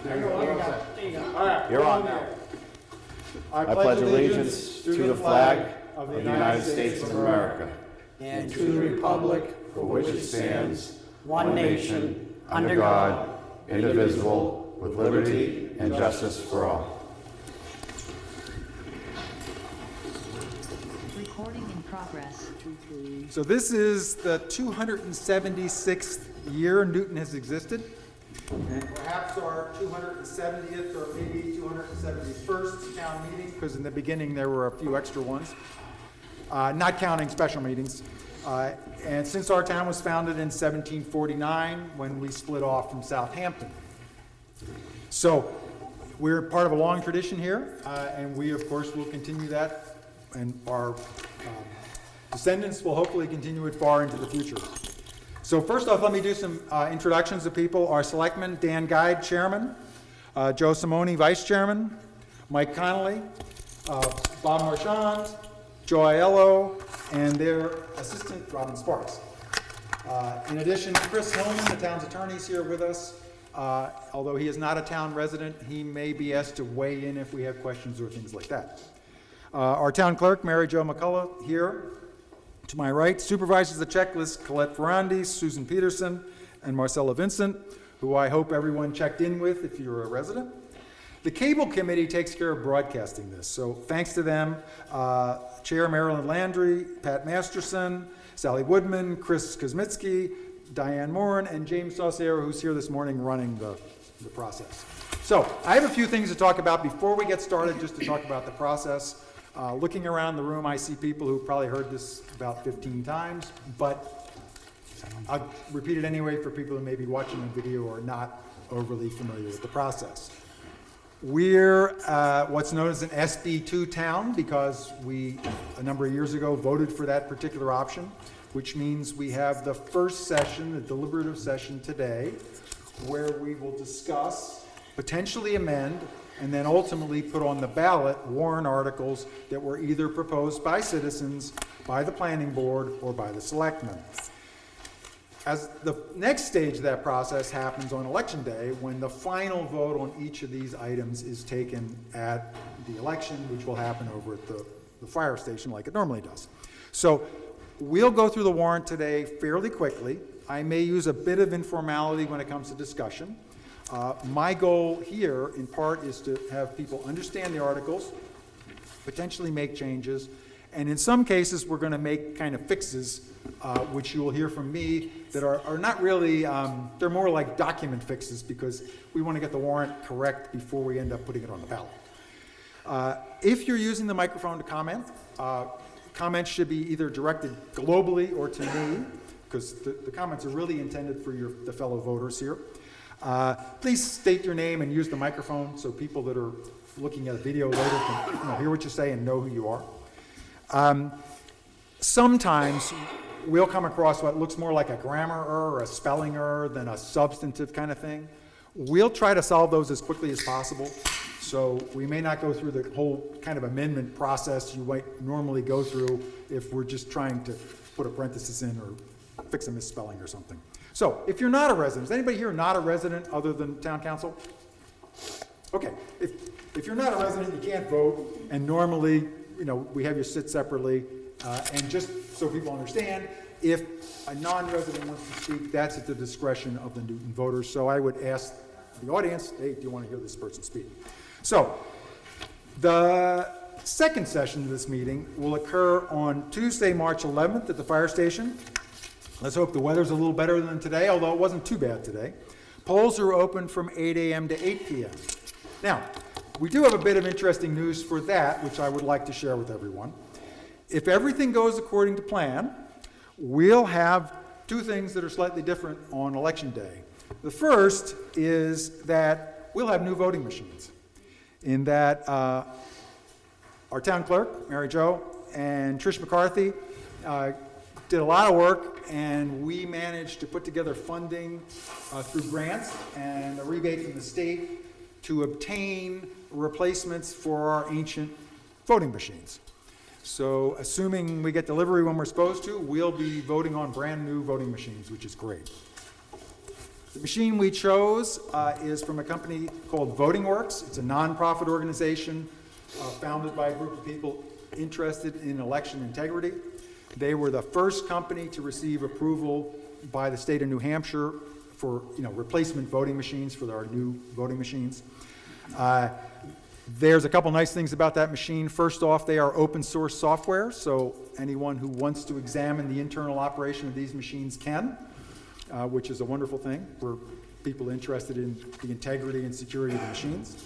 You're on now. I pledge allegiance to the flag of the United States of America and to the republic for which it stands, one nation, under God, indivisible, with liberty and justice for all. Recording in progress. So this is the 276th year Newton has existed, and perhaps our 270th or maybe 271st town meeting, because in the beginning there were a few extra ones, not counting special meetings. And since our town was founded in 1749, when we split off from Southampton. So we're part of a long tradition here, and we of course will continue that, and our descendants will hopefully continue it far into the future. So first off, let me do some introductions of people. Our selectmen, Dan Guide, chairman, Joe Simone, vice chairman, Mike Connolly, Bob Marchand, Joe Aiello, and their assistant, Robin Sparks. In addition, Chris Hillman, the town's attorney, is here with us. Although he is not a town resident, he may be asked to weigh in if we have questions or things like that. Our town clerk, Mary Jo McCullough, here. To my right, supervises the checklist, Colette Ferrandi, Susan Peterson, and Marcella Vincent, who I hope everyone checked in with if you're a resident. The cable committee takes care of broadcasting this, so thanks to them. Chair Marilyn Landry, Pat Masterson, Sally Woodman, Chris Kosmitsky, Diane Moran, and James Saucier, who's here this morning running the process. So I have a few things to talk about before we get started, just to talk about the process. Looking around the room, I see people who probably heard this about 15 times, but I'll repeat it anyway for people who may be watching the video or not overly familiar with the process. We're what's known as an SB2 town because we, a number of years ago, voted for that particular option, which means we have the first session, the deliberative session today, where we will discuss, potentially amend, and then ultimately put on the ballot warrant articles that were either proposed by citizens, by the planning board, or by the selectmen. As the next stage of that process happens on election day, when the final vote on each of these items is taken at the election, which will happen over at the fire station like it normally does. So we'll go through the warrant today fairly quickly. I may use a bit of informality when it comes to discussion. My goal here, in part, is to have people understand the articles, potentially make changes, and in some cases, we're going to make kind of fixes, which you will hear from me, that are not really, they're more like document fixes, because we want to get the warrant correct before we end up putting it on the ballot. If you're using the microphone to comment, comments should be either directed globally or to me, because the comments are really intended for the fellow voters here. Please state your name and use the microphone so people that are looking at a video later can hear what you say and know who you are. Sometimes we'll come across what looks more like a grammar error or a spelling error than a substantive kind of thing. We'll try to solve those as quickly as possible. So we may not go through the whole kind of amendment process you might normally go through if we're just trying to put a parenthesis in or fix a misspelling or something. So, if you're not a resident, is anybody here not a resident other than town council? Okay, if you're not a resident, you can't vote, and normally, we have you sit separately, and just so people understand, if a non-resident wants to speak, that's at the discretion of the Newton voters. So I would ask the audience, hey, do you want to hear this person speak? So, the second session of this meeting will occur on Tuesday, March 11th at the fire station. Let's hope the weather's a little better than today, although it wasn't too bad today. Polls are open from 8 a.m. to 8 p.m. Now, we do have a bit of interesting news for that, which I would like to share with everyone. If everything goes according to plan, we'll have two things that are slightly different on election day. The first is that we'll have new voting machines, in that our town clerk, Mary Jo, and Trish McCarthy did a lot of work, and we managed to put together funding through grants and a rebate from the state to obtain replacements for our ancient voting machines. So assuming we get delivery when we're supposed to, we'll be voting on brand new voting machines, which is great. The machine we chose is from a company called Voting Works. It's a nonprofit organization founded by a group of people interested in election integrity. They were the first company to receive approval by the state of New Hampshire for replacement voting machines for our new voting machines. There's a couple nice things about that machine. First off, they are open source software, so anyone who wants to examine the internal operation of these machines can, which is a wonderful thing for people interested in the integrity and security of the machines.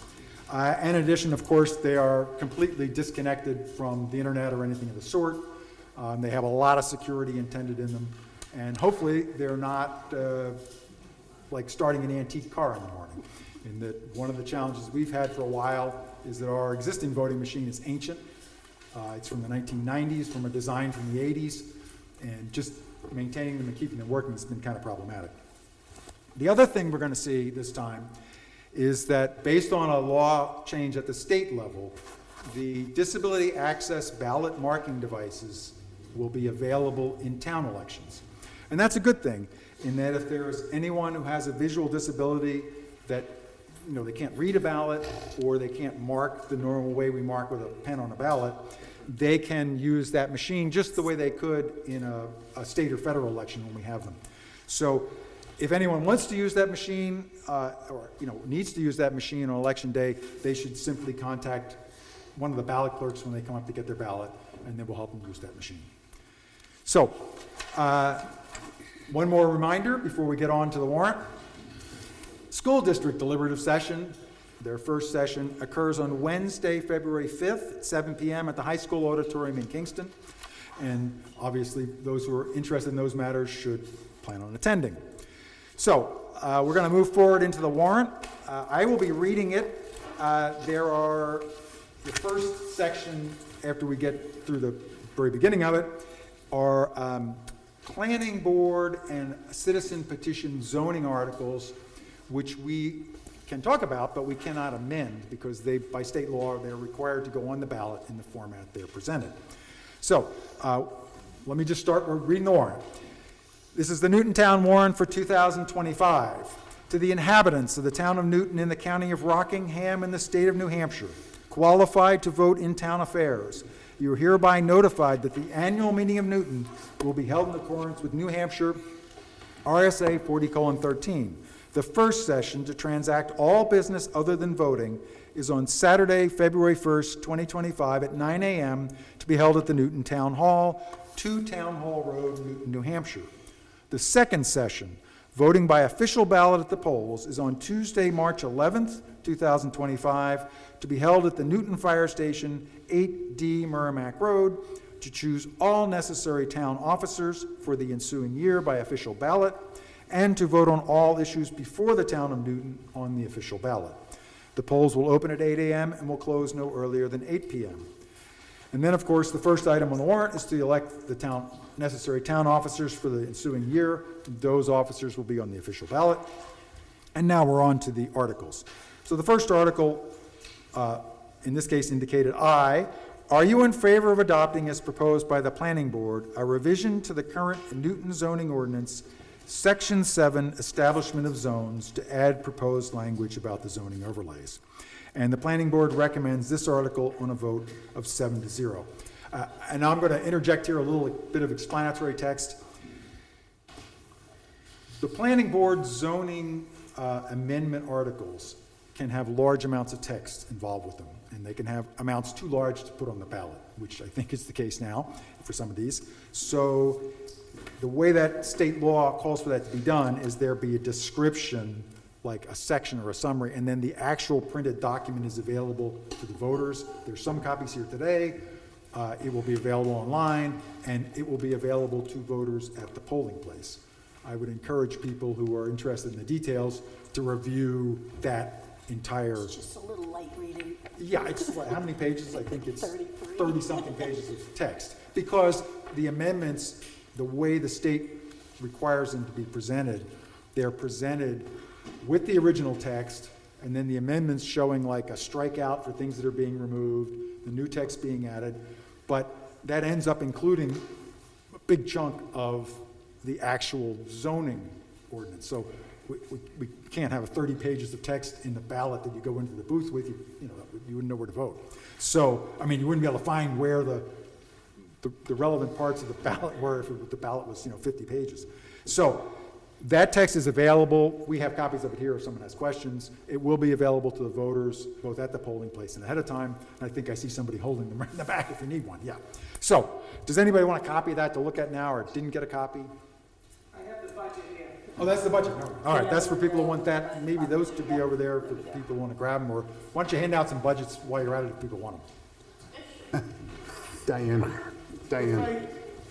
In addition, of course, they are completely disconnected from the internet or anything of the sort. They have a lot of security intended in them, and hopefully they're not like starting an antique car in the morning. And that one of the challenges we've had for a while is that our existing voting machine is ancient. It's from the 1990s, from a design from the 80s, and just maintaining them and keeping them working has been kind of problematic. The other thing we're going to see this time is that based on a law change at the state level, the disability access ballot marking devices will be available in town elections. And that's a good thing, in that if there's anyone who has a visual disability that they can't read a ballot or they can't mark the normal way we mark with a pen on a ballot, they can use that machine just the way they could in a state or federal election when we have them. So if anyone wants to use that machine or needs to use that machine on election day, they should simply contact one of the ballot clerks when they come up to get their ballot, and then we'll help them use that machine. So one more reminder before we get on to the warrant. School district deliberative session, their first session, occurs on Wednesday, February 5th at 7 p.m. at the high school auditorium in Kingston. And obviously, those who are interested in those matters should plan on attending. So we're going to move forward into the warrant. I will be reading it. There are the first section, after we get through the very beginning of it, are planning board and citizen petition zoning articles, which we can talk about, but we cannot amend because by state law, they're required to go on the ballot in the format they're presented. So let me just start reading the warrant. This is the Newton Town warrant for 2025. To the inhabitants of the town of Newton in the county of Rockingham in the state of New Hampshire, qualified to vote in town affairs, you are hereby notified that the annual meeting of Newton will be held in accordance with New Hampshire RSA 40:13. The first session to transact all business other than voting is on Saturday, February 1st, 2025 at 9 a.m. to be held at the Newton Town Hall, 2 Town Hall Road, Newton, New Hampshire. The second session, voting by official ballot at the polls, is on Tuesday, March 11th, 2025 to be held at the Newton Fire Station, 8D Merrimack Road, to choose all necessary town officers for the ensuing year by official ballot, and to vote on all issues before the town of Newton on the official ballot. The polls will open at 8 a.m. and will close no earlier than 8 p.m. And then, of course, the first item on the warrant is to elect the necessary town officers for the ensuing year. Those officers will be on the official ballot. And now we're on to the articles. So the first article, in this case, indicated I. Are you in favor of adopting, as proposed by the Planning Board, a revision to the current Newton zoning ordinance, Section 7, Establishment of Zones, to add proposed language about the zoning overlays? And the Planning Board recommends this article on a vote of 7-0. And I'm going to interject here a little bit of explanatory text. The Planning Board zoning amendment articles can have large amounts of text involved with them, and they can have amounts too large to put on the ballot, which I think is the case now for some of these. So the way that state law calls for that to be done is there be a description, like a section or a summary, and then the actual printed document is available to the voters. There's some copies here today. It will be available online, and it will be available to voters at the polling place. I would encourage people who are interested in the details to review that entire. It's just a little light reading. Yeah, it's like, how many pages? I think it's 33. 30-something pages of text. Because the amendments, the way the state requires them to be presented, they're presented with the original text, and then the amendments showing like a strikeout for things that are being removed, the new text being added, but that ends up including a big chunk of the actual zoning ordinance. So we can't have 30 pages of text in the ballot that you go into the booth with, you wouldn't know where to vote. So, I mean, you wouldn't be able to find where the relevant parts of the ballot were if the ballot was, 50 pages. So that text is available. We have copies of it here if someone has questions. It will be available to the voters, both at the polling place and ahead of time. And I think I see somebody holding them right in the back if you need one, yeah. So, does anybody want a copy of that to look at now or didn't get a copy? I have the budget here. Oh, that's the budget. No. All right, that's for people who want that. Maybe those could be over there for people who want to grab them. Or why don't you hand out some budgets while you're at it if people want them? Diane.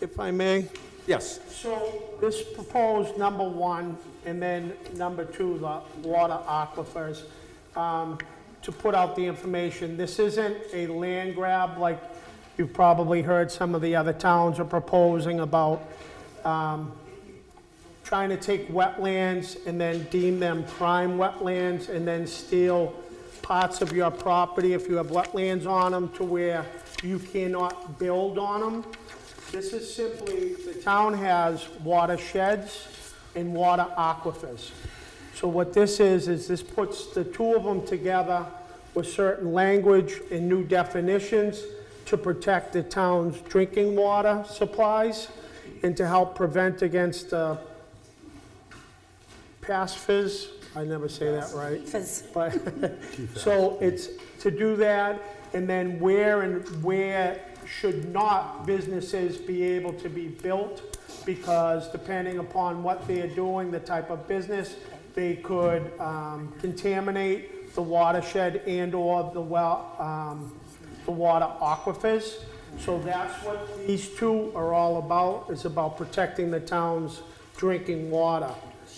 If I may. Yes. So this proposed number 1 and then number 2, the water aquifers, to put out the information. This isn't a land grab like you've probably heard some of the other towns are proposing about trying to take wetlands and then deem them prime wetlands and then steal parts of your property if you have wetlands on them to where you cannot build on them. This is simply, the town has watersheds and water aquifers. So what this is this puts the two of them together with certain language and new definitions to protect the town's drinking water supplies and to help prevent against PFAS. I never say that right. But, so it's to do that, and then where should not businesses be able to be built, because depending upon what they're doing, the type of business, they could contaminate the watershed and/or the water aquifers. So that's what these two are all about, is about protecting the town's drinking water.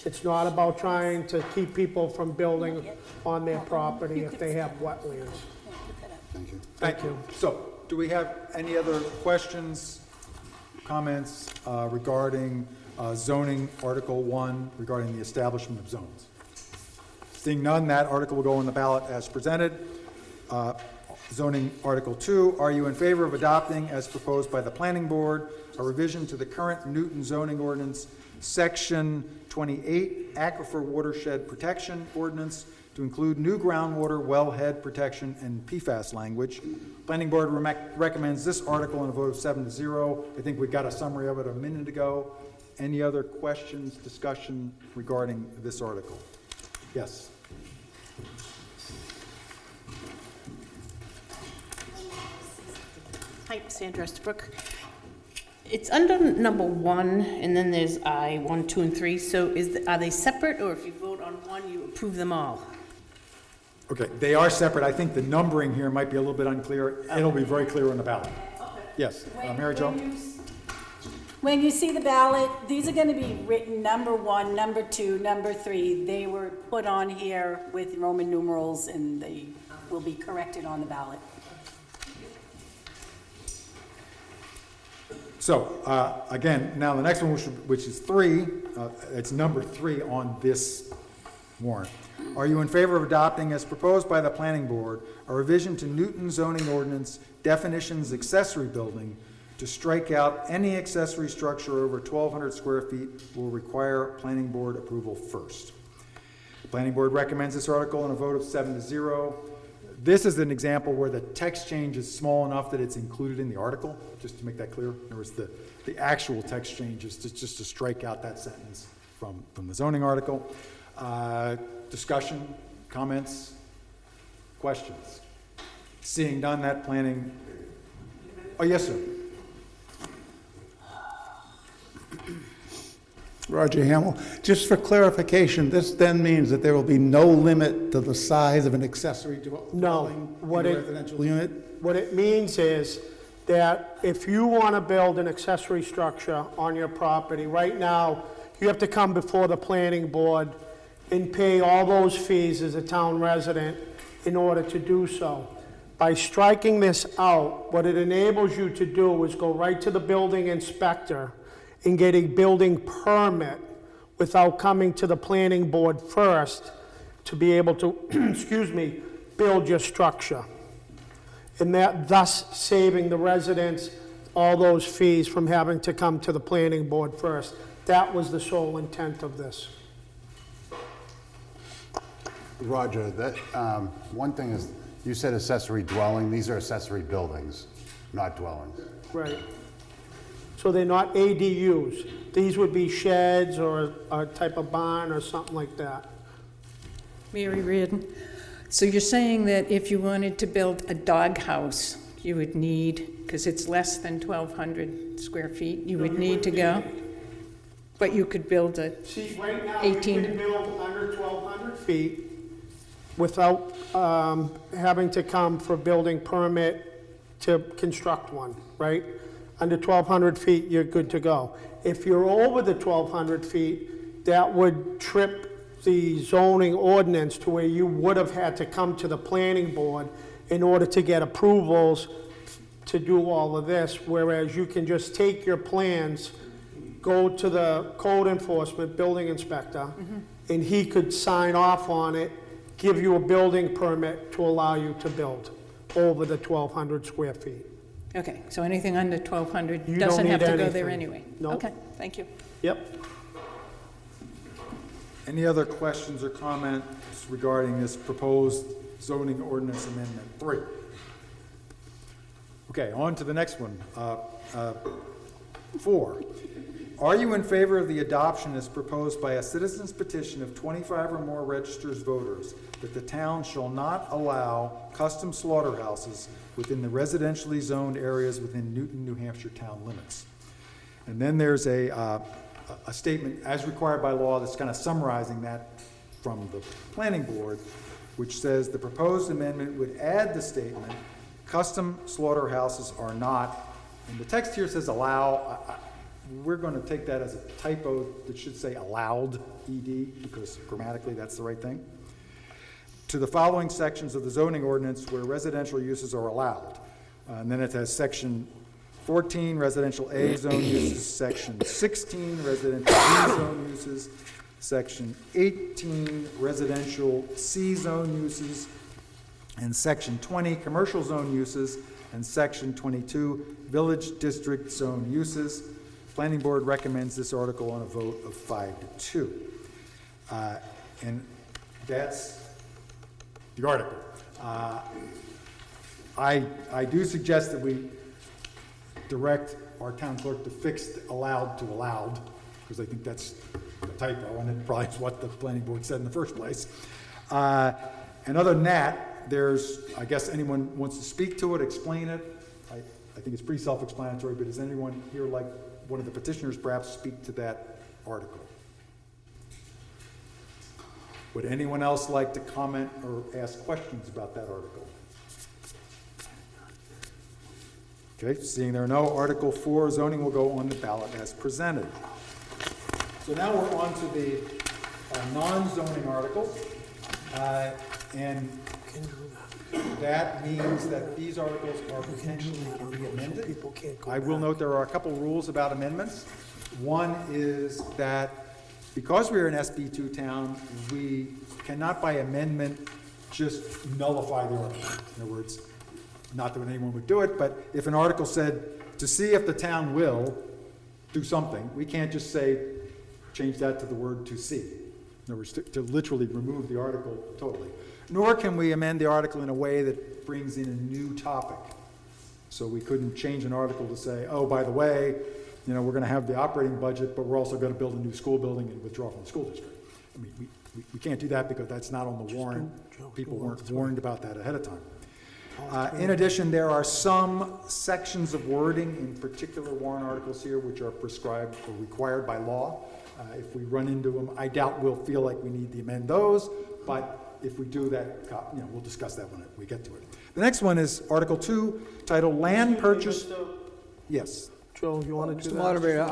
It's not about trying to keep people from building on their property if they have wetlands. Thank you. So, do we have any other questions, comments regarding zoning Article 1 regarding the establishment of zones? Seeing none, that article will go on the ballot as presented. Zoning Article 2, are you in favor of adopting, as proposed by the Planning Board, a revision to the current Newton zoning ordinance, Section 28, Aquifer Watershed Protection Ordinance, to include new groundwater wellhead protection and PFAS language? Planning Board recommends this article in a vote of 7-0. I think we got a summary of it a minute ago. Any other questions, discussion regarding this article? Yes. Hi, Sandra Estabrook. It's under number 1, and then there's I, 1, 2, and 3. So are they separate, or if you vote on one, you approve them all? Okay, they are separate. I think the numbering here might be a little bit unclear. It'll be very clear on the ballot. Okay. Yes, Mary Jo? When you see the ballot, these are going to be written number 1, number 2, number 3. They were put on here with Roman numerals, and they will be corrected on the ballot. So, again, now the next one, which is 3, it's number 3 on this warrant. Are you in favor of adopting, as proposed by the Planning Board, a revision to Newton zoning ordinance definitions accessory building to strike out any accessory structure over 1,200 square feet will require Planning Board approval first? The Planning Board recommends this article in a vote of 7-0. This is an example where the text change is small enough that it's included in the article, just to make that clear. In other words, the actual text change is just to strike out that sentence from the zoning article. Discussion, comments, questions? Seeing none, that planning. Oh, yes, sir. Roger Hamill. Just for clarification, this then means that there will be no limit to the size of an accessory dwelling in a residential unit? What it means is that if you want to build an accessory structure on your property, right now, you have to come before the planning board and pay all those fees as a town resident in order to do so. By striking this out, what it enables you to do is go right to the building inspector and get a building permit without coming to the planning board first to be able to, build your structure. And that thus saving the residents all those fees from having to come to the planning board first. That was the sole intent of this. Roger, that, one thing is, you said accessory dwelling, these are accessory buildings, not dwellings. Right. So they're not ADUs. These would be sheds or a type of barn or something like that. Mary Reardon. So you're saying that if you wanted to build a doghouse, you would need, because it's less than 1,200 square feet, you would need to go? But you could build a, See, right now, you 18. can build under 1,200 feet without having to come for building permit to construct one, right? Under 1,200 feet, you're good to go. If you're over the 1,200 feet, that would trip the zoning ordinance to where you would have had to come to the planning board in order to get approvals to do all of this, whereas you can just take your plans, go to the code enforcement building inspector, and he could sign off on it, give you a building permit to allow you to build over the 1,200 square feet. okay, so anything under 1,200 You don't doesn't have need to go there anything. anyway? No. Okay, thank you. Yep. Any other questions or comments regarding this proposed zoning ordinance amendment 3? Okay, on to the next one. 4, are you in favor of the adoption as proposed by a citizen's petition of 25 or more registered voters that the town shall not allow custom slaughterhouses within the residentially zoned areas within Newton, New Hampshire town limits? And then there's a statement as required by law that's kind of summarizing that from the planning board, which says the proposed amendment would add the statement, custom slaughterhouses are not, and the text here says allow. We're going to take that as a typo that should say allowed, ED, because grammatically that's the right thing. To the following sections of the zoning ordinance where residential uses are allowed. And then it has section 14, residential A zone uses, section 16, residential B zone uses, section 18, residential C zone uses, and section 20, commercial zone uses, and section 22, village district zone uses. Planning board recommends this article on a vote of 5-2. And that's the article. I do suggest that we direct our town clerk to fix allowed to allowed, because I think that's a typo, and it probably is what the planning board said in the first place. And other than that, there's, I guess anyone wants to speak to it, explain it. I think it's pretty self-explanatory, but does anyone here like one of the petitioners perhaps speak to that article? Would anyone else like to comment or ask questions about that article? Okay, seeing there are no, Article 4, zoning will go on the ballot as presented. So now we're on to the non-zoning articles. And that means that these articles are potentially to be amended. I will note there are a couple rules about amendments. One is that because we're an SB2 town, we cannot by amendment just nullify the article. In other words, not that anyone would do it, but if an article said, to see if the town will do something, we can't just say, change that to the word to see. In other words, to literally remove the article totally. Nor can we amend the article in a way that brings in a new topic. So we couldn't change an article to say, oh, by the way, you know, we're going to have the operating budget, but we're also going to build a new school building and withdraw from the school district. I mean, we can't do that because that's not on the warrant. People weren't warned about that ahead of time. In addition, there are some sections of wording in particular warrant articles here which are prescribed or required by law. If we run into them, I doubt we'll feel like we need to amend those, but if we do that, you know, we'll discuss that when we get to it. The next one is Article 2, titled Land Purchase. Yes. Joe, you want to do Mr. that? Moderator,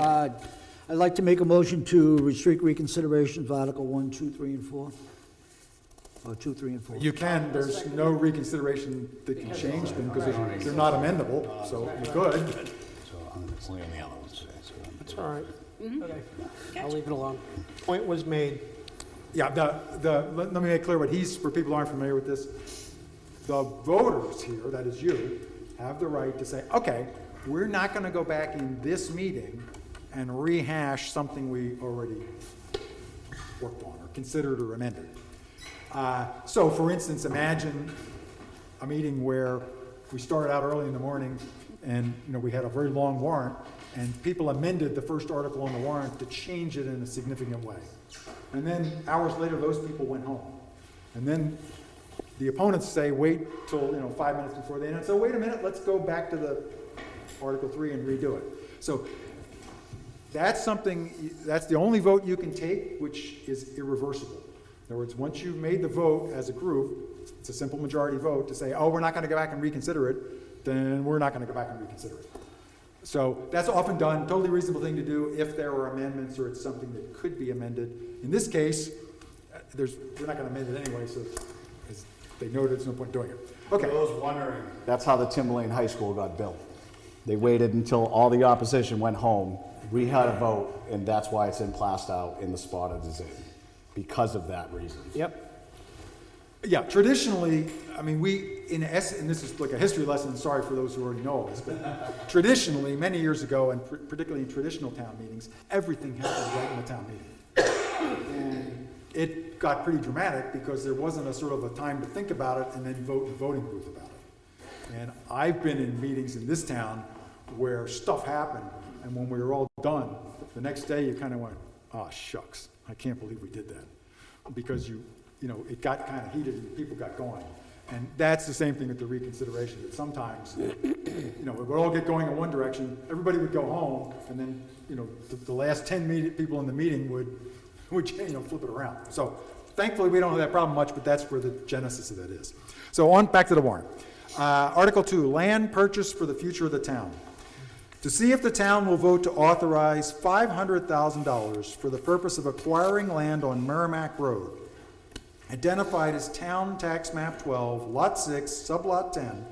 I'd like to make a motion to restrict reconsideration of Article 1, 2, 3, and 4. Or 2, 3, and 4. You can, there's no reconsideration that can change them because they're not amendable, so you could. That's all right. Okay. I'll leave it alone. Point was made. Yeah, let me make clear what for people who aren't familiar with this, the voters here, that is you, have the right to say, okay, we're not going to go back in this meeting and rehash something we already worked on or considered or amended. So for instance, imagine a meeting where we started out early in the morning and, we had a very long warrant and people amended the first article on the warrant to change it in a significant way. And then hours later, those people went home. And then the opponents say, wait till, 5 minutes before the end. So wait a minute, let's go back to the Article 3 and redo it. So that's the only vote you can take, which is irreversible. In other words, once you've made the vote as a group, it's a simple majority vote to say, oh, we're not going to go back and reconsider it, then we're not going to go back and reconsider it. So that's often done, totally reasonable thing to do if there are amendments or it's something that could be amended. In this case, we're not going to amend it anyway, so as they noted, there's no point doing it. Okay. For those wondering, that's how the Timberlane High School got built. They waited until all the opposition went home. We had a vote, and that's why it's in Plastow in the spot it is in, because of that reason. Yep. Yeah, traditionally, and this is like a history lesson, sorry for those who already know this, but traditionally, many years ago, and particularly in traditional town meetings, everything happened right in the town meeting. And it got pretty dramatic because there wasn't a sort of a time to think about it and then vote in the voting booth about it. And I've been in meetings in this town where stuff happened, and when we were all done, the next day you kind of went, oh, shucks, I can't believe we did that. Because it got kind of heated and people got going. And that's the same thing with the reconsideration, that sometimes, it would all get going in one direction, everybody would go home, and then, the last 10 people in the meeting would flip it around. So thankfully, we don't have that problem much, but that's where the genesis of that is. So back to the warrant. Article 2, land purchase for the future of the town. To see if the town will vote to authorize $500,000 for the purpose of acquiring land on Merrimack Road, identified as Town Tax Map 12, Lot 6, Sublot 10,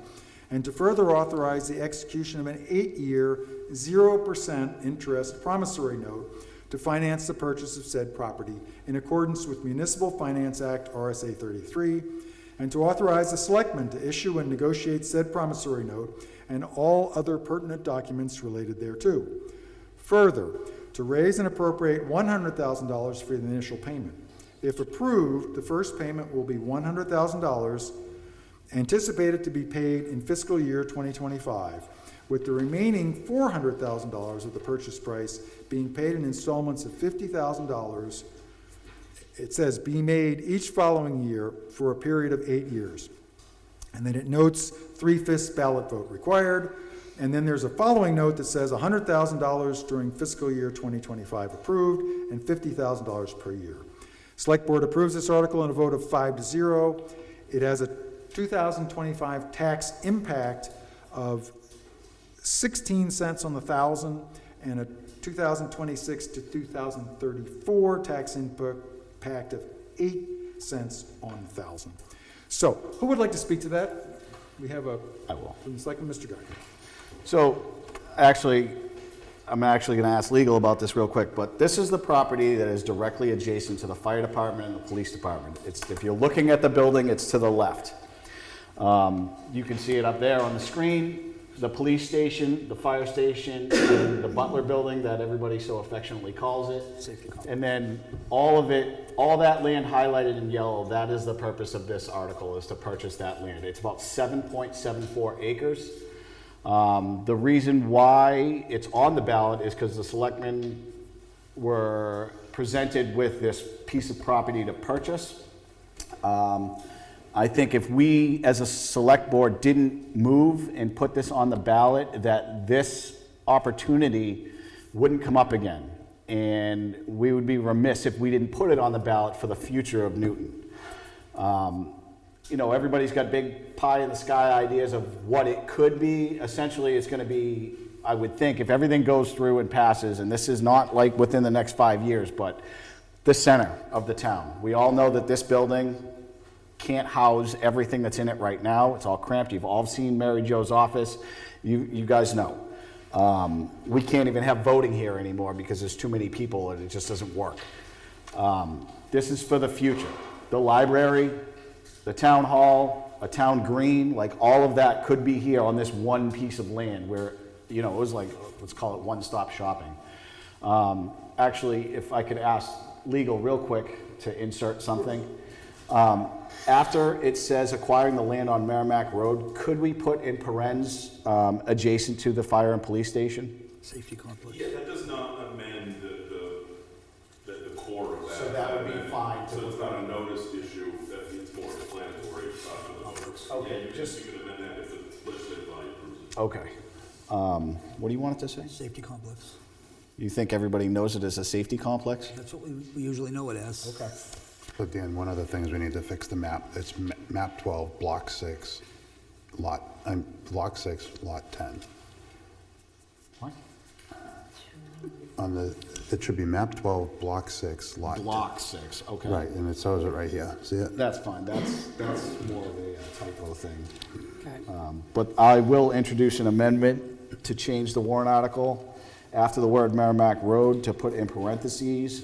and to further authorize the execution of an 8-year, 0% interest promissory note to finance the purchase of said property in accordance with Municipal Finance Act, RSA 33, and to authorize the selectmen to issue and negotiate said promissory note and all other pertinent documents related thereto. Further, to raise and appropriate $100,000 for the initial payment. If approved, the first payment will be $100,000, anticipated to be paid in fiscal year 2025, with the remaining $400,000 of the purchase price being paid in installments of $50,000. It says be made each following year for a period of 8 years. And then it notes 3/5 ballot vote required. And then there's a following note that says $100,000 during fiscal year 2025 approved and $50,000 per year. Select Board approves this article in a vote of 5-0. It has a 2025 tax impact of 16 cents on the thousand and a 2026 to 2034 tax impact of 8 cents on the thousand. So, who would like to speak to that? We have I will. From the Selectman, Mr. Geiger. So, actually, I'm actually going to ask legal about this real quick, but this is the property that is directly adjacent to the fire department and the police department. If you're looking at the building, it's to the left. You can see it up there on the screen. The police station, the fire station, and the Butler building that everybody so affectionately calls it. Safety complex. And then all of it, all that land highlighted in yellow, that is the purpose of this article, is to purchase that land. It's about 7.74 acres. The reason why it's on the ballot is because the selectmen were presented with this piece of property to purchase. I think if we, as a select board, didn't move and put this on the ballot, that this opportunity wouldn't come up again. And we would be remiss if we didn't put it on the ballot for the future of Newton. Everybody's got big pie in the sky ideas of what it could be. Essentially, it's going to be, I would think, if everything goes through and passes, and this is not like within the next 5 years, but the center of the town. We all know that this building can't house everything that's in it right now. It's all cramped. You've all seen Mary Jo's office. You guys know. We can't even have voting here anymore because there's too many people and it just doesn't work. This is for the future. The library, the town hall, a town green, like all of that could be here on this one piece of land where, it was like, let's call it one-stop shopping. Actually, if I could ask legal real quick to insert something. After it says acquiring the land on Merrimack Road, could we put in parens adjacent to the fire and police station? Safety complex. Yeah, that does not amend the core of that. So that would be fine. So it's not a notice issue, that it's more explanatory for the voters. Okay, Yeah, you can amend that if the legislative body approves it. Okay. What do you want it to say? Safety complex. You think everybody knows it as a safety complex? That's what we usually know it as. Okay. But Dan, one of the things we need to fix the map, it's map 12, block 6, block 6, lot 10. What? It should be map 12, block 6, lot 10. Block 6, okay. Right, and it shows it right here, see it? That's fine, that's more of a typo thing. But I will introduce an amendment to change the warrant article after the word Merrimack Road to put in parentheses,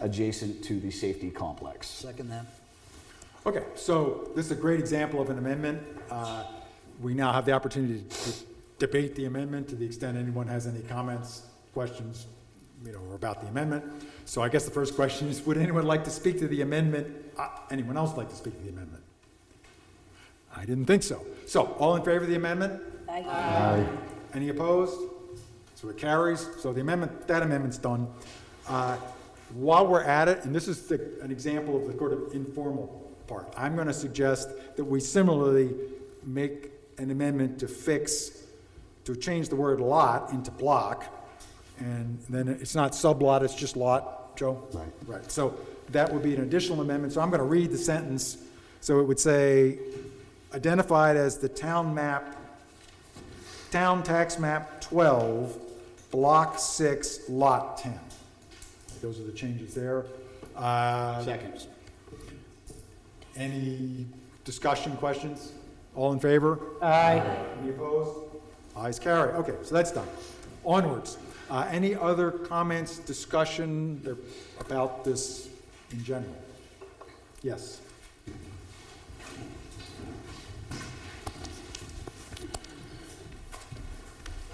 adjacent to the safety complex. Second that. Okay, so this is a great example of an amendment. We now have the opportunity to debate the amendment to the extent anyone has any comments, questions, about the amendment. So I guess the first question is, would anyone like to speak to the amendment? Anyone else like to speak to the amendment? I didn't think so. So, all in favor of the amendment? Aye. Any opposed? So it carries. So that amendment's done. While we're at it, and this is an example of the sort of informal part, I'm going to suggest that we similarly make an amendment to change the word lot into block, and then it's not sublot, it's just lot, Joe? Right. Right, so that would be an additional amendment. So I'm going to read the sentence. So it would say, identified as the town tax map 12, block 6, lot 10. Those are the changes there. Second. Any discussion, questions? All in favor? Aye. Any opposed? Ayes carry. Okay, so that's done. Onwards. Any other comments, discussion about this in general? Yes.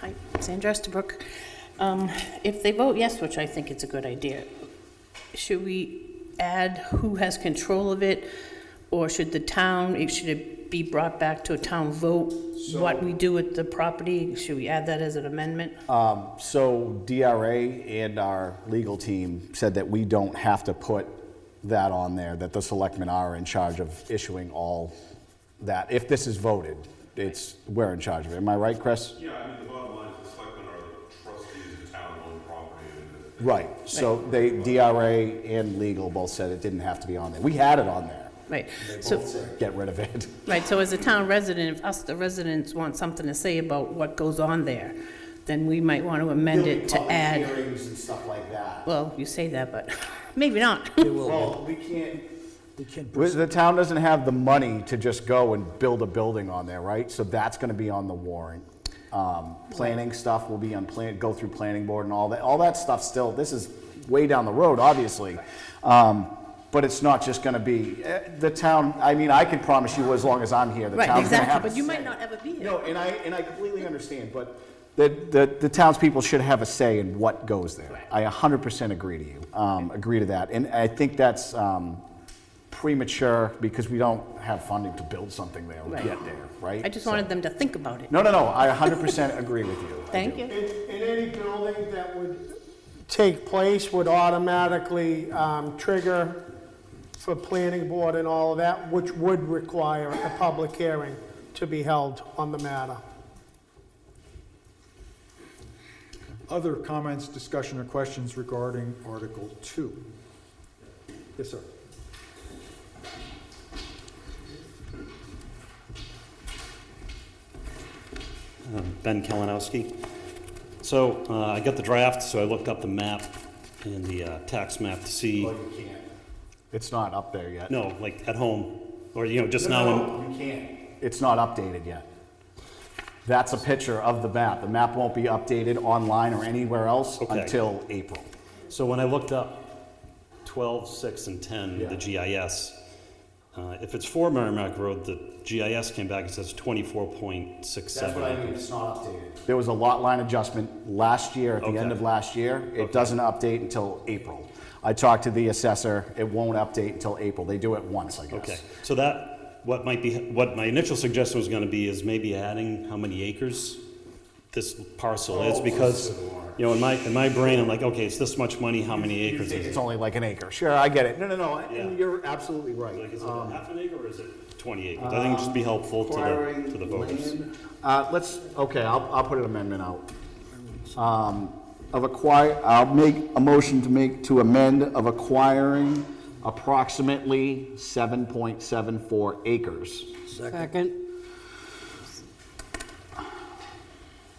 Hi, Sandra Estabrook. If they vote yes, which I think it's a good idea, should we add who has control of it? Or should should it be brought back to a town vote, what we do with the property? Should we add that as an amendment? So DRA and our legal team said that we don't have to put that on there, that the selectmen are in charge of issuing all that. If this is voted, we're in charge of it. Am I right, Chris? Yeah, I mean, the bottom line is the selectmen are the trustees of town-owned property. Right, so DRA and legal both said it didn't have to be on there. We had it on there. Right, They so, both said, get rid of it. right, so as a town resident, if us, the residents, want something to say about what goes on there, then we might want to amend it to add, Hearings and stuff like that. well, you say that, but maybe not. Well, we can't. We can't. The town doesn't have the money to just go and build a building on there, right? So that's gonna be on the warrant. Planning stuff will be on go through planning board and all that stuff still, this is way down the road, obviously. But it's not just gonna be, the town, I mean, I can promise you as long as I'm here, the Right, town's gonna have exactly, a but you say. might not ever be here. No, and I completely understand, but the townspeople should have a say in what goes there. I 100% agree to you, agree to that. And I think that's premature because we don't have funding to build something there or Right. get there, right? I just wanted them to think about it. No, I 100% agree with you. I Thank do. you. And any building that would take place would automatically trigger for planning board and all of that, which would require a public hearing to be held on the matter. Other comments, discussion, or questions regarding Article 2? Yes, sir. Ben Kalinowski. So I got the draft, so I looked up the map and the tax map to see, Well, you can't. It's not up there yet. no, like at home, or, just now. No, you can't. It's not updated yet. That's a picture of the map. The map won't be updated online or anywhere else Okay. until April. So when I looked up 12, 6, and 10, the GIS, if it's for Merrimack Road, the GIS came back and says 24.67 That's what I mean, acres. it's not updated. There was a lot line adjustment last year, at the end Okay. of last year. It doesn't update until April. I talked to the assessor, it won't update until April. They do it once, I guess. Okay, so that, what my initial suggestion was gonna be is maybe adding how many acres this parcel is, because, you know, in my brain, I'm like, okay, it's this much money, how many acres is It's it? only like an acre. Sure, I get it. No, Yeah. and you're absolutely right. Like, is it half an acre or is it 20 acres? I think it'd just be helpful to the voters. I'll put an amendment out. I'll make a motion to amend of acquiring approximately 7.74 acres. Second.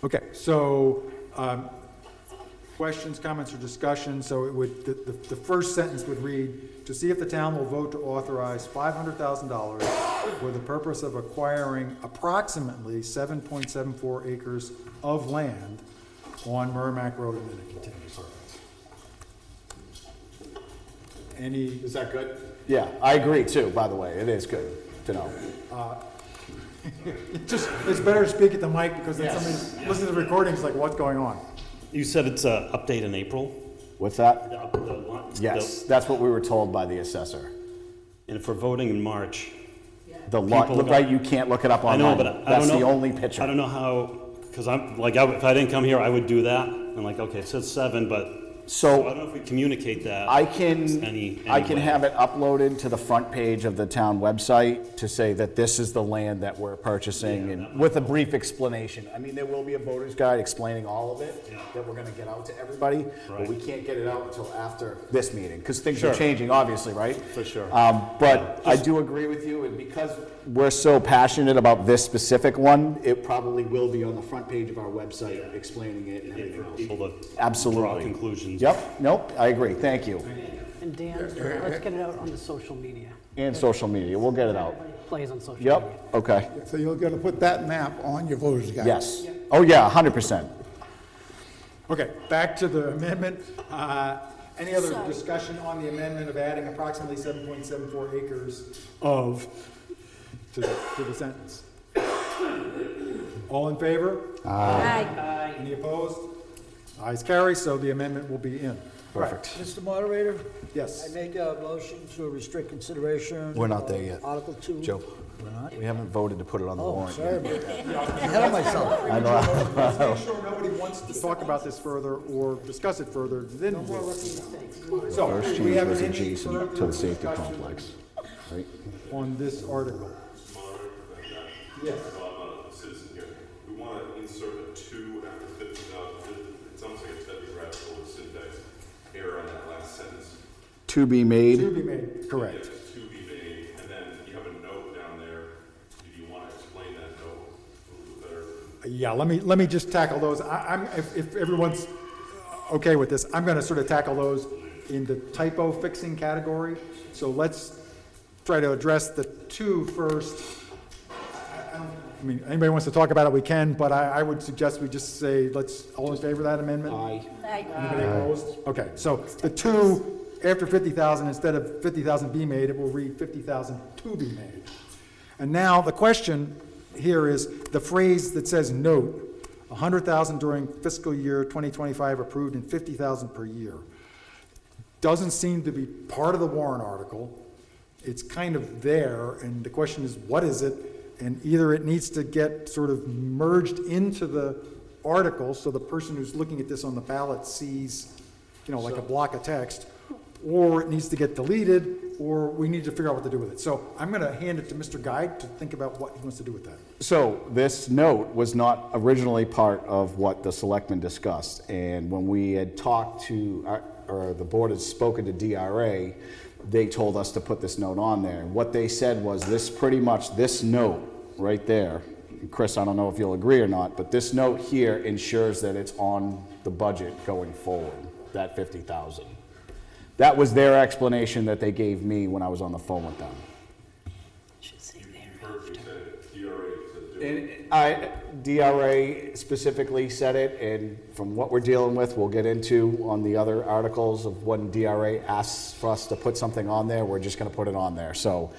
Okay, so, questions, comments, or discussion, so it would, the first sentence would read, to see if the town will vote to authorize $500,000 for the purpose of acquiring approximately 7.74 acres of land on Merrimack Road, and then it continues. Any, Is that good? Yeah, I agree too, by the way. It is good to know. it's better to speak at the mic, because then somebody listens to the recordings like, what's going on? You said it's a update in April? What's that? The- Yes, that's what we were told by the assessor. And if we're voting in March, The lot, People right, you can't look it up I online. know, but I don't know. That's the only picture. I don't know how, because I'm, like, if I didn't come here, I would do that. I'm like, okay, it says 7, but, so I don't know if we communicate that. I can any way. have it uploaded to the front page of the town website to say that this is the land that we're purchasing, and with a brief explanation. I mean, there will be a voter's guide explaining all of it that we're gonna get out to everybody, but Right. we can't get it out until after this meeting, because things are changing, obviously, right? For sure. But I do agree with you, and because we're so passionate about this specific one, it probably will be on the front page of our website explaining it and everything else. People to Absolutely. draw conclusions. Yep, nope, I agree, thank you. And Dan, let's get it out on the social media. And social media, we'll get it out. Plays on social media. Yep, okay, So you're going to put that map on your voter's guide? yes. Oh, yeah, 100%. Okay, back to the amendment. Any other Sorry. discussion on the amendment of adding approximately 7.74 acres of to the sentence? All in favor? Aye. Any opposed? Ayes carry, so the amendment will be in. Perfect. Mr. Moderator, Yes. I make a motion to restrict consideration. We're not of there yet. Article 2. Joe, We're not? we haven't voted to put it on the Oh, warrant sorry yet. about that. Ahead of myself. I know. Let's make sure nobody wants to talk about this further or discuss it further, then. So, First do we change have was any adjacent further to the safety discussion complex, right? on this article? Yes. I'm a citizen here. We want to insert a 2 after 50,000. It's almost like a typographical syntax error on that last sentence. To be made. To be made, correct. Yes, to be made, and then you have a note down there. Do you want to explain that note a little bit better? Yeah, let me just tackle those. If everyone's okay with this, I'm gonna sort of tackle those in the typo fixing category. So let's try to address the 2 first. I mean, anybody wants to talk about it, we can, but I would suggest we just say, let's, all in favor of that amendment? Aye. Aye. Anybody opposed? Okay, so the 2, after 50,000, instead of 50,000 be made, it will read 50,000 to be made. And now the question here is the phrase that says note, 100,000 during fiscal year 2025 approved and 50,000 per year. Doesn't seem to be part of the warrant article. It's kind of there, and the question is, what is it? And either it needs to get sort of merged into the article, so the person who's looking at this on the ballot sees, you know, like a block of text, or it needs to get deleted, or we need to figure out what to do with it. So I'm gonna hand it to Mr. Guy to think about what he wants to do with that. So this note was not originally part of what the selectmen discussed. And when we had talked to, or the board had spoken to DRA, they told us to put this note on there. And what they said was this, pretty much this note right there, Chris, I don't know if you'll agree or not, but this note here ensures that it's on the budget going forward, that 50,000. That was their explanation that they gave me when I was on the phone with them. And DRA specifically said it, and from what we're dealing with, we'll get into on the other articles of when DRA asks for us to put something on there, we're just gonna put it on there. So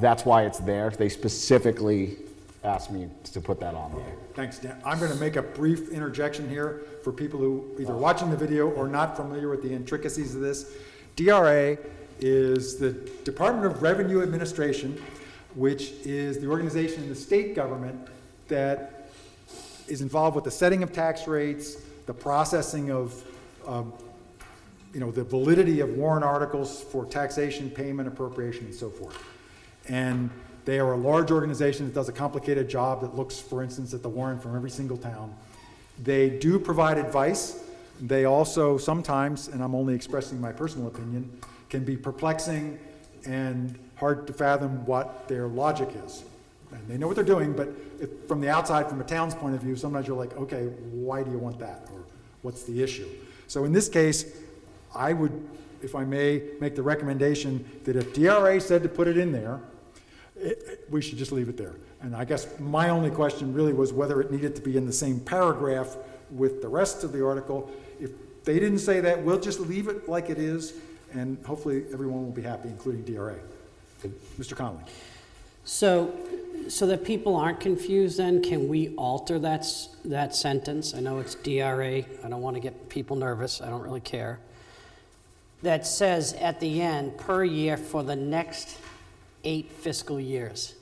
that's why it's there. They specifically asked me to put that on there. Thanks, Dan. I'm gonna make a brief interjection here for people who either watching the video or not familiar with the intricacies of this. DRA is the Department of Revenue Administration, which is the organization in the state government that is involved with the setting of tax rates, the processing of, the validity of warrant articles for taxation, payment, appropriation, and so forth. And they are a large organization that does a complicated job that looks, for instance, at the warrant from every single town. They do provide advice. They also sometimes, and I'm only expressing my personal opinion, can be perplexing and hard to fathom what their logic is. And they know what they're doing, but from the outside, from a town's point of view, sometimes you're like, okay, why do you want that? Or what's the issue? So in this case, I would, if I may, make the recommendation that if DRA said to put it in there, we should just leave it there. And I guess my only question really was whether it needed to be in the same paragraph with the rest of the article. If they didn't say that, we'll just leave it like it is, and hopefully everyone will be happy, including DRA. Mr. Conley. So that people aren't confused then, can we alter that sentence? I know it's DRA. I don't want to get people nervous. I don't really care. That says at the end, per year for the next 8 fiscal years,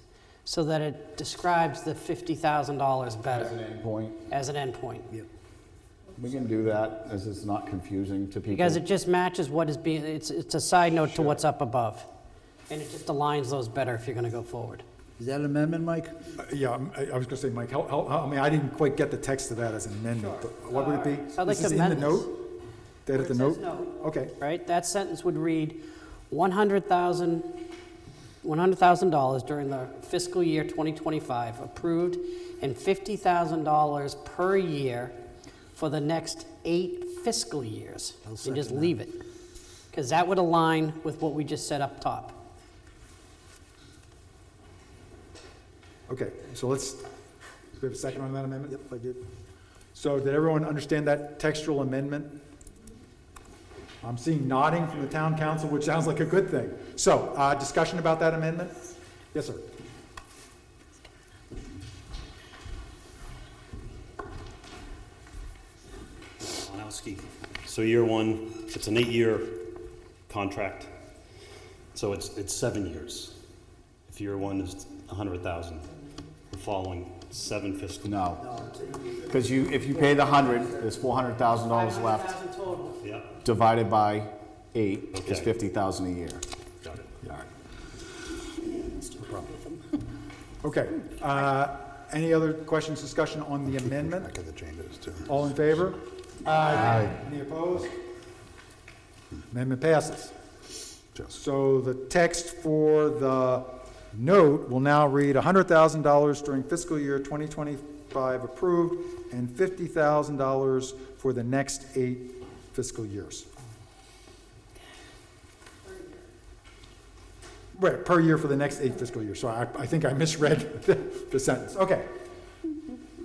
so that it describes the $50,000 better. As an endpoint. As an endpoint. Yep. We can do that, as it's not confusing to people. Because it just matches what is being, it's a side note to what's up above. And it just aligns those better if you're going to go forward. Is that an amendment, Mike? Yeah, I was going to say, Mike, I didn't quite get the text of that as an amendment, but what would it be? So I'd like This to is in the amend note? That at the Where it note? says note. Okay. Right? That sentence would read $100,000 during the fiscal year 2025 approved, and $50,000 per year for the next 8 fiscal years. I'll And second just that. leave it. Because that would align with what we just said up top. Okay, so let's, do we have a second on that amendment? Yep, I did. So did everyone understand that textual amendment? I'm seeing nodding from the town council, which sounds like a good thing. So, discussion about that amendment? Yes, sir. Onowski. So year one, it's an 8-year contract. So it's 7 years. If year one is 100,000, the following 7 fiscal. No. Because if you pay the 100, there's $400,000 left. $500,000 total. Yeah, Divided by 8 is Okay. $50,000 a year. got it. Okay, any other questions, discussion on the amendment? Back of the changes too. All in favor? Aye. Any opposed? Amendment passes. So the text for the note will now read $100,000 during fiscal year 2025 approved, and $50,000 for the next 8 fiscal years. Right, per year for the next 8 fiscal years. So I think I misread the sentence. Okay.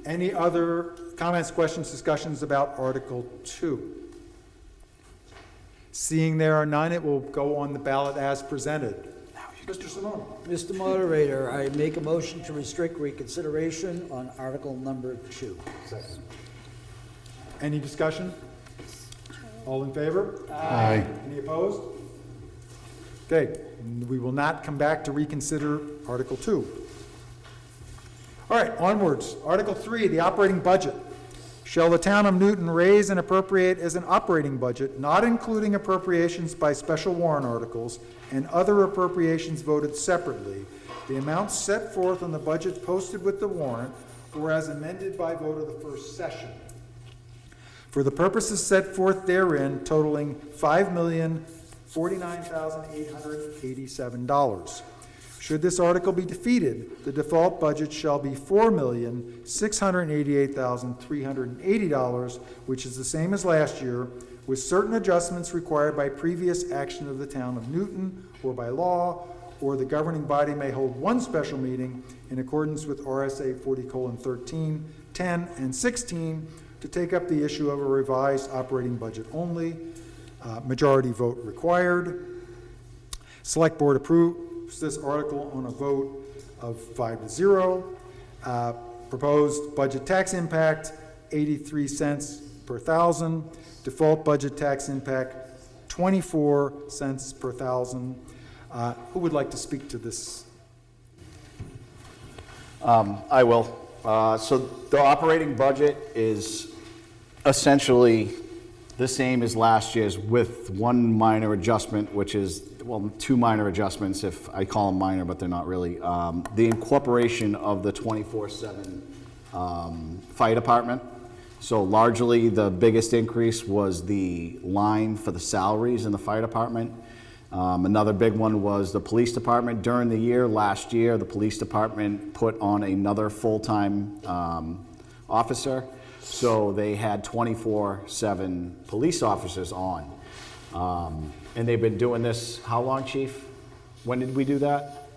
Any other comments, questions, discussions about Article 2? Seeing there are none, it will go on the ballot as presented. Mr. Simone. Mr. Moderator, I make a motion to restrict reconsideration on Article number 2. Any discussion? All in favor? Aye. Any opposed? Okay, we will not come back to reconsider Article 2. All right, onwards. Article 3, the operating budget. Shall the town of Newton raise and appropriate as an operating budget, not including appropriations by special warrant articles and other appropriations voted separately, the amounts set forth on the budget posted with the warrant or as amended by vote of the first session, for the purposes set forth therein totaling $5,049,887. Should this article be defeated, the default budget shall be $4,688,380, which is the same as last year, with certain adjustments required by previous action of the town of Newton or by law, or the governing body may hold one special meeting in accordance with RSA 40:13, 10, and 16 to take up the issue of a revised operating budget only. Majority vote required. Select Board approves this article on a vote of 5-0. Proposed budget tax impact, 83 cents per thousand. Default budget tax impact, 24 cents per thousand. Who would like to speak to this? I will. So the operating budget is essentially the same as last year's with one minor adjustment, which is, well, two minor adjustments, if I call them minor, but they're not really. The incorporation of the 24/7 fire department. So largely, the biggest increase was the line for the salaries in the fire department. Another big one was the police department. During the year, last year, the police department put on another full-time officer. So they had 24/7 police officers on. And they've been doing this, how long, Chief? When did we do that?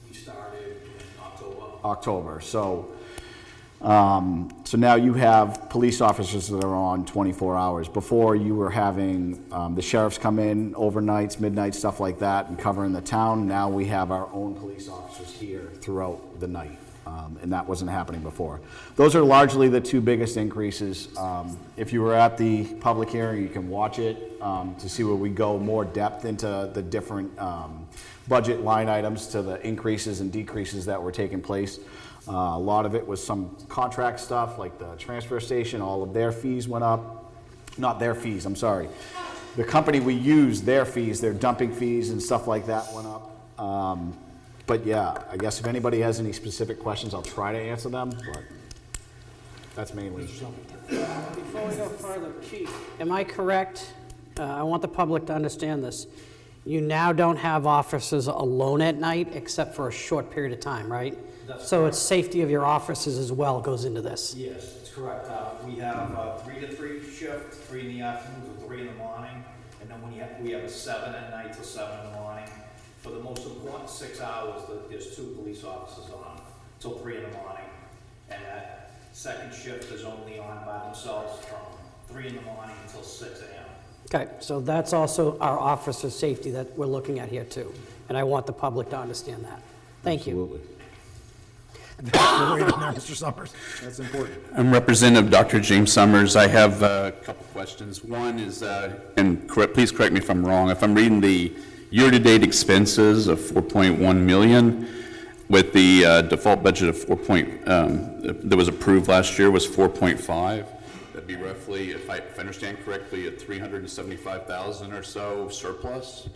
We started in October. October. So now you have police officers that are on 24 hours. Before, you were having the sheriffs come in overnights, midnight, stuff like that, and covering the town. Now we have our own police officers here throughout the night, and that wasn't happening before. Those are largely the two biggest increases. If you were at the public hearing, you can watch it to see where we go more depth into the different budget line items to the increases and decreases that were taking place. A lot of it was some contract stuff, like the transfer station, all of their fees went up. Not their fees, I'm sorry. The company we use, their fees, their dumping fees and stuff like that went up. But yeah, I guess if anybody has any specific questions, I'll try to answer them, but that's mainly. Before we go further, Chief, am I correct? I want the public to understand this. You now don't have officers alone at night except for a short period of time, right? That's So correct. it's safety of your officers as well goes into this. Yes, that's correct. We have a 3 to 3 shift, 3 in the afternoon to 3 in the morning, and then we have a 7 at night till 7 in the morning. For the most important 6 hours, there's 2 police officers on till 3 in the morning, and that second shift is only on by themselves from 3 in the morning until 6 a.m. Okay, so that's also our officer safety that we're looking at here too. And I want the public to understand that. Thank you. Absolutely. Mr. Summers. That's important. I'm Representative Dr. James Summers. I have a couple questions. One is, please correct me if I'm wrong, if I'm reading the year-to-date expenses of 4.1 million with the default budget of that was approved last year was 4.5. That'd be roughly, if I understand correctly, a 375,000 or so surplus.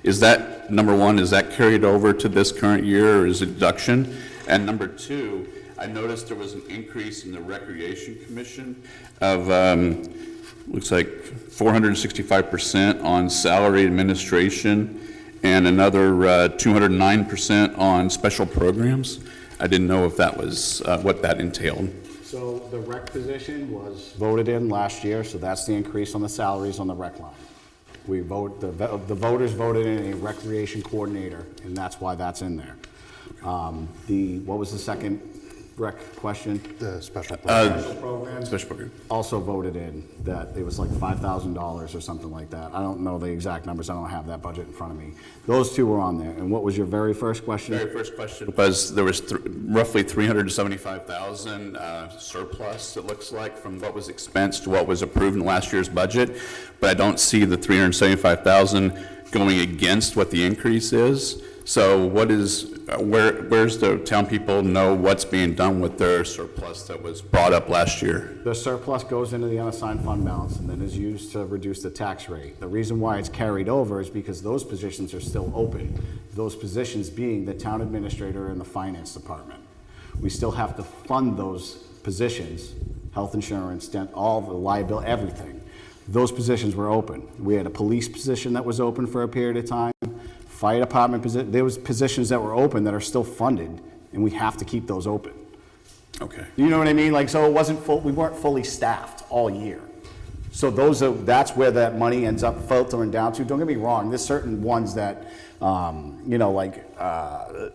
Is that, number one, is that carried over to this current year, or is it deduction? And number two, I noticed there was an increase in the Recreation Commission of, looks like 465% on salary administration and another 209% on special programs. I didn't know if that was what that entailed. So the rec position was voted in last year, so that's the increase on the salaries on the rec line. We vote, the voters voted in a recreation coordinator, and that's why that's in there. What was the second rec question? The special program. Special program. Also voted in that it was like $5,000 or something like that. I don't know the exact numbers. I don't have that budget in front of me. Those two were on there. And what was your very first question? Very first question was there was roughly 375,000 surplus, it looks like, from what was expensed to what was approved in last year's budget. But I don't see the 375,000 going against what the increase is. So what is, where's the town people know what's being done with their surplus that was brought up last year? The surplus goes into the unassigned fund balance and then is used to reduce the tax rate. The reason why it's carried over is because those positions are still open. Those positions being the town administrator and the finance department. We still have to fund those positions, health insurance, all the liability, everything. Those positions were open. We had a police position that was open for a period of time. Fire department position, there was positions that were open that are still funded, and we have to keep those open. Okay. You know what I mean? Like, so it wasn't full, we weren't fully staffed all year. So that's where that money ends up filtering down to. Don't get me wrong, there's certain ones that,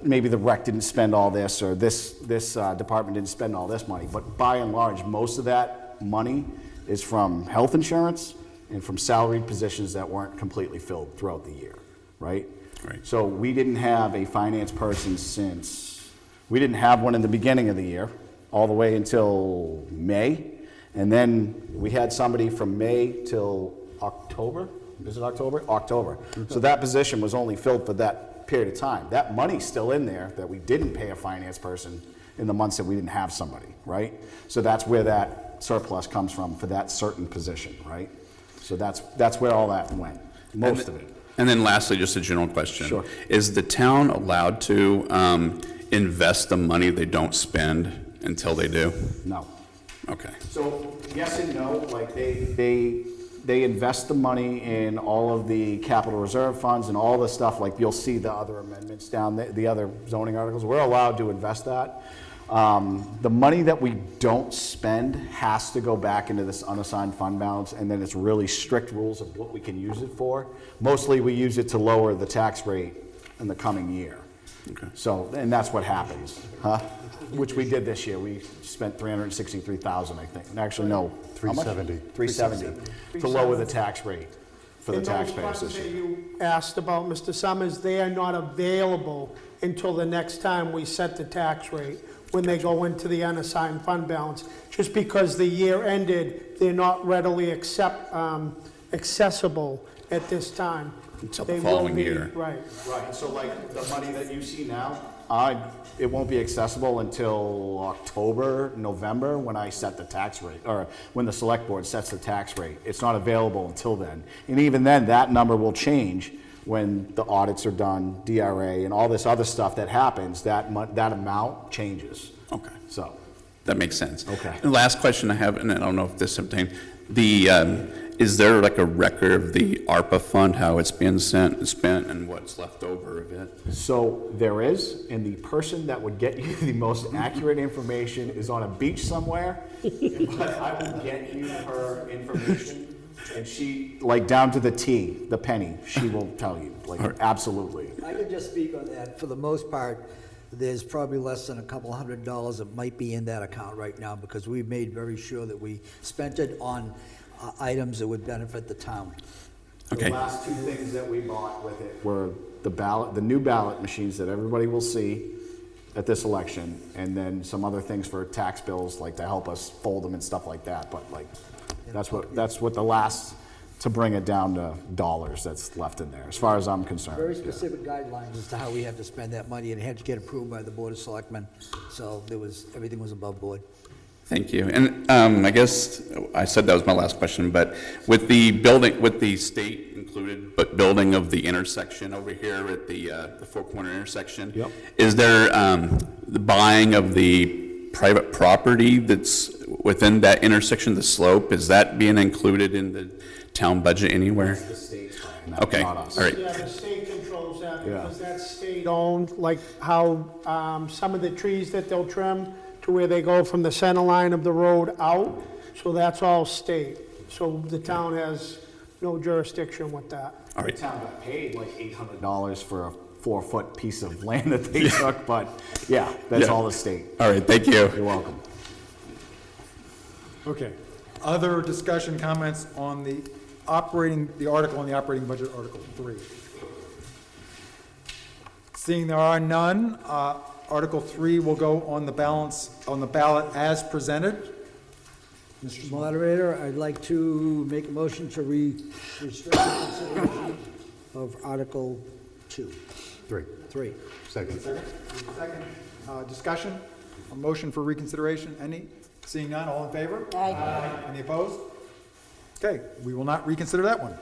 maybe the rec didn't spend all this, or this department didn't spend all this money. But by and large, most of that money is from health insurance and from salaried positions that weren't completely filled throughout the year, right? Right. So we didn't have a finance person we didn't have one in the beginning of the year, all the way until May. And then we had somebody from May till October. Is it October? October. So that position was only filled for that period of time. That money's still in there that we didn't pay a finance person in the months that we didn't have somebody, right? So that's where that surplus comes from for that certain position, right? So that's where all that went, most of it. And then lastly, just a general question. Sure. Is the town allowed to invest the money they don't spend until they do? No. Okay. So yes and no, like they invest the money in all of the capital reserve funds and all the stuff, like you'll see the other amendments down there, the other zoning articles, we're allowed to invest that. The money that we don't spend has to go back into this unassigned fund balance, and then it's really strict rules of what we can use it for. Mostly we use it to lower the tax rate in the coming year. Okay. So, and that's what happens, huh? Which we did this year. We spent $363,000, I think. Actually, no. How much? 370. 370 to lower the tax rate for the And those taxpayers funds this that year. you asked about, Mr. Summers, they are not available until the next time we set the tax rate, when they go into the unassigned fund balance. Just because the year ended, they're not readily accessible at this time. Until the They will following be- year. Right. Right, so like the money that you see now, it won't be accessible until October, November, when I set the tax rate, or when the select board sets the tax rate. It's not available until then. And even then, that number will change when the audits are done, DRA, and all this other stuff that happens, that amount changes. Okay. So, That makes sense. Okay. The last question I have, and I don't know if this is obtained, is there like a record of the ARPA fund, how it's being spent, and what's left over of it? so there is, and the person that would get you the most accurate information is on a beach somewhere, but I will get you her information. And she, like down to the T, the penny, she will tell you, like, absolutely. I can just speak on that. For the most part, there's probably less than a couple $100 that might be in that account right now, because we've made very sure that we spent it on items that would benefit the town. Okay. The last two things that we bought with it were the new ballot machines that everybody will see at this election, and then some other things for tax bills, like to help us fold them and stuff like that, but like, that's what the last, to bring it down to dollars that's left in there, as far as I'm concerned. Very Yeah. specific guidelines as to how we have to spend that money, and it had to get approved by the Board of Selectmen, so everything was above board. Thank you. And I guess I said that was my last question, but with the state included, but building of the intersection over here at the Four Corner intersection, Yep. is there the buying of the private property that's within that intersection, the slope, is that being included in the town budget anywhere? The state's buying that, Okay, not us. all right. Yeah, the state controls that, Yeah. because that's state-owned, like how some of the trees that they'll trim to where they go from the center line of the road out, so that's all state. So the town has no jurisdiction with that. All The right. town got paid like $800 for a 4-foot piece of land that they took, but yeah, that's Yeah. all the state. All right, thank you. You're welcome. Okay. Other discussion, comments on the article on the operating budget, Article 3? Seeing there are none, Article 3 will go on the ballot as presented. Mr. Moderator, I'd like to make a motion to restrict the consideration of Article 2. 3. Second. Second, discussion, a motion for reconsideration, any? Seeing none, all in favor? Aye. Any opposed? Okay, we will not reconsider that one.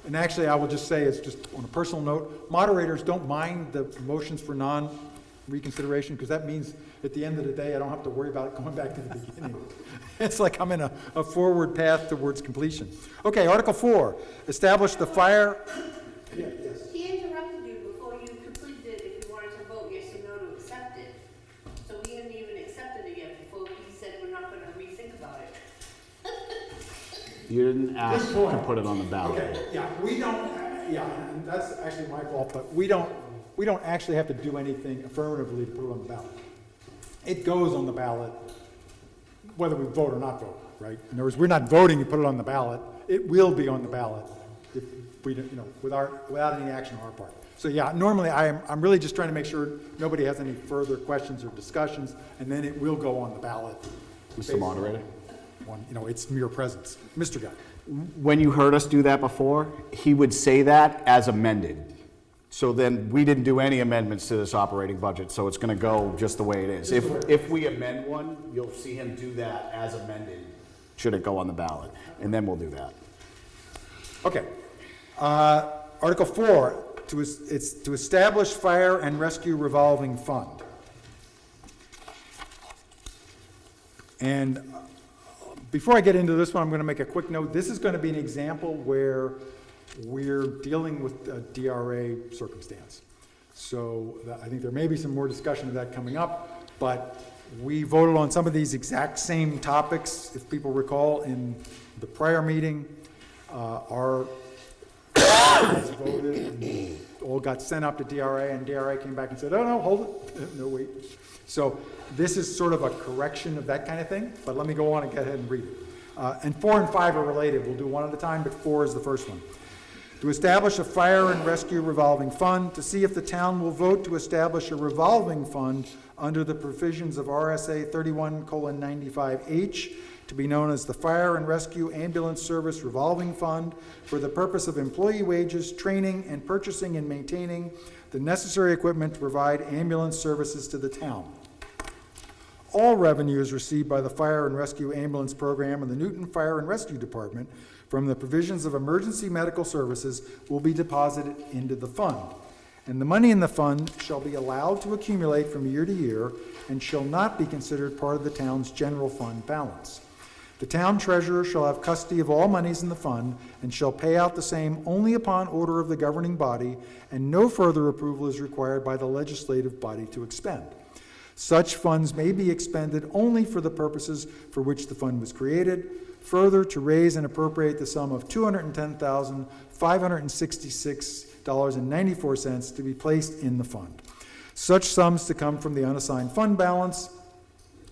And actually, I will just say, it's just on a personal note, moderators don't mind the motions for non-reconsideration, because that means at the end of the day, I don't have to worry about it going back to the beginning. It's like I'm in a forward path towards completion. Okay, Article 4, establish the fire. Yeah, yes. He interrupted you before you completed it, if you wanted to vote yes or no to accept it. So we hadn't even accepted it yet before he said we're not gonna rethink about it. You didn't ask to put it on the ballot. Okay, yeah, we don't, and that's actually my fault, but we don't actually have to do anything affirmatively to put it on the ballot. It goes on the ballot, whether we vote or not vote, right? In other words, we're not voting to put it on the ballot. It will be on the ballot if we, without any action on our part. So yeah, normally I'm really just trying to make sure nobody has any further questions or discussions, and then it will go on the ballot. Mr. Moderator? Its mere presence. Mr. Guy. when you heard us do that before, he would say that as amended. So then we didn't do any amendments to this operating budget, so it's gonna go just the way it is. If we amend one, you'll see him do that as amended, should it go on the ballot, and then we'll do that. Okay. Article 4, it's to establish fire and rescue revolving fund. And before I get into this one, I'm going to make a quick note. This is going to be an example where we're dealing with a DRA circumstance. So I think there may be some more discussion of that coming up, but we voted on some of these exact same topics, if people recall, in the prior meeting. Our voted and all got sent up to DRA, and DRA came back and said, oh, no, hold it. No, wait. So this is sort of a correction of that kind of thing, but let me go on and go ahead and read it. And 4 and 5 are related. We'll do one at a time, but 4 is the first one. To establish a fire and rescue revolving fund, to see if the town will vote to establish a revolving fund under the provisions of RSA 31:95H, to be known as the Fire and Rescue Ambulance Service Revolving Fund, for the purpose of employee wages, training, and purchasing and maintaining the necessary equipment to provide ambulance services to the town. All revenues received by the Fire and Rescue Ambulance Program and the Newton Fire and Rescue Department from the provisions of emergency medical services will be deposited into the fund. And the money in the fund shall be allowed to accumulate from year to year and shall not be considered part of the town's general fund balance. The town treasurer shall have custody of all monies in the fund and shall pay out the same only upon order of the governing body, and no further approval is required by the legislative body to expend. Such funds may be expended only for the purposes for which the fund was created. Further, to raise and appropriate the sum of $210,566.94 to be placed in the fund. Such sums to come from the unassigned fund balance.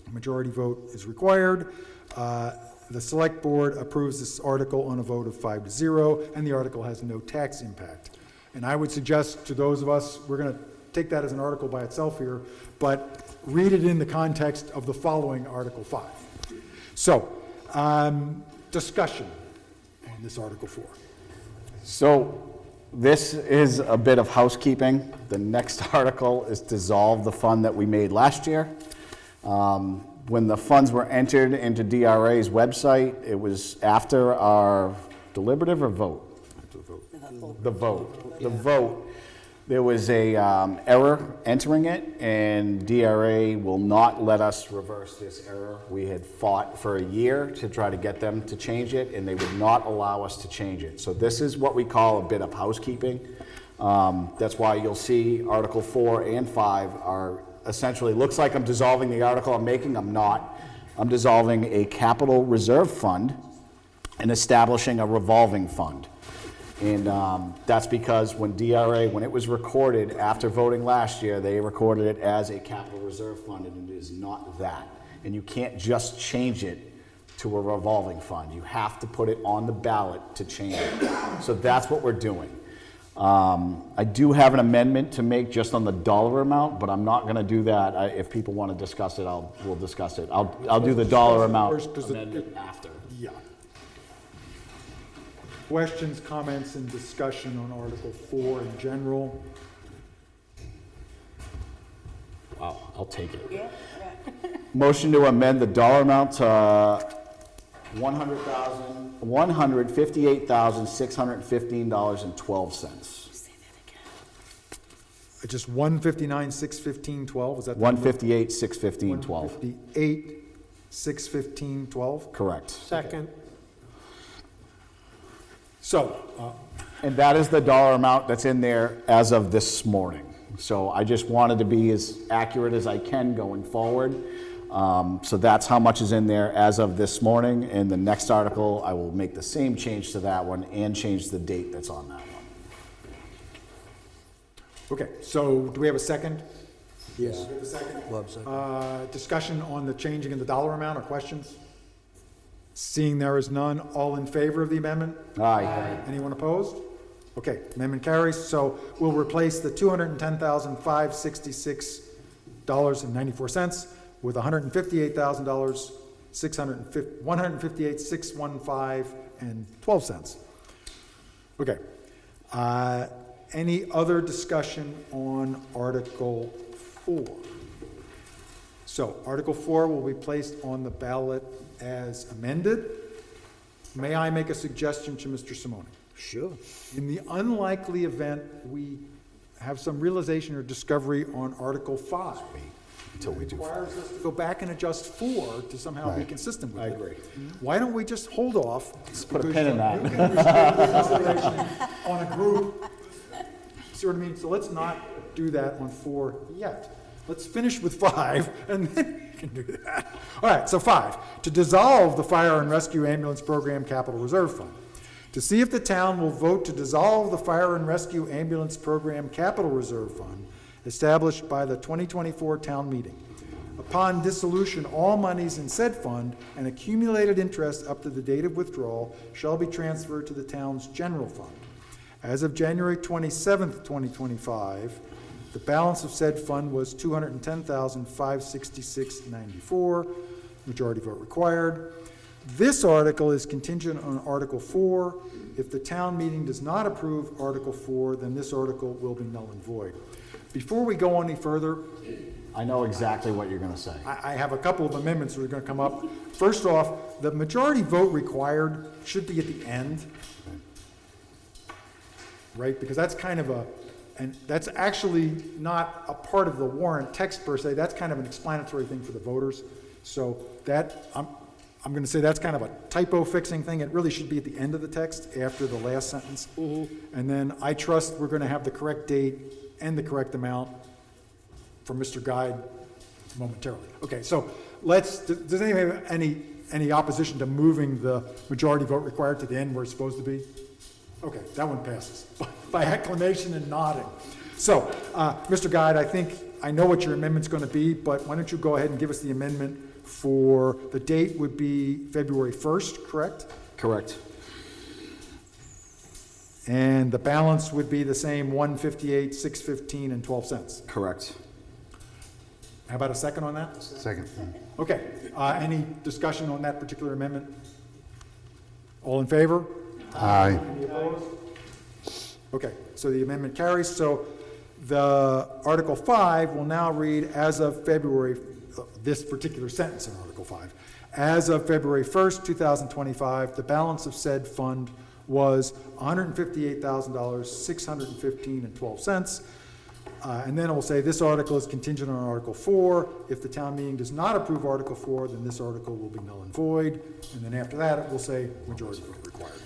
A majority vote is required. The select board approves this article on a vote of 5-0, and the article has no tax impact. And I would suggest to those of us, we're going to take that as an article by itself here, but read it in the context of the following Article 5. So, discussion on this Article 4. So this is a bit of housekeeping. The next article is dissolve the fund that we made last year. When the funds were entered into DRA's website, it was after our deliberative or vote? The vote. There was a error entering it, and DRA will not let us reverse this error. We had fought for a year to try to get them to change it, and they would not allow us to change it. So this is what we call a bit of housekeeping. That's why you'll see Article 4 and 5 are essentially, looks like I'm dissolving the article I'm making. I'm not. I'm dissolving a capital reserve fund and establishing a revolving fund. And that's because when DRA, when it was recorded after voting last year, they recorded it as a capital reserve fund, and it is not that. And you can't just change it to a revolving fund. You have to put it on the ballot to change it. So that's what we're doing. I do have an amendment to make just on the dollar amount, but I'm not going to do that. If people want to discuss it, we'll discuss it. I'll do the dollar amount amendment after. Yeah. Questions, comments, and discussion on Article 4 in general? Wow, I'll take it. Yeah. Motion to amend the dollar amount to $158,615.12. Just 159, 615, 12, is that? 158, 615, 12. 158, 615, 12? Correct. Second. So, and that is the dollar amount that's in there as of this morning. So I just wanted to be as accurate as I can going forward. So that's how much is in there as of this morning. And the next article, I will make the same change to that one and change the date that's on that one. okay, so do we have a second? Yes. We have a second? Love second. Discussion on the changing in the dollar amount or questions? Seeing there is none, all in favor of the amendment? Aye. Anyone opposed? Okay, amendment carries. So we'll replace the $210,566.94 with $158,615 $1,000,000.12. Okay. Any other discussion on Article 4? So Article 4 will be placed on the ballot as amended. May I make a suggestion to Mr. Simone? Sure. In the unlikely event we have some realization or discovery on Article 5, Until we do. requires us to go back and adjust 4 to somehow be Right. consistent with I it. agree. Why don't we just hold off? Let's put a pin in that. You can restrict the consideration on a group. See what I mean? So let's not do that on 4 yet. Let's finish with 5, and then we can do that. All right, so 5, to dissolve the Fire and Rescue Ambulance Program Capital Reserve Fund. To see if the town will vote to dissolve the Fire and Rescue Ambulance Program Capital Reserve Fund established by the 2024 town meeting. Upon dissolution, all monies in said fund and accumulated interest up to the date of withdrawal shall be transferred to the town's general fund. As of January 27th, 2025, the balance of said fund was $210,566.94, majority vote required. This article is contingent on Article 4. If the town meeting does not approve Article 4, then this article will be null and void. Before we go any further, I know exactly what you're going to say. I have a couple of amendments that are going to come up. First off, the majority vote required should be at the end, right? Because that's kind of and that's actually not a part of the warrant text per se. That's kind of an explanatory thing for the voters. So that, I'm going to say that's kind of a typo fixing thing. It really should be at the end of the text after the last sentence. And then I trust we're going to have the correct date and the correct amount from Mr. Guide momentarily. Okay, so does anyone have any opposition to moving the majority vote required to the end where it's supposed to be? Okay, that one passes by acclamation and nodding. So, Mr. Guide, I know what your amendment's going to be, but why don't you go ahead and give us the amendment for, the date would be February 1st, correct? Correct. And the balance would be the same, 158, 615, and 12 cents. Correct. How about a second on that? Second. Okay, any discussion on that particular amendment? All in favor? Aye. Any opposed? Okay, so the amendment carries. So the Article 5 will now read as of February, this particular sentence in Article 5. As of February 1st, 2025, the balance of said fund was $158,615.12. And then it will say this article is contingent on Article 4. If the town meeting does not approve Article 4, then this article will be null and void. And then after that, it will say majority vote required.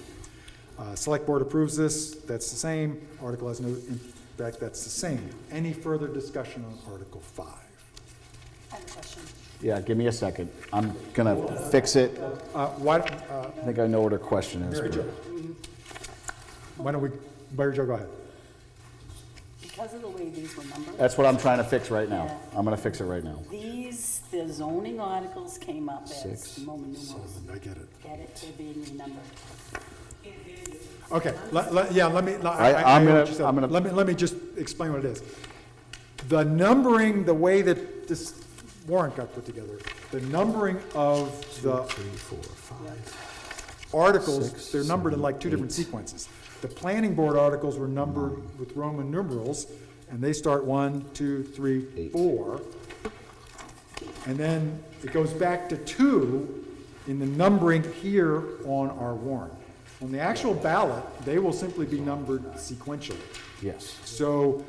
Select Board approves this. That's the same. Article has no impact. That's the same. Any further discussion on Article 5? I have a question. Yeah, give me a second. I'm going to fix it. I think I know what her question is. Mary Jo. Why don't we, Mary Jo, go ahead. Because of the way these were numbered. That's what I'm trying to fix right now. Yeah. I'm going to fix it right now. The zoning articles came up as 6, Roman numerals. 7, I get it. Get it? They're being renumbered. Okay, let me just explain what it is. The numbering, the way that this warrant got put together, the numbering of the articles, they're numbered in like 2 different sequences. The planning board articles were numbered with Roman numerals, and they start 1, 2, 3, 4. And then it goes back to 2 in the numbering here on our warrant. On the actual ballot, they will simply be numbered sequentially. Yes. So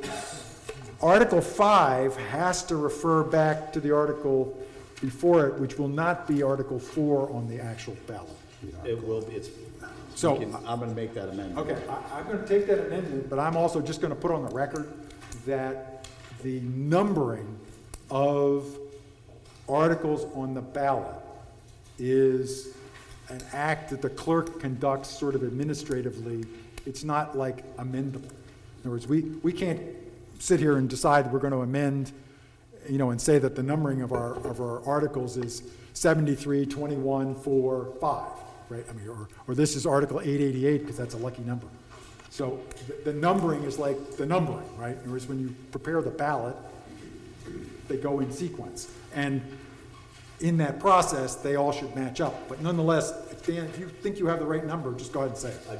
Article 5 has to refer back to the article before it, which will not be Article 4 on the actual ballot. It will be. So I'm going to make that amendment. Okay, I'm going to take that amendment, but I'm also just going to put on the record that the numbering of articles on the ballot is an act that the clerk conducts sort of administratively. It's not like amendable. In other words, we can't sit here and decide we're going to amend, and say that the numbering of our articles is 73, 21, 4, 5, right? I mean, or this is Article 888 because that's a lucky number. So the numbering is like the numbering, right? In other words, when you prepare the ballot, they go in sequence. And in that process, they all should match up. But nonetheless, if Dan, if you think you have the right number, just go ahead and say it. I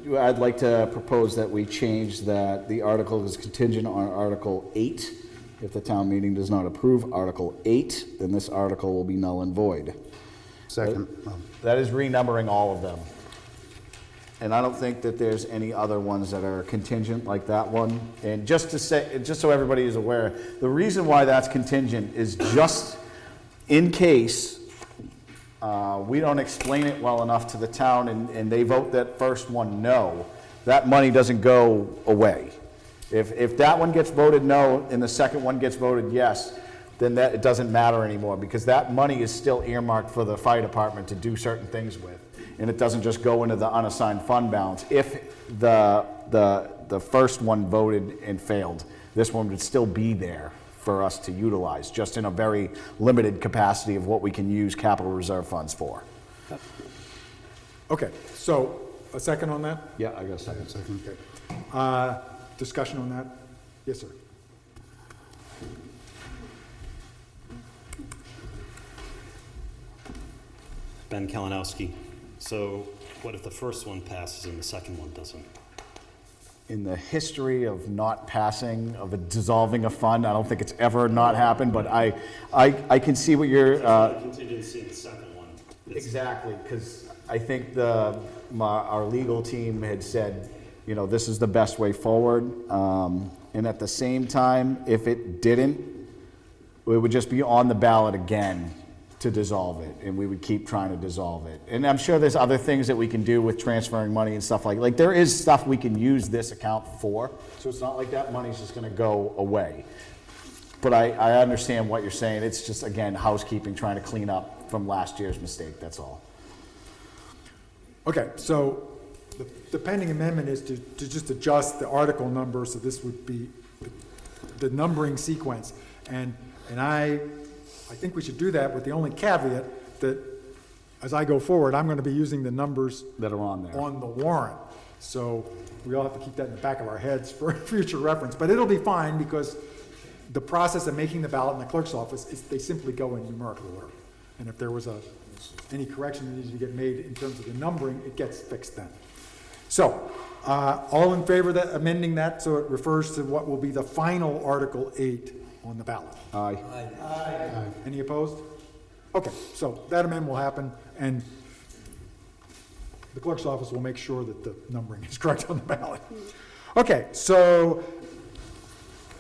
do. I'd like to propose that we change that the article is contingent on Article 8. If the town meeting does not approve Article 8, then this article will be null and void. Second. That is renumbering all of them. And I don't think that there's any other ones that are contingent like that one. And just to say, just so everybody is aware, the reason why that's contingent is just in case we don't explain it well enough to the town and they vote that first one no, that money doesn't go away. If that one gets voted no and the second one gets voted yes, then that it doesn't matter anymore, because that money is still earmarked for the fire department to do certain things with. And it doesn't just go into the unassigned fund balance. If the first one voted and failed, this one would still be there for us to utilize, just in a very limited capacity of what we can use capital reserve funds for. Okay, so a second on that? Yeah, I got a second. Okay. Discussion on that? Yes, sir. Ben Kalinowski. So what if the first one passes and the second one doesn't? In the history of not passing, of dissolving a fund, I don't think it's ever not happened, but I can see what you're... contingency in the second one. Exactly, because I think our legal team had said, you know, this is the best way forward. And at the same time, if it didn't, it would just be on the ballot again to dissolve it, and we would keep trying to dissolve it. And I'm sure there's other things that we can do with transferring money and stuff like there is stuff we can use this account for, so it's not like that money's just gonna go away. But I understand what you're saying. It's just, again, housekeeping, trying to clean up from last year's mistake, that's all. Okay, so the pending amendment is to just adjust the article number, so this would be the numbering sequence. And I think we should do that with the only caveat that as I go forward, I'm going to be using the numbers that are on there on the warrant. So we all have to keep that in the back of our heads for future reference. But it'll be fine, because the process of making the ballot in the clerk's office is they simply go in numerical order. And if there was any correction that needed to get made in terms of the numbering, it gets fixed then. So, all in favor of that, amending that so it refers to what will be the final Article 8 on the ballot? Aye. Aye. Any opposed? Okay, so that amendment will happen, and the clerk's office will make sure that the numbering is correct on the ballot. Okay, so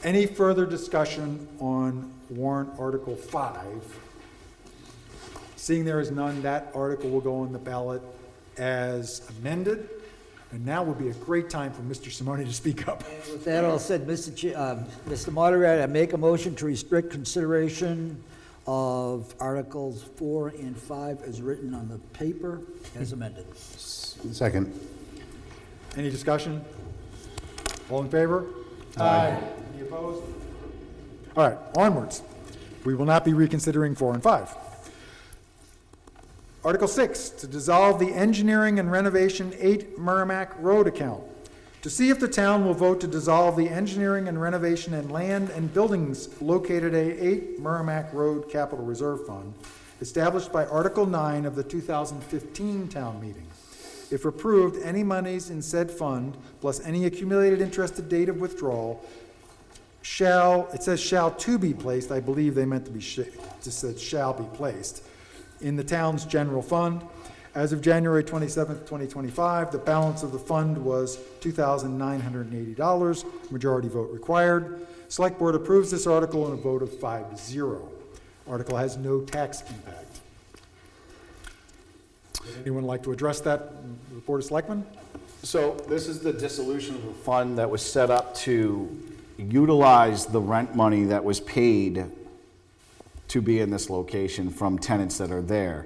any further discussion on warrant Article 5? Seeing there is none, that article will go on the ballot as amended. And now would be a great time for Mr. Simone to speak up. With that all said, Mr. Moderator, I make a motion to restrict consideration of Articles 4 and 5 as written on the paper as amended. Second. Any discussion? All in favor? Aye. Any opposed? All right, onwards. We will not be reconsidering 4 and 5. Article 6, to dissolve the engineering and renovation 8 Merrimack Road account. To see if the town will vote to dissolve the engineering and renovation and land and buildings located at 8 Merrimack Road Capital Reserve Fund, established by Article 9 of the 2015 town meeting. If approved, any monies in said fund, plus any accumulated interest to date of withdrawal, it says shall to be placed, I believe they meant to be, just said shall be placed, in the town's general fund. As of January 27th, 2025, the balance of the fund was $2,980, majority vote required. Select Board approves this article in a vote of 5-0. Article has no tax impact. Anyone like to address that, the Board of Selectmen? So this is the dissolution of a fund that was set up to utilize the rent money that was paid to be in this location from tenants that are there.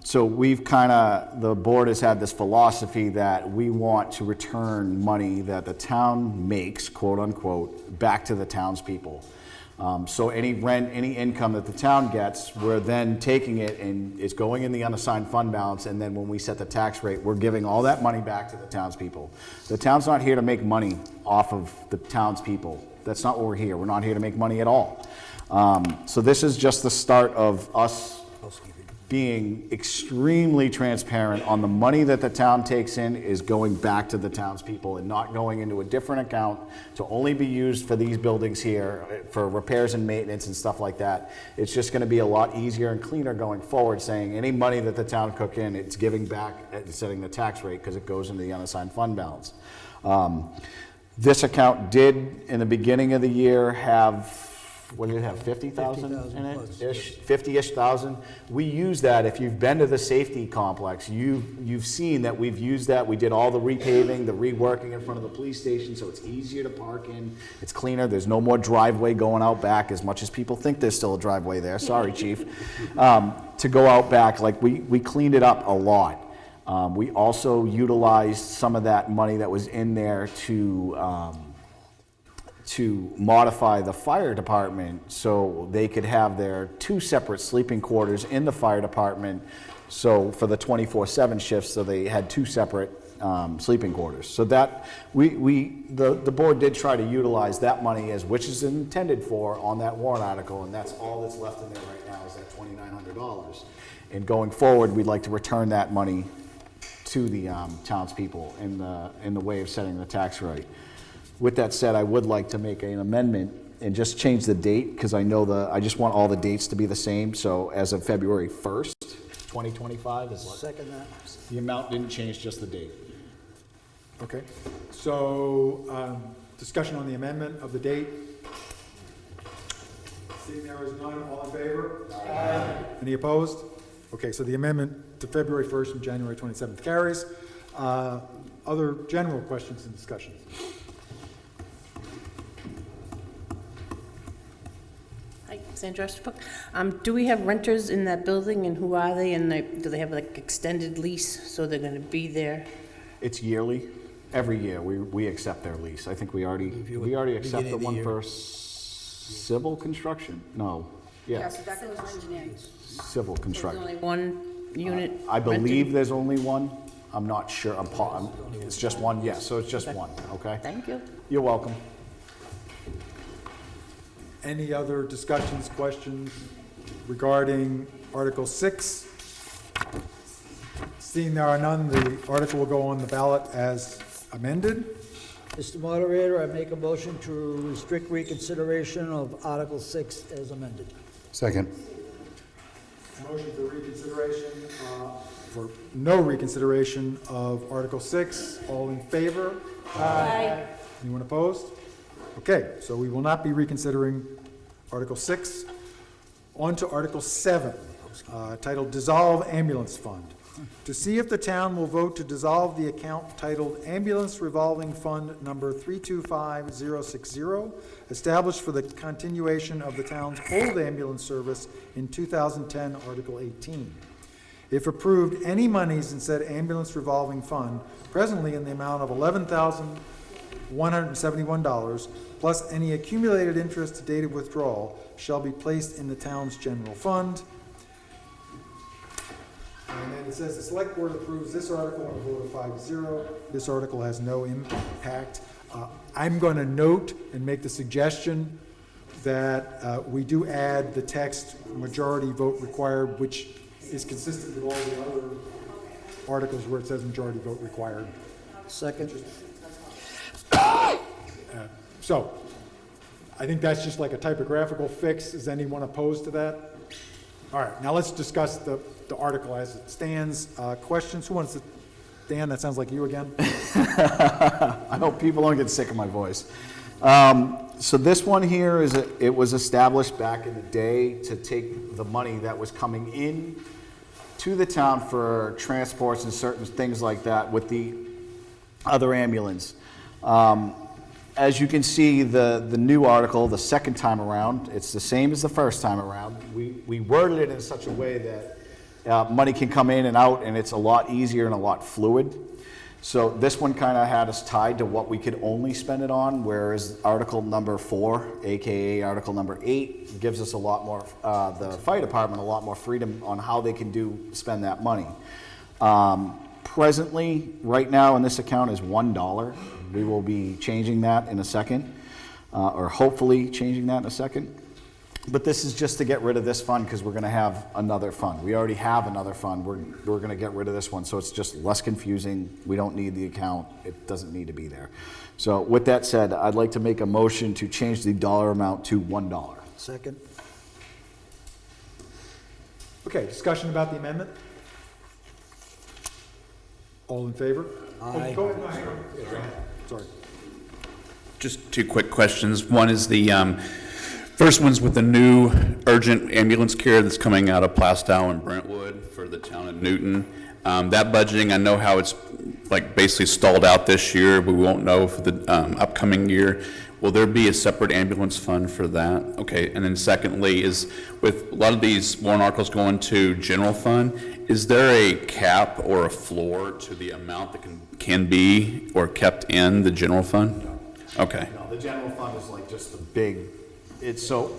So we've the board has had this philosophy that we want to return money that the town makes, quote unquote, back to the townspeople. So any rent, any income that the town gets, we're then taking it and it's going in the unassigned fund balance, and then when we set the tax rate, we're giving all that money back to the townspeople. The town's not here to make money off of the townspeople. That's not what we're here. We're not here to make money at all. So this is just the start of us being extremely transparent on the money that the town takes in is going back to the townspeople and not going into a different account to only be used for these buildings here, for repairs and maintenance and stuff like that. It's just gonna be a lot easier and cleaner going forward, saying any money that the town cook in, it's giving back and setting the tax rate because it goes into the unassigned fund balance. This account did, in the beginning of the year, have, what did it have, 50,000 in it? plus. Ish, 50-ish thousand. We use that, if you've been to the safety complex, you've seen that we've used that. We did all the repaving, the reworking in front of the police station, so it's easier to park in. It's cleaner, there's no more driveway going out back, as much as people think there's still a driveway there, sorry, chief. To go out back, like, we cleaned it up a lot. We also utilized some of that money that was in there to modify the fire department so they could have their 2 separate sleeping quarters in the fire department. So for the 24/7 shifts, so they had 2 separate sleeping quarters. So that, the board did try to utilize that money as, which is intended for on that warrant article, and that's all that's left in there right now is that $2,900. And going forward, we'd like to return that money to the townspeople in the way of setting the tax rate. With that said, I would like to make an amendment and just change the date, because I know I just want all the dates to be the same. So as of February 1st, 2025 is what? Second that. The amount didn't change, just the date. Okay, so, discussion on the amendment of the date. Seeing there is none, all in favor? Aye. Any opposed? Okay, so the amendment to February 1st and January 27th carries. Other general questions and discussions? Hi, Sandra Estabrook. Do we have renters in that building, and who are they, and do they have like extended lease, so they're gonna be there? It's yearly. Every year, we accept their lease. I think we already accept the one for civil construction? No, yeah, so that goes to engineering. civil There's construction. only one unit I believe rented? there's only one. I'm not sure. It's just one, yes, so it's just one, okay? Thank you. You're welcome. Any other discussions, questions regarding Article 6? Seeing there are none, the article will go on the ballot as amended. Mr. Moderator, I make a motion to restrict reconsideration of Article 6 as amended. Second. Motion for reconsideration, for no reconsideration of Article 6. All in favor? Aye. Anyone opposed? Okay, so we will not be reconsidering Article 6. On to Article 7, titled Dissolve Ambulance Fund. To see if the town will vote to dissolve the account titled Ambulance Revolving Fund Number 325060, established for the continuation of the town's old ambulance service in 2010, Article 18. If approved, any monies in said ambulance revolving fund, presently in the amount of $11,171, plus any accumulated interest to date of withdrawal, shall be placed in the town's general fund. And then it says the select board approves this article on a vote of 5-0. This article has no impact. I'm going to note and make the suggestion that we do add the text majority vote required, which is consistent with all the other articles where it says majority vote required. Second. So, I think that's just like a typographical fix. Is anyone opposed to that? All right, now let's discuss the article as it stands. Questions? Who wants to? Dan, that sounds like you again. I hope people don't get sick of my voice. So this one here it was established back in the day to take the money that was coming in to the town for transports and certain things like that with the other ambulance. As you can see, the new article, the second time around, it's the same as the first time around. We worded it in such a way that money can come in and out, and it's a lot easier and a lot fluid. So this one kind of had us tied to what we could only spend it on, whereas Article number 4, aka Article number 8, gives us a lot more, the fire department a lot more freedom on how they can spend that money. Presently, right now in this account is $1. We will be changing that in a second, or hopefully changing that in a second. But this is just to get rid of this fund because we're going to have another fund. We already have another fund. We're going to get rid of this one, so it's just less confusing. We don't need the account. It doesn't need to be there. So with that said, I'd like to make a motion to change the dollar amount to $1. Second? Okay, discussion about the amendment? All in favor? Aye. Go ahead. Sorry. Just two quick questions. One is the first one's with the new urgent ambulance care that's coming out of Plastow and Brentwood for the town of Newton. That budgeting, I know how it's like basically stalled out this year, but we won't know for the upcoming year. Will there be a separate ambulance fund for that? Okay, and then secondly is with a lot of these warrant articles going to general fund, is there a cap or a floor to the amount that can be or kept in the general fund? No. Okay. No, the general fund is like just the big, it's so,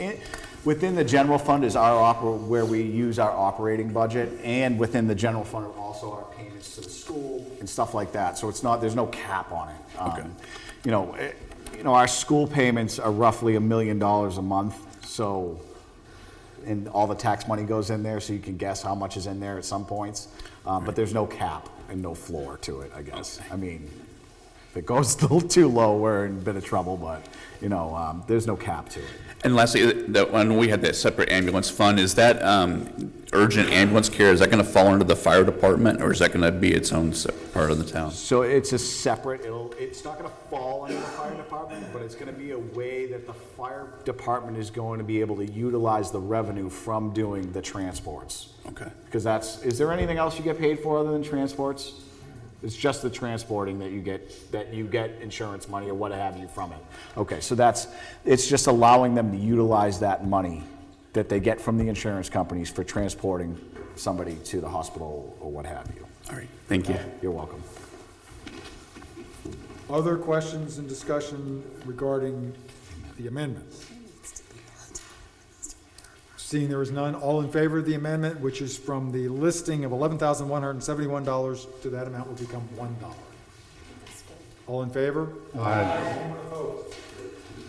within the general fund is where we use our operating budget, and within the general fund are also our payments to the school and stuff like that. So it's not, there's no cap on it. Okay. Our school payments are roughly $1 million a month, so, and all the tax money goes in there, so you can guess how much is in there at some points. But there's no cap and no floor to it, I guess. Okay. I mean, if it goes a little too low, we're in a bit of trouble, but, there's no cap to it. And lastly, when we had that separate ambulance fund, is that urgent ambulance care, is that going to fall under the fire department, or is that going to be its own part of the town? So it's a separate, it's not gonna fall under the fire department, but it's gonna be a way that the fire department is going to be able to utilize the revenue from doing the transports. Okay. Because is there anything else you get paid for other than transports? It's just the transporting that you get insurance money or what have you from it. Okay, so it's just allowing them to utilize that money that they get from the insurance companies for transporting somebody to the hospital or what have you. All right, thank you. You're welcome. Other questions and discussion regarding the amendment? Seeing there is none, all in favor of the amendment, which is from the listing of $11,171 to that amount will become $1. All in favor? Aye. Anyone opposed?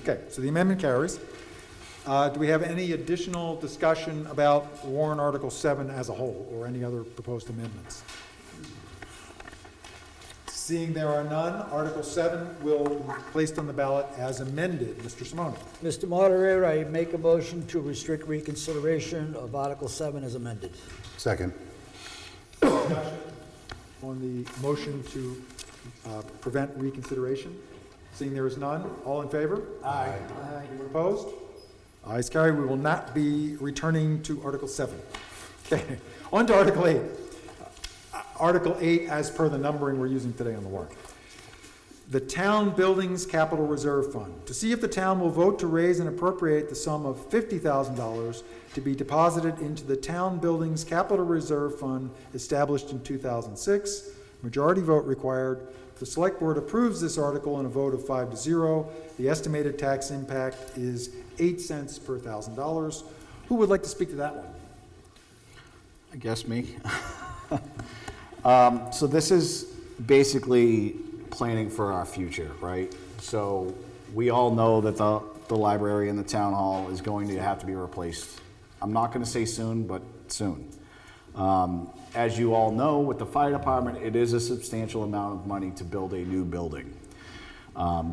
Okay, so the amendment carries. Do we have any additional discussion about warrant Article 7 as a whole, or any other proposed amendments? Seeing there are none, Article 7 will be placed on the ballot as amended. Mr. Simone. Mr. Moderator, I make a motion to restrict reconsideration of Article 7 as amended. Second. On the motion to prevent reconsideration. Seeing there is none, all in favor? Aye. Anyone opposed? Ayes carry. We will not be returning to Article 7. Okay, on to Article 8. Article 8, as per the numbering we're using today on the warrant. The Town Buildings Capital Reserve Fund. To see if the town will vote to raise and appropriate the sum of $50,000 to be deposited into the Town Buildings Capital Reserve Fund established in 2006. Majority vote required. If the Select Board approves this article in a vote of 5-0, the estimated tax impact is 8 cents per $1,000. Who would like to speak to that one? I guess me. So this is basically planning for our future, right? So we all know that the library and the town hall is going to have to be replaced. I'm not going to say soon, but soon. As you all know, with the fire department, it is a substantial amount of money to build a new building.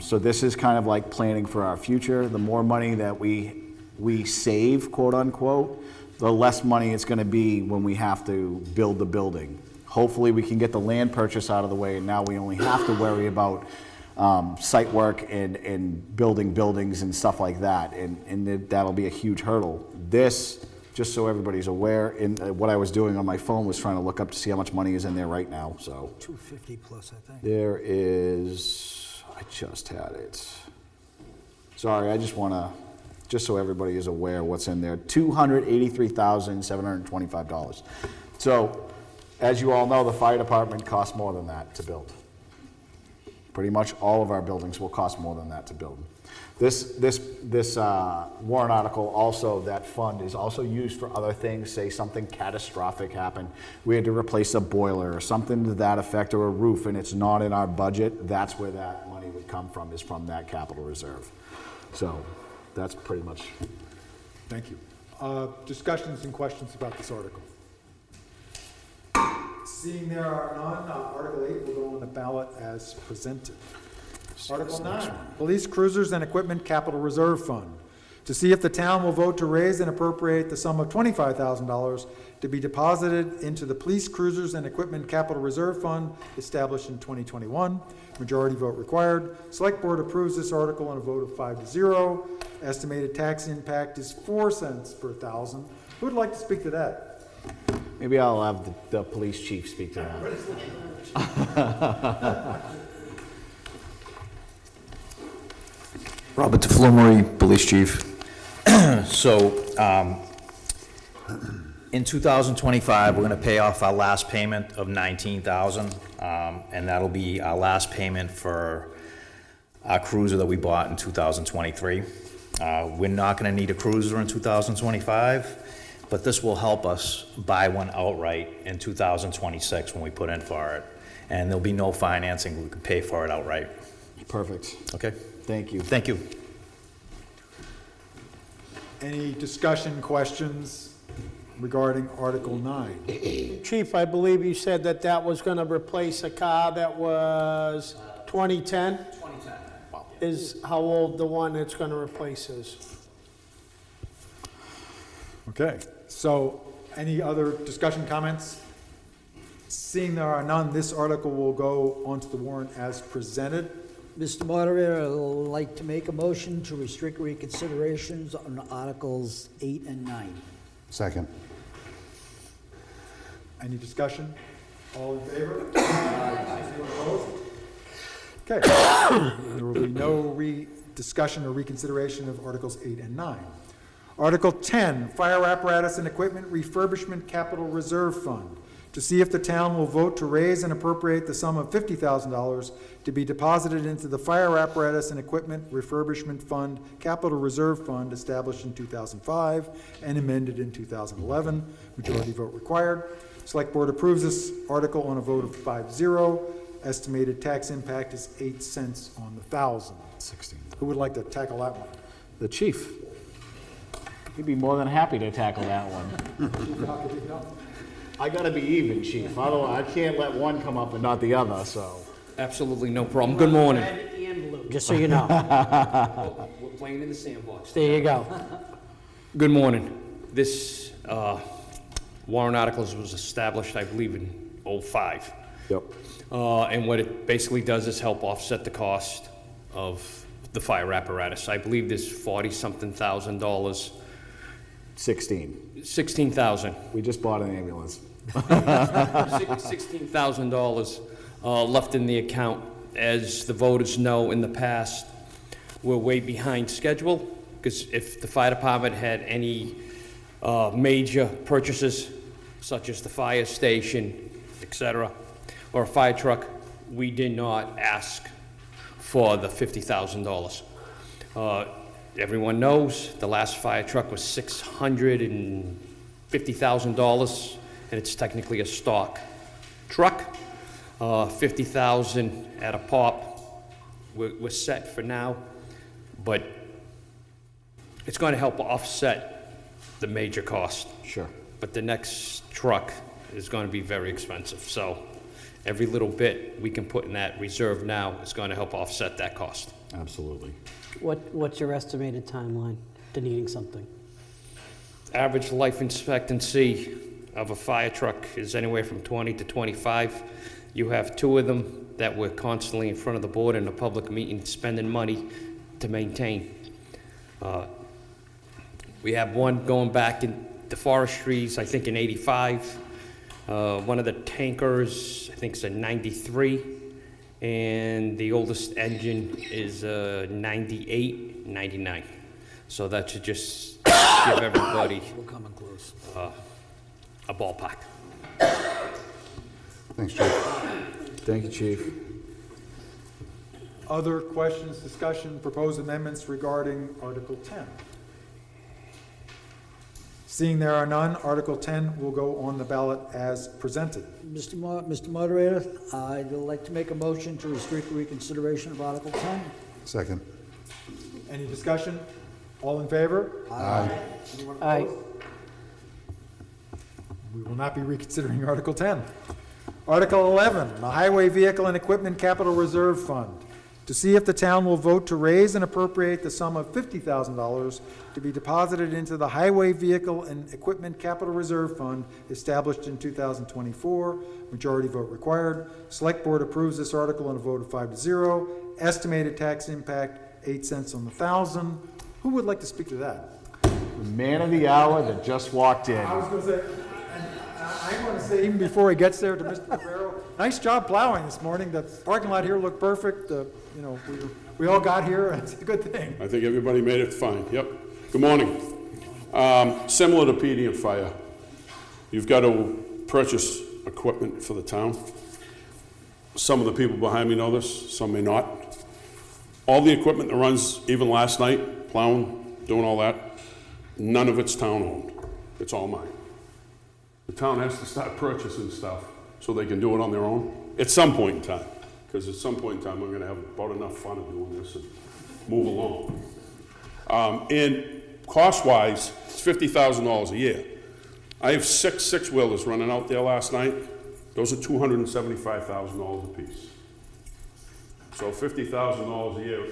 So this is kind of like planning for our future. The more money that we save, quote unquote, the less money it's going to be when we have to build the building. Hopefully we can get the land purchase out of the way, and now we only have to worry about site work and building buildings and stuff like that, and that'll be a huge hurdle. This, just so everybody's aware, and what I was doing on my phone was trying to look up to see how much money is in there right now. So 250 plus, I think. there is, I just had it. Sorry, I just want to, just so everybody is aware what's in there, $283,725. So, as you all know, the fire department costs more than that to build. Pretty much all of our buildings will cost more than that to build. This warrant article also, that fund is also used for other things. Say something catastrophic happened, we had to replace a boiler or something to that effect, or a roof, and it's not in our budget. That's where that money would come from, is from that capital reserve. So that's pretty much Thank you. Discussions and questions about this article? Seeing there are none, Article 8 will go on the ballot as presented. Article 9, Police Cruisers and Equipment Capital Reserve Fund. To see if the town will vote to raise and appropriate the sum of $25,000 to be deposited into the Police Cruisers and Equipment Capital Reserve Fund established in 2021. Majority vote required. Select Board approves this article on a vote of 5-0. Estimated tax impact is 4 cents per thousand. Who would like to speak to that? Maybe I'll have the police chief speak to that. Robert DeFlummery, Police Chief. So, in 2025, we're gonna pay off our last payment of $19,000, and that'll be our last payment for our cruiser that we bought in 2023. We're not gonna need a cruiser in 2025, but this will help us buy one outright in 2026 when we put in for it. And there'll be no financing, we can pay for it outright. Perfect. Okay? Thank you. Thank you. Any discussion, questions regarding Article 9? Chief, I believe you said that that was going to replace a car that was 2010? 2010. Is how old the one it's going to replace is? Okay, so any other discussion, comments? Seeing there are none, this article will go onto the warrant as presented. Mr. Moderator, I'd like to make a motion to restrict reconsiderations on Articles 8 and 9. Second. Any discussion? All in favor? Anyone opposed? Okay, there will be no discussion or reconsideration of Articles 8 and 9. Article 10, Fire Apparatus and Equipment Refurbishment Capital Reserve Fund. To see if the town will vote to raise and appropriate the sum of $50,000 to be deposited into the Fire Apparatus and Equipment Refurbishment Fund Capital Reserve Fund established in 2005 and amended in 2011. Majority vote required. Select Board approves this article on a vote of 5-0. Estimated tax impact is 8 cents on the thousand. 16. Who would like to tackle that one? The chief. He'd be more than happy to tackle that one. I gotta be even, chief. I can't let one come up and not the other, so. Absolutely no problem. Good morning. Red and blue, just so you know. We're playing in the sandbox. There you go. Good morning. This warrant articles was established, I believe, in '05. Yep. And what it basically does is help offset the cost of the fire apparatus. I believe there's $40-something thousand. 16,000. We just bought an ambulance. $16,000 left in the account. As the voters know, in the past, we're way behind schedule, because if the fire department had any major purchases, such as the fire station, etc., or a fire truck, we did not ask for the $50,000. Everyone knows the last fire truck was $650,000, and it's technically a stock truck. $50,000 at a pop. We're set for now, but it's going to help offset the major cost. Sure. But the next truck is going to be very expensive, so every little bit we can put in that reserve now is going to help offset that cost. Absolutely. What's your estimated timeline to needing something? Average life expectancy of a fire truck is anywhere from 20 to 25. You have two of them that were constantly in front of the board in a public meeting spending money to maintain. We have one going back in the forestries, I think in '85. One of the tankers, I think, is a '93. And the oldest engine is 98, 99. So that should just give everybody We're coming close. a ballpark. Thanks, Chief. Thank you, chief. Other questions, discussion, proposed amendments regarding Article 10? Seeing there are none, Article 10 will go on the ballot as presented. Mr. Moderator, I'd like to make a motion to restrict reconsideration of Article 10. Second. Any discussion? All in favor? Aye. Anyone Aye. opposed? We will not be reconsidering Article 10. Article 11, the Highway Vehicle and Equipment Capital Reserve Fund. To see if the town will vote to raise and appropriate the sum of $50,000 to be deposited into the Highway Vehicle and Equipment Capital Reserve Fund established in 2024. Majority vote required. Select Board approves this article on a vote of 5-0. Estimated tax impact, 8 cents on the thousand. Who would like to speak to that? The man of the hour that just walked in. I was going to say, I want to say, even before he gets there, to Mr. Ferrero, nice job plowing this morning. The parking lot here looked perfect. You know, we all got here. It's a good thing. I think everybody made it fine. Yep. Good morning. Similar to PD and fire, you've got to purchase equipment for the town. Some of the people behind me know this, some may not. All the equipment that runs, even last night, plowing, doing all that, none of it's town-owned. It's all mine. The town has to start purchasing stuff so they can do it on their own at some point in time. Because at some point in time, we're going to have about enough fun of doing this and move along. And cost-wise, it's $50,000 a year. I have six wheelers running out there last night. Those are $275,000 a piece. So $50,000 a year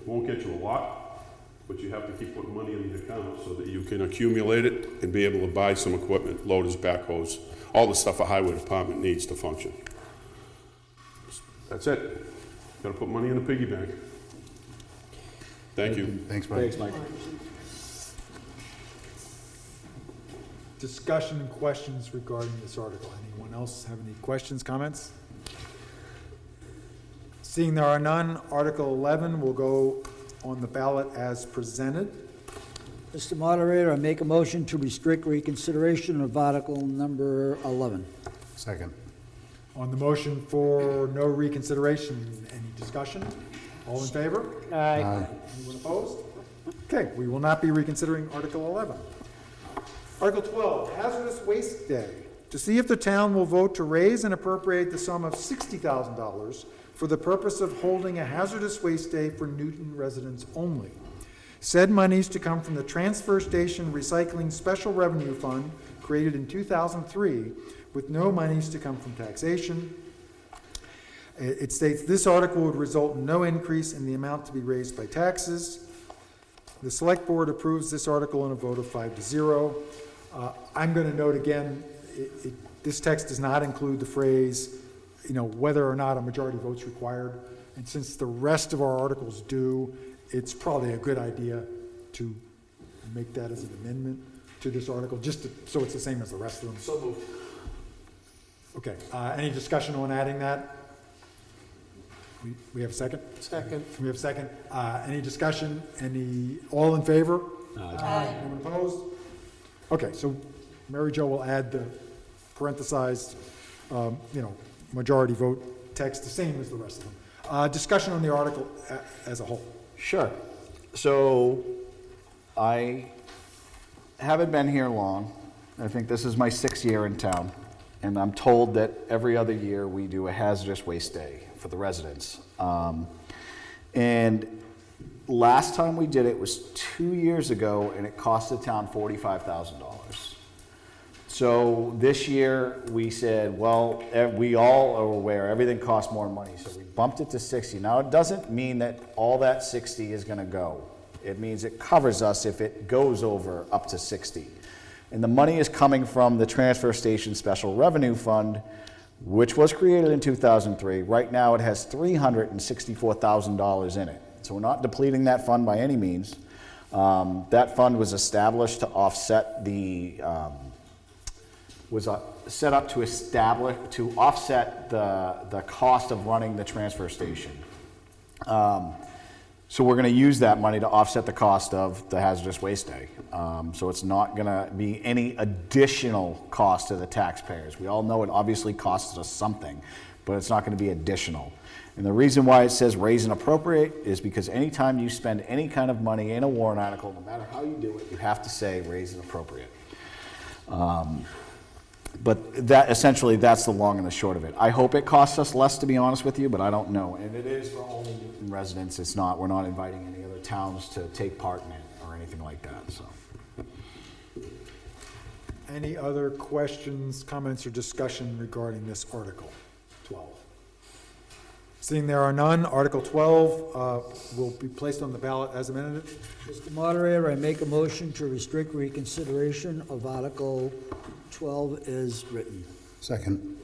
won't get you a lot, but you have to keep putting money in the account so that you can accumulate it and be able to buy some equipment, loaders, backhoes, all the stuff a highway department needs to function. That's it. Got to put money in the piggy bank. Thank you. Thanks, Mike. Thanks, Mike. Discussion and questions regarding this article. Anyone else have any questions, comments? Seeing there are none, Article 11 will go on the ballot as presented. Mr. Moderator, I make a motion to restrict reconsideration of Article number 11. Second. On the motion for no reconsideration, any discussion? All in favor? Aye. Anyone opposed? Okay, we will not be reconsidering Article 11. Article 12, Hazardous Waste Day. To see if the town will vote to raise and appropriate the sum of $60,000 for the purpose of holding a hazardous waste day for Newton residents only. Said monies to come from the Transfer Station Recycling Special Revenue Fund created in 2003, with no monies to come from taxation. It states this article would result in no increase in the amount to be raised by taxes. The Select Board approves this article on a vote of 5-0. I'm going to note again, this text does not include the phrase, whether or not a majority vote's required. And since the rest of our articles do, it's probably a good idea to make that as an amendment to this article, so it's the same as the rest of them. So moved. Okay, any discussion on adding that? We have a second? Second. We have a second. Any discussion? All in favor? Aye. Anyone opposed? Okay, so Mary Jo will add the parenthesized, majority vote text, the same as the rest of them. Discussion on the article as a whole. Sure. So I haven't been here long. I think this is my 6th year in town. And I'm told that every other year we do a hazardous waste day for the residents. And last time we did it was 2 years ago, and it cost the town $45,000. So this year we said, well, we all are aware everything costs more money, so we bumped it to 60. Now it doesn't mean that all that 60 is going to go. It means it covers us if it goes over up to 60. And the money is coming from the Transfer Station Special Revenue Fund, which was created in 2003. Right now it has $364,000 in it. So we're not depleting that fund by any means. That fund was established to offset offset the cost of running the transfer station. So we're going to use that money to offset the cost of the hazardous waste day. So it's not going to be any additional cost to the taxpayers. We all know it obviously costs us something, but it's not going to be additional. And the reason why it says raise and appropriate is because anytime you spend any kind of money in a warrant article, no matter how you do it, you have to say raise and appropriate. But that essentially, that's the long and the short of it. I hope it costs us less, to be honest with you, but I don't know. And it is for only Newton residents. It's not, we're not inviting any other towns to take part in it or anything like that, so. Any other questions, comments, or discussion regarding this Article 12? Seeing there are none, Article 12 will be placed on the ballot as amended. Mr. Moderator, I make a motion to restrict reconsideration of Article 12 as written. Second.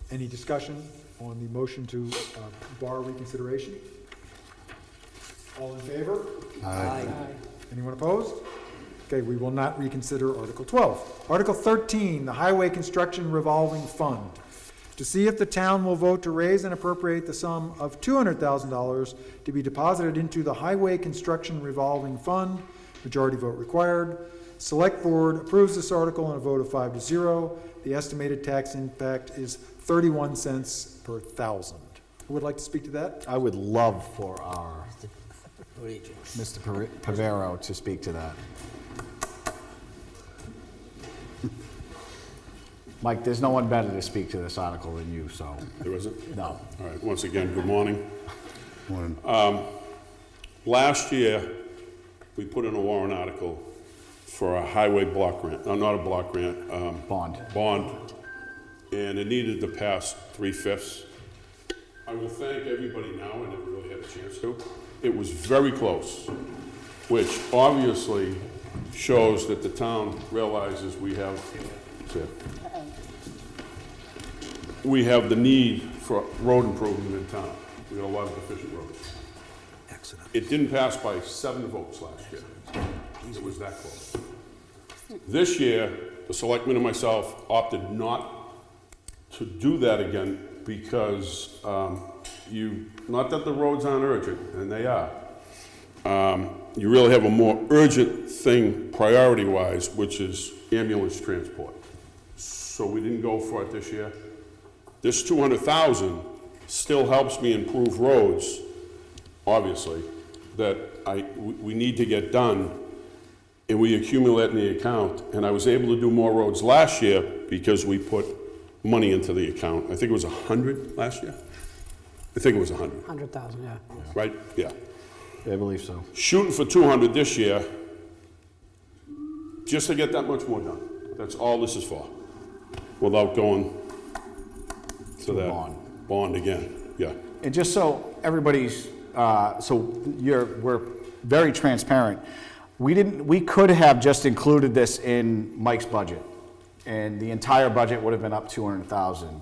Any discussion on the motion to bar reconsideration? All in favor? Aye. Anyone opposed? Okay, we will not reconsider Article 12. Article 13, the Highway Construction Revolving Fund. To see if the town will vote to raise and appropriate the sum of $200,000 to be deposited into the Highway Construction Revolving Fund. Majority vote required. Select Board approves this article on a vote of 5-0. The estimated tax impact is 31 cents per thousand. Who would like to speak to that? I would love for our Mr. Pavero to speak to that. Mike, there's no one better to speak to this article than you, so. There isn't? No. All right, once again, good morning. Morning. Last year, we put in a warrant article for a highway block grant, not a block grant. Bond. Bond, and it needed to pass 3/5. I will thank everybody now, I never really had a chance to. It was very close, which obviously shows that the town realizes we have the need for road improvement in town. We got a lot of deficient roads. Excellent. It didn't pass by 7 votes last year. It was that close. This year, the selectmen and myself opted not to do that again because not that the roads aren't urgent, and they are. You really have a more urgent thing priority-wise, which is ambulance transport. So we didn't go for it this year. This $200,000 still helps me improve roads, obviously, that we need to get done, and we accumulate in the account. And I was able to do more roads last year because we put money into the account. I think it was 100 last year. I think it was 100. 100,000, yeah. Right? Yeah. I believe so. Shooting for 200 this year, just to get that much more done. That's all this is for, without going to that bond again. Yeah. And just so everybody's, we're very transparent. We could have just included this in Mike's budget, and the entire budget would have been up 200,000.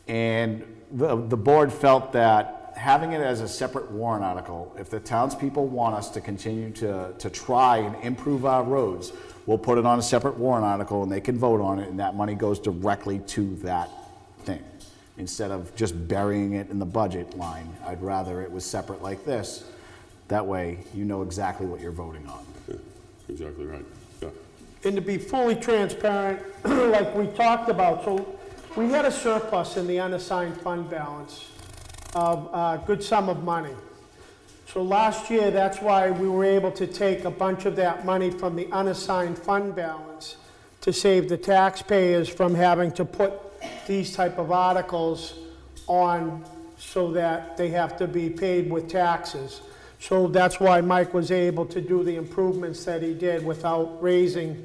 And the board felt that having it as a separate warrant article, if the townspeople want us to continue to try and improve our roads, we'll put it on a separate warrant article and they can vote on it, and that money goes directly to that thing. Instead of just burying it in the budget line, I'd rather it was separate like this. That way you know exactly what you're voting on. Yeah, exactly right. Yeah. And to be fully transparent, like we talked about, so we had a surplus in the unassigned fund balance of a good sum of money. So last year, that's why we were able to take a bunch of that money from the unassigned fund balance to save the taxpayers from having to put these type of articles on so that they have to be paid with taxes. So that's why Mike was able to do the improvements that he did without raising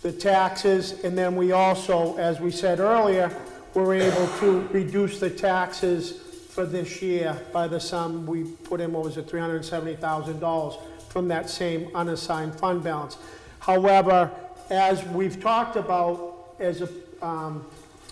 the taxes. And then we also, as we said earlier, were able to reduce the taxes for this year by the sum we put in, what was it, $370,000 from that same unassigned fund balance. However, as we've talked about as a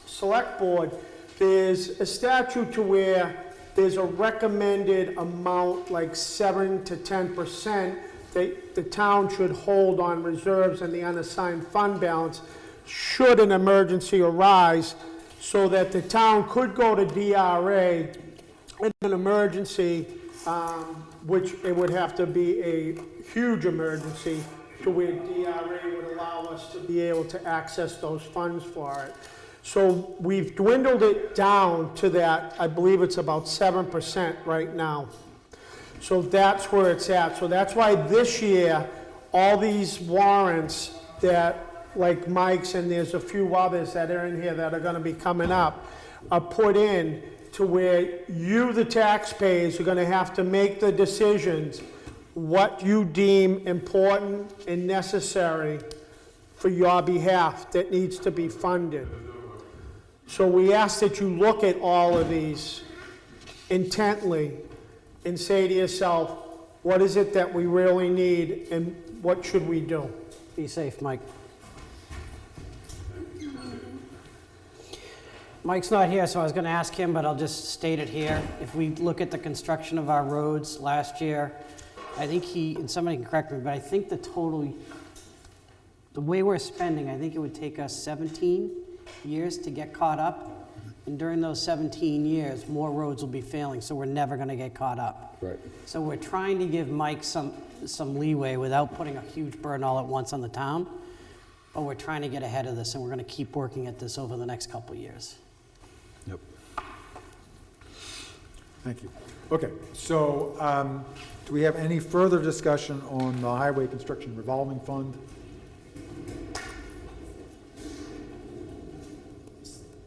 select board, there's a statute to where there's a recommended amount, like 7 to 10%, that the town should hold on reserves in the unassigned fund balance should an emergency arise, so that the town could go to DRA in an emergency, which it would have to be a huge emergency, to where DRA would allow us to be able to access those funds for it. So we've dwindled it down to that, I believe it's about 7% right now. So that's where it's at. So that's why this year, all these warrants that, like Mike's, and there's a few others that are in here that are gonna be coming up, are put in to where you, the taxpayers, are gonna have to make the decisions what you deem important and necessary for your behalf that needs to be funded. So we ask that you look at all of these intently and say to yourself, what is it that we really need and what should we do? Be safe, Mike. Mike's not here, so I was going to ask him, but I'll just state it here. If we look at the construction of our roads last year, I think and somebody can correct me, but I think the way we're spending, I think it would take us 17 years to get caught up. And during those 17 years, more roads will be failing, so we're never going to get caught up. Right. So we're trying to give Mike some leeway without putting a huge burden all at once on the town. But we're trying to get ahead of this, and we're going to keep working at this over the next couple of years. Yep. Thank you. Okay, so do we have any further discussion on the Highway Construction Revolving Fund?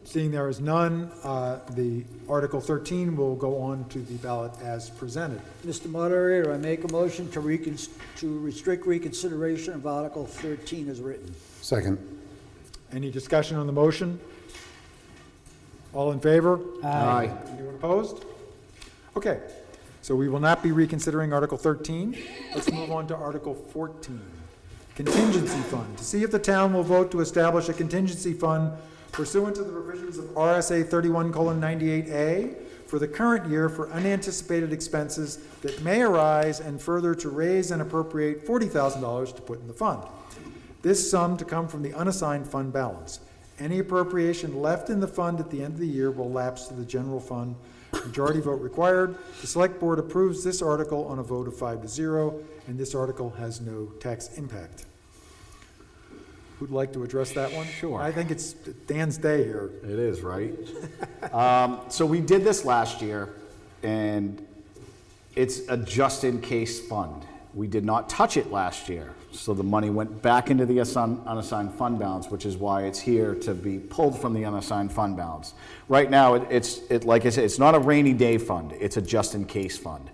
Seeing there is none, the Article 13 will go on to the ballot as presented. Mr. Moderator, I make a motion to restrict reconsideration of Article 13 as written. Second. Any discussion on the motion? All in favor? Aye. Anyone opposed? Okay, so we will not be reconsidering Article 13. Let's move on to Article 14. Contingency Fund. To see if the town will vote to establish a contingency fund pursuant to the provisions of RSA 31:98A for the current year for unanticipated expenses that may arise, and further to raise and appropriate $40,000 to put in the fund. This sum to come from the unassigned fund balance. Any appropriation left in the fund at the end of the year will lapse to the general fund. Majority vote required. The Select Board approves this article on a vote of 5-0, and this article has no tax impact. Who'd like to address that one? Sure. I think it's Dan's day here. It is, right? So we did this last year, and it's a just-in-case fund. We did not touch it last year, so the money went back into the unassigned fund balance, which is why it's here to be pulled from the unassigned fund balance. Right now, like I said, it's not a rainy day fund. It's a just-in-case fund.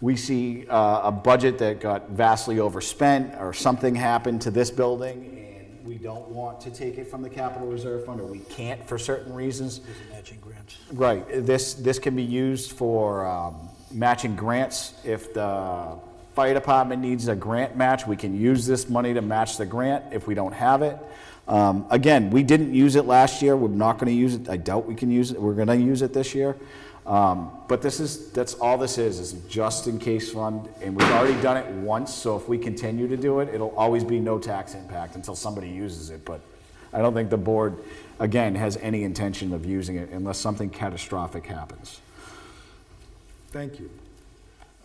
We see a budget that got vastly overspent, or something happened to this building, and we don't want to take it from the capital reserve fund, or we can't for certain reasons. Matching grants. Right. This can be used for matching grants. If the fire department needs a grant match, we can use this money to match the grant if we don't have it. Again, we didn't use it last year. We're not going to use it. I doubt we can use it. We're going to use it this year. But that's all this is a just-in-case fund, and we've already done it once, so if we continue to do it, it'll always be no tax impact until somebody uses it. But I don't think the board, again, has any intention of using it unless something catastrophic happens. Thank you.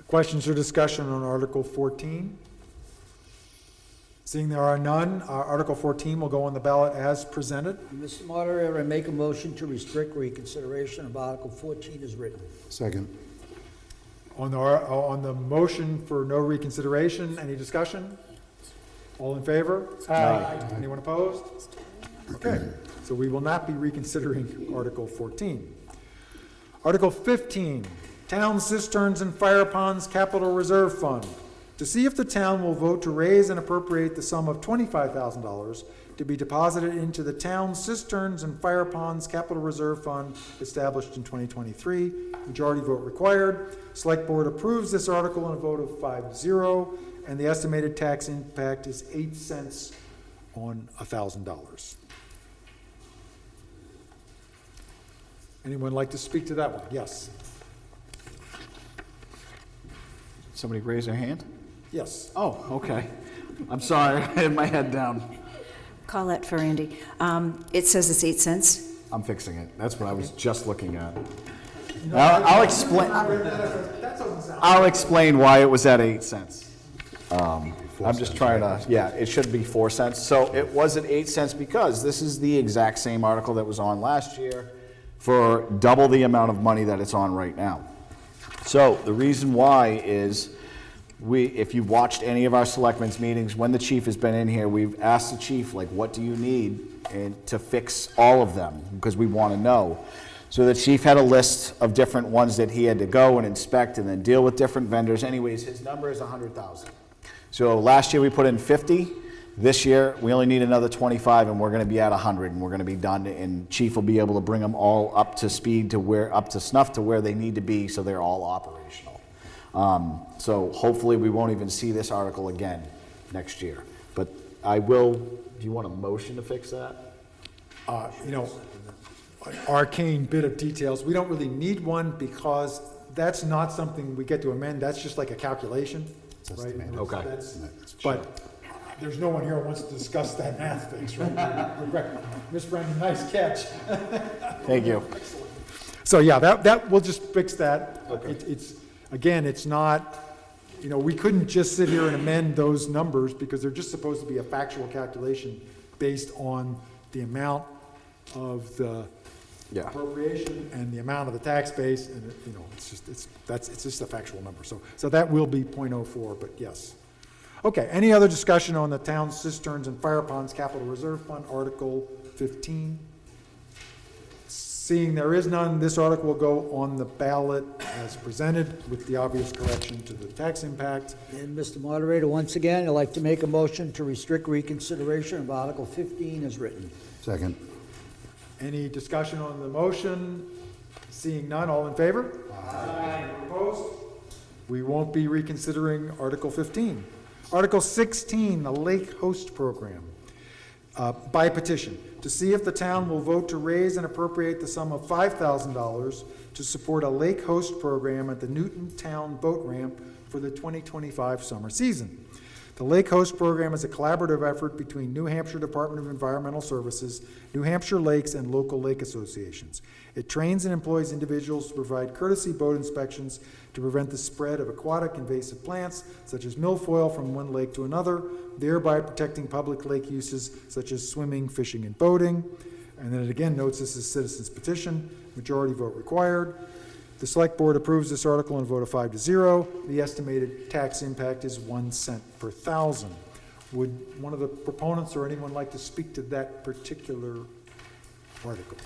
Questions or discussion on Article 14? Seeing there are none, Article 14 will go on the ballot as presented. Mr. Moderator, I make a motion to restrict reconsideration of Article 14 as written. Second. On the motion for no reconsideration, any discussion? All in favor? Aye. Anyone opposed? Okay, so we will not be reconsidering Article 14. Article 15, Town Cisterns and Fire Ponds Capital Reserve Fund. To see if the town will vote to raise and appropriate the sum of $25,000 to be deposited into the Town Cisterns and Fire Ponds Capital Reserve Fund established in 2023. Majority vote required. Select Board approves this article on a vote of 5-0, and the estimated tax impact is 8 cents on $1,000. Anyone like to speak to that one? Yes. Somebody raise their hand? Yes. Oh, okay. I'm sorry, I had my head down. Colette for Andy. It says it's 8 cents. I'm fixing it. That's what I was just looking at. I'll explain. I'll explain why it was at 8 cents. I'm just trying to. Yeah, it should be 4 cents. So it was at 8 cents because this is the exact same article that was on last year for double the amount of money that it's on right now. So the reason why is if you watched any of our selectmen's meetings, when the chief has been in here, we've asked the chief, like, what do you need and to fix all of them? Because we want to know. So the chief had a list of different ones that he had to go and inspect and then deal with different vendors. Anyways, his number is 100,000. So last year we put in 50. This year we only need another 25, and we're going to be at 100, and we're going to be done. And chief will be able to bring them all up to speed up to snuff to where they need to be, so they're all operational. So hopefully we won't even see this article again next year. But I will. Do you want a motion to fix that? An arcane bit of details. We don't really need one because that's not something we get to amend. That's just like a calculation, right? Okay. But there's no one here who wants to discuss that math fix, right? Miss Brandon, nice catch. Thank you. So yeah, that we'll just fix that. Okay. It's not, we couldn't just sit here and amend those numbers because they're just supposed to be a factual calculation based on the amount of the appropriation and the amount of the tax base, and it's just a factual number. So that will be 0.04, but yes. Okay, any other discussion on the town cisterns and fire ponds capital reserve fund, Article 15? Seeing there is none, this article will go on the ballot as presented with the obvious correction to the tax impact. And Mr. Moderator, once again, I'd like to make a motion to restrict reconsideration of Article 15 as written. Second. Any discussion on the motion? Seeing none, all in favor? Aye. Opposed? We won't be reconsidering Article 15. Article 16, the Lake Host Program. By petition, to see if the town will vote to raise and appropriate the sum of $5,000 to support a lake host program at the Newton Town Boat Ramp for the 2025 summer season. The Lake Host Program is a collaborative effort between New Hampshire Department of Environmental Services, New Hampshire Lakes, and local lake associations. It trains and employs individuals to provide courtesy boat inspections to prevent the spread of aquatic invasive plants, such as milfoil, from one lake to another, thereby protecting public lake uses such as swimming, fishing, and boating. And then it again notes this is citizens petition, majority vote required. The select board approves this article on a vote of 5-0. The estimated tax impact is 1 cent per thousand. Would one of the proponents or anyone like to speak to that particular article?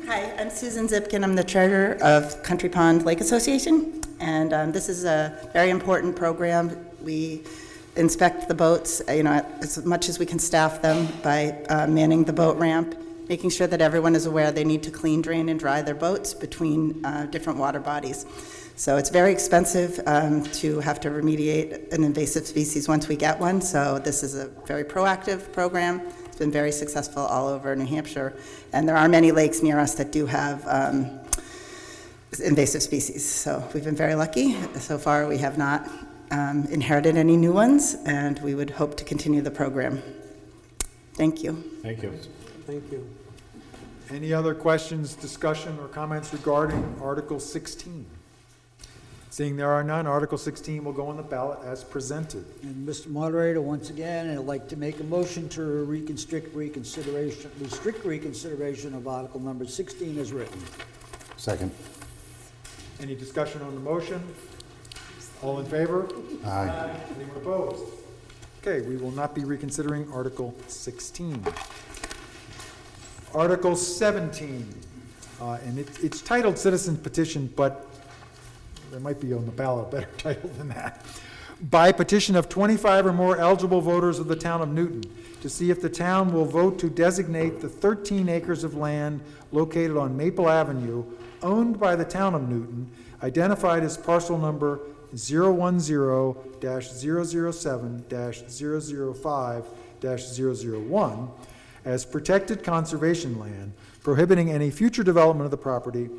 Hi, I'm Susan Zipkin. I'm the treasurer of Country Pond Lake Association, and this is a very important program. We inspect the boats, as much as we can staff them by manning the boat ramp, making sure that everyone is aware they need to clean, drain, and dry their boats between different water bodies. So it's very expensive to have to remediate an invasive species once we get one, so this is a very proactive program. It's been very successful all over New Hampshire, and there are many lakes near us that do have invasive species. So we've been very lucky. So far, we have not inherited any new ones, and we would hope to continue the program. Thank you. Thank you. Thank you. Any other questions, discussion, or comments regarding Article 16? Seeing there are none, Article 16 will go on the ballot as presented. And Mr. Moderator, once again, I'd like to make a motion to restrict reconsideration of Article number 16 as written. Second. Any discussion on the motion? All in favor? Aye. Anyone opposed? Okay, we will not be reconsidering Article 16. Article 17, and it's titled Citizen Petition, but there might be on the ballot a better title than that. By petition of 25 or more eligible voters of the town of Newton, to see if the town will vote to designate the 13 acres of land located on Maple Avenue, owned by the town of Newton, identified as parcel number 010-007-005-001, as protected conservation land, prohibiting any future development of the property,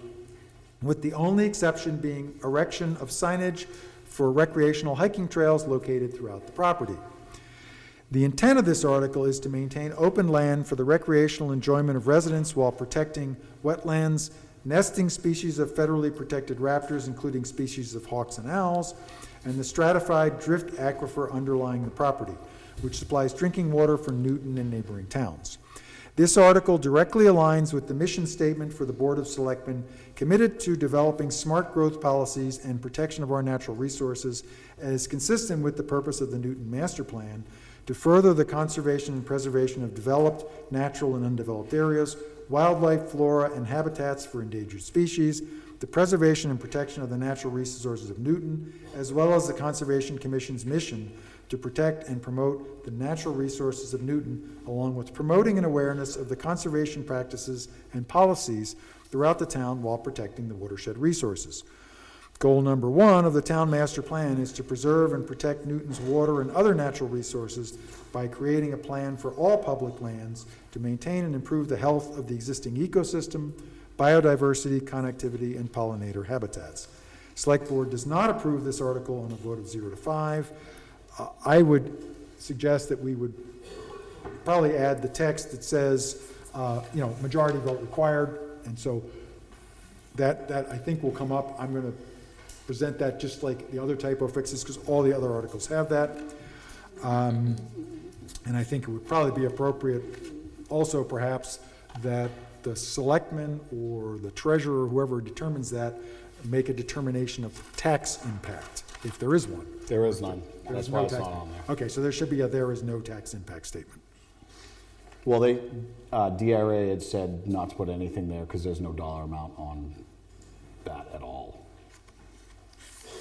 with the only exception being erection of signage for recreational hiking trails located throughout the property. The intent of this article is to maintain open land for the recreational enjoyment of residents while protecting wetlands, nesting species of federally protected raptors, including species of hawks and owls, and the stratified drift aquifer underlying the property, which supplies drinking water for Newton and neighboring towns. This article directly aligns with the mission statement for the Board of Selectmen, committed to developing smart growth policies and protection of our natural resources, as consistent with the purpose of the Newton Master Plan, to further the conservation and preservation of developed, natural, and undeveloped areas, wildlife, flora, and habitats for endangered species, the preservation and protection of the natural resources of Newton, as well as the Conservation Commission's mission to protect and promote the natural resources of Newton, along with promoting an awareness of the conservation practices and policies throughout the town while protecting the watershed resources. Goal number 1 of the town master plan is to preserve and protect Newton's water and other natural resources by creating a plan for all public lands to maintain and improve the health of the existing ecosystem, biodiversity, connectivity, and pollinator habitats. Select Board does not approve this article on a vote of 0 to 5. I would suggest that we would probably add the text that says, majority vote required, and so that I think will come up. I'm going to present that just like the other typo fixes because all the other articles have that. And I think it would probably be appropriate also perhaps that the selectman or the treasurer, whoever determines that, make a determination of tax impact, if there is one. There is none. There That's is why no it's tax. not on there. Okay, so there should be a there is no tax impact statement. Well, DRA had said not to put anything there because there's no dollar amount on that at all.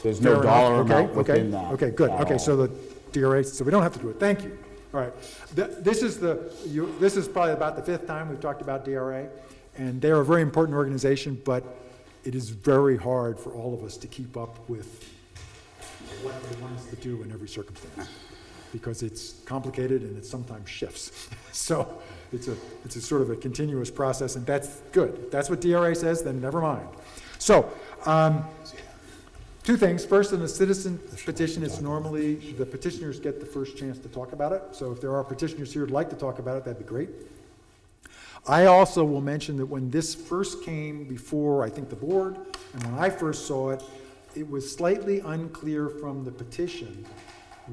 There's no Fair dollar enough. amount Okay, within that. Okay, good. at Okay, all. so the DRA, so we don't have to do it. Thank you. All right. This is probably about the 5th time we've talked about DRA, and they're a very important organization, but it is very hard for all of us to keep up with what they want us to do in every circumstance, because it's complicated and it sometimes shifts. So it's a sort of a continuous process, and that's good. If that's what DRA says, then never mind. So, 2 things. First, in a citizen petition, it's normally the petitioners get the first chance to talk about it. So if there are petitioners here who'd like to talk about it, that'd be great. I also will mention that when this first came before, I think, the board, and when I first saw it, it was slightly unclear from the petition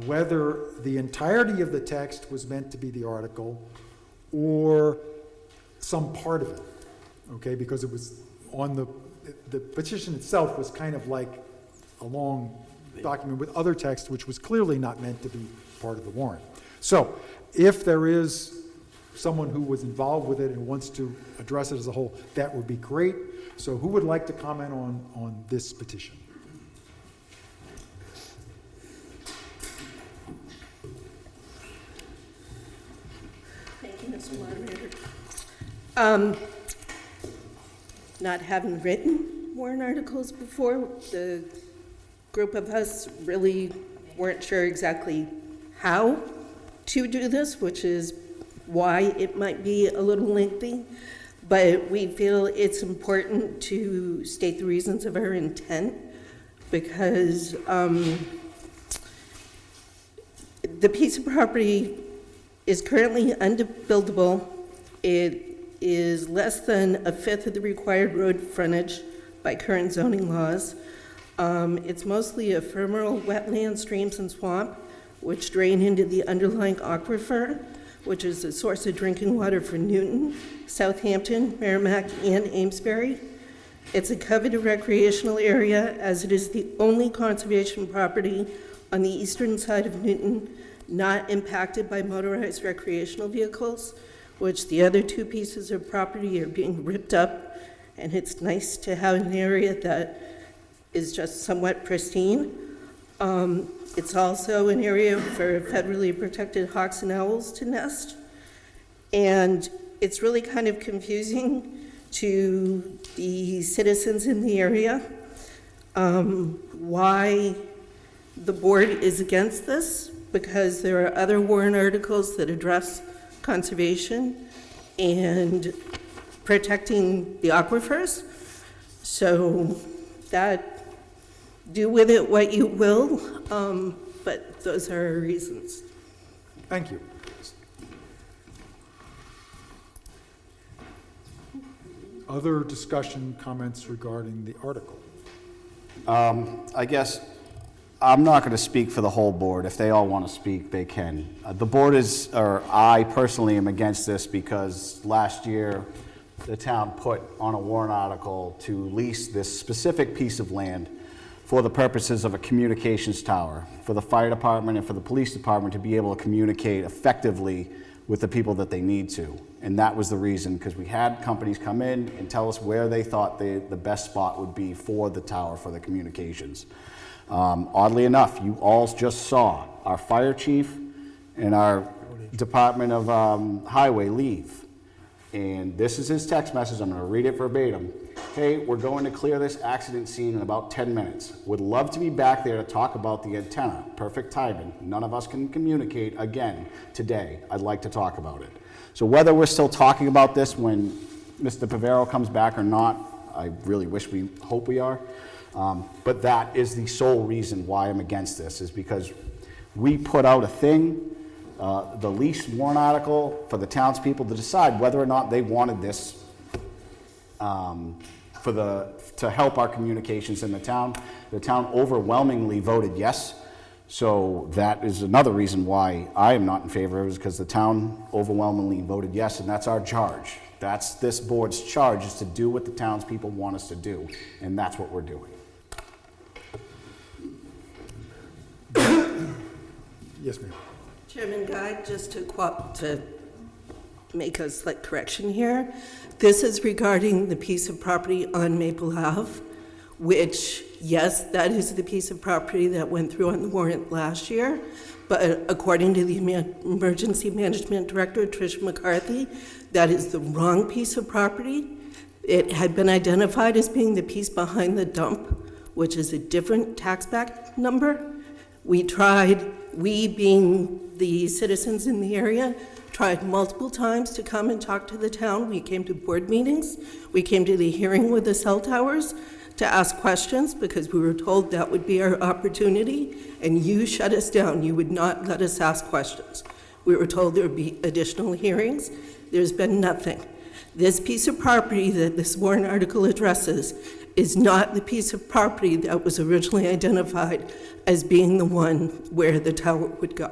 whether the entirety of the text was meant to be the article or some part of it, okay? Because it was on the petition itself was kind of like a long document with other text, which was clearly not meant to be part of the warrant. So if there is someone who was involved with it and wants to address it as a whole, that would be great. So who would like to comment on this petition? Thank you, Mr. Moderator. Not having written warrant articles before, the group of us really weren't sure exactly how to do this, which is why it might be a little lengthy, but we feel it's important to state the reasons of our intent, because the piece of property is currently unbuildable. It is less than 1/5 of the required road frontage by current zoning laws. It's mostly ephemeral wetland, streams, and swamp, which drain into the underlying aquifer, which is a source of drinking water for Newton, Southampton, Merrimack, and Amesbury. It's a coveted recreational area, as it is the only conservation property on the eastern side of Newton not impacted by motorized recreational vehicles, which the other 2 pieces of property are being ripped up, and it's nice to have an area that is just somewhat pristine. It's also an area for federally protected hawks and owls to nest, and it's really kind of confusing to the citizens in the area why the board is against this, because there are other warrant articles that address conservation and protecting the aquifers. So that, do with it what you will, but those are our reasons. Thank you. Other discussion, comments regarding the article? I guess I'm not going to speak for the whole board. If they all want to speak, they can. The board is, or I personally am against this because last year the town put on a warrant article to lease this specific piece of land for the purposes of a communications tower for the fire department and for the police department to be able to communicate effectively with the people that they need to. And that was the reason, because we had companies come in and tell us where they thought the best spot would be for the tower, for the communications. Oddly enough, you all just saw our fire chief and our Department of Highway leave. And this is his text message, I'm gonna read it verbatim. Hey, we're going to clear this accident scene in about 10 minutes. Would love to be back there to talk about the antenna. Perfect timing. None of us can communicate again today. I'd like to talk about it. So whether we're still talking about this when Mr. Pavero comes back or not, I really hope we are. But that is the sole reason why I'm against this, is because we put out a thing, the lease warrant article, for the townspeople to decide whether or not they wanted this to help our communications in the town. The town overwhelmingly voted yes. So that is another reason why I am not in favor of it, is because the town overwhelmingly voted yes, and that's our charge. That's this board's charge, is to do what the townspeople want us to do, and that's what we're doing. Yes, ma'am. Chairman Guy, just to make a slight correction here, this is regarding the piece of property on Maple Ave, which, yes, that is the piece of property that went through on the warrant last year, but according to the Emergency Management Director, Tricia McCarthy, that is the wrong piece of property. It had been identified as being the piece behind the dump, which is a different tax back number. We being the citizens in the area, tried multiple times to come and talk to the town. We came to board meetings. We came to the hearing with the cell towers to ask questions because we were told that would be our opportunity, and you shut us down. You would not let us ask questions. We were told there would be additional hearings. There's been nothing. This piece of property that this warrant article addresses is not the piece of property that was originally identified as being the one where the tower would go.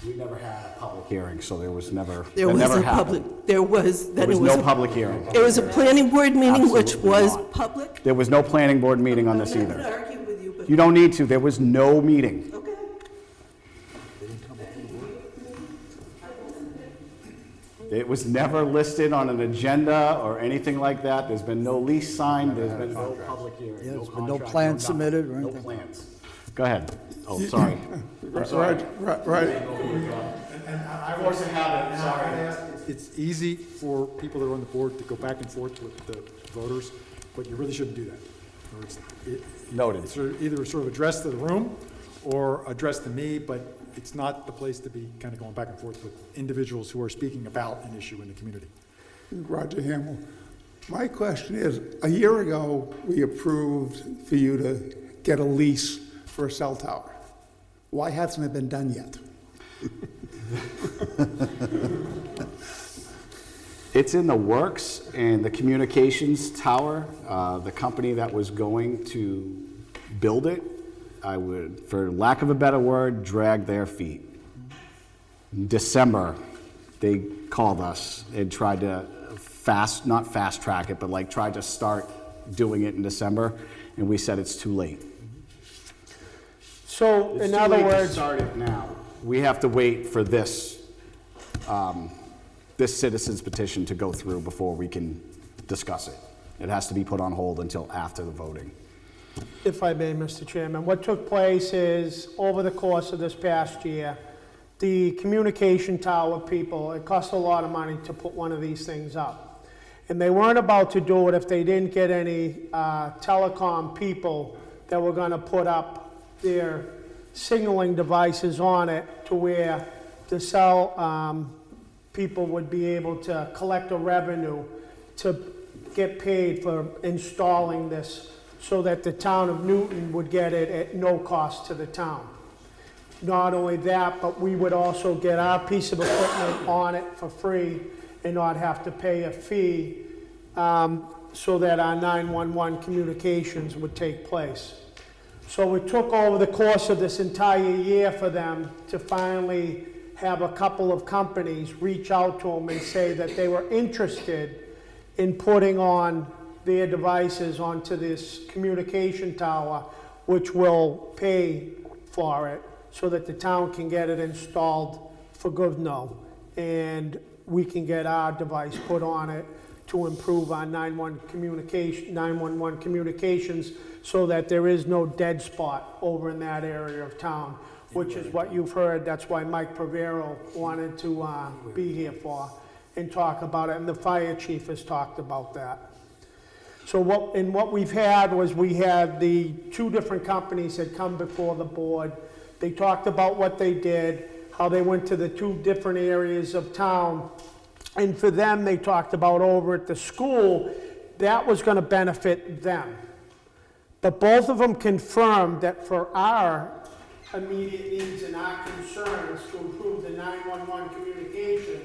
We never had a public hearing, so there was never, There that was never a happened. public, there was no public hearing. It was a planning board meeting, which Absolutely was not. public. There was no planning board meeting on this I'm not either. gonna argue with you, but. You don't need to, there was no meeting. Okay. It was never listed on an agenda or anything like that. There's been no lease signed, there's been no public hearing. Yeah, there's been no contract, plan nothing. submitted or No anything. plans. Go ahead. Oh, sorry. I'm sorry. Right. And I was It's easy for people that are on the board to go back and forth with the voters, but you really shouldn't do that. Or Noted. It's either sort of addressed to the room or addressed to me, but it's not the place to be kind of going back and forth with individuals who are speaking about an issue in the community. Roger Hamill. My question is, a year ago, we approved for you to get a lease for a cell tower. Why hasn't it been done yet? It's in the works, and the communications tower, the company that was going to build it, I would, for lack of a better word, drag their feet. In December, they called us and tried to not fast track it, but like tried to start doing it in December, and we said it's too late. So, It's in too other late to words, start it now. We have to wait for this, this citizen's petition to go through before we can discuss it. It has to be put on hold until after the voting. if I may, Mr. Chairman, what took place is, over the course of this past year, the communication tower people, it cost a lot of money to put one of these things up. And they weren't about to do it if they didn't get any telecom people that were gonna put up their signaling devices on it to where the cell people would be able to collect a revenue to get paid for installing this, so that the town of Newton would get it at no cost to the town. Not only that, but we would also get our piece of equipment on it for free and not have to pay a fee, so that our 911 communications would take place. So it took over the course of this entire year for them to finally have a couple of companies reach out to them and say that they were interested in putting on their devices onto this communication tower, which will pay for it so that the town can get it installed for Govno, and we can get our device put on it to improve our 911 communications so that there is no dead spot over in that area of town, which is what you've heard. That's why Mike Pravero wanted to be here for and talk about it, and the fire chief has talked about that. So what we've had was we had the two different companies that come before the board. They talked about what they did, how they went to the two different areas of town. And for them, they talked about over at the school, that was going to benefit them. But both of them confirmed that for our immediate needs and our concerns to improve the 911 communication,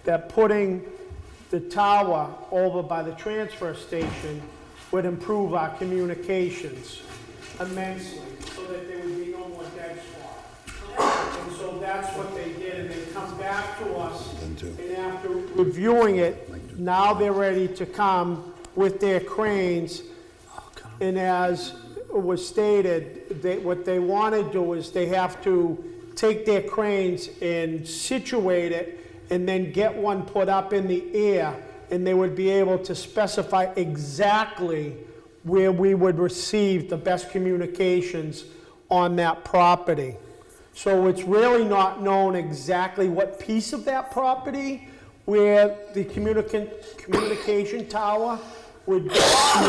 that putting the tower over by the transfer station would improve our communications immensely, so that there would be no more dead spot. And so that's what they did, and they come back to us, and after reviewing it, now they're ready to come with their cranes, and as was stated, what they want to do is they have to take their cranes and situate it, and then get one put up in the air, and they would be able to specify exactly where we would receive the best communications on that property. So it's really not known exactly what piece of that property where the communication tower would be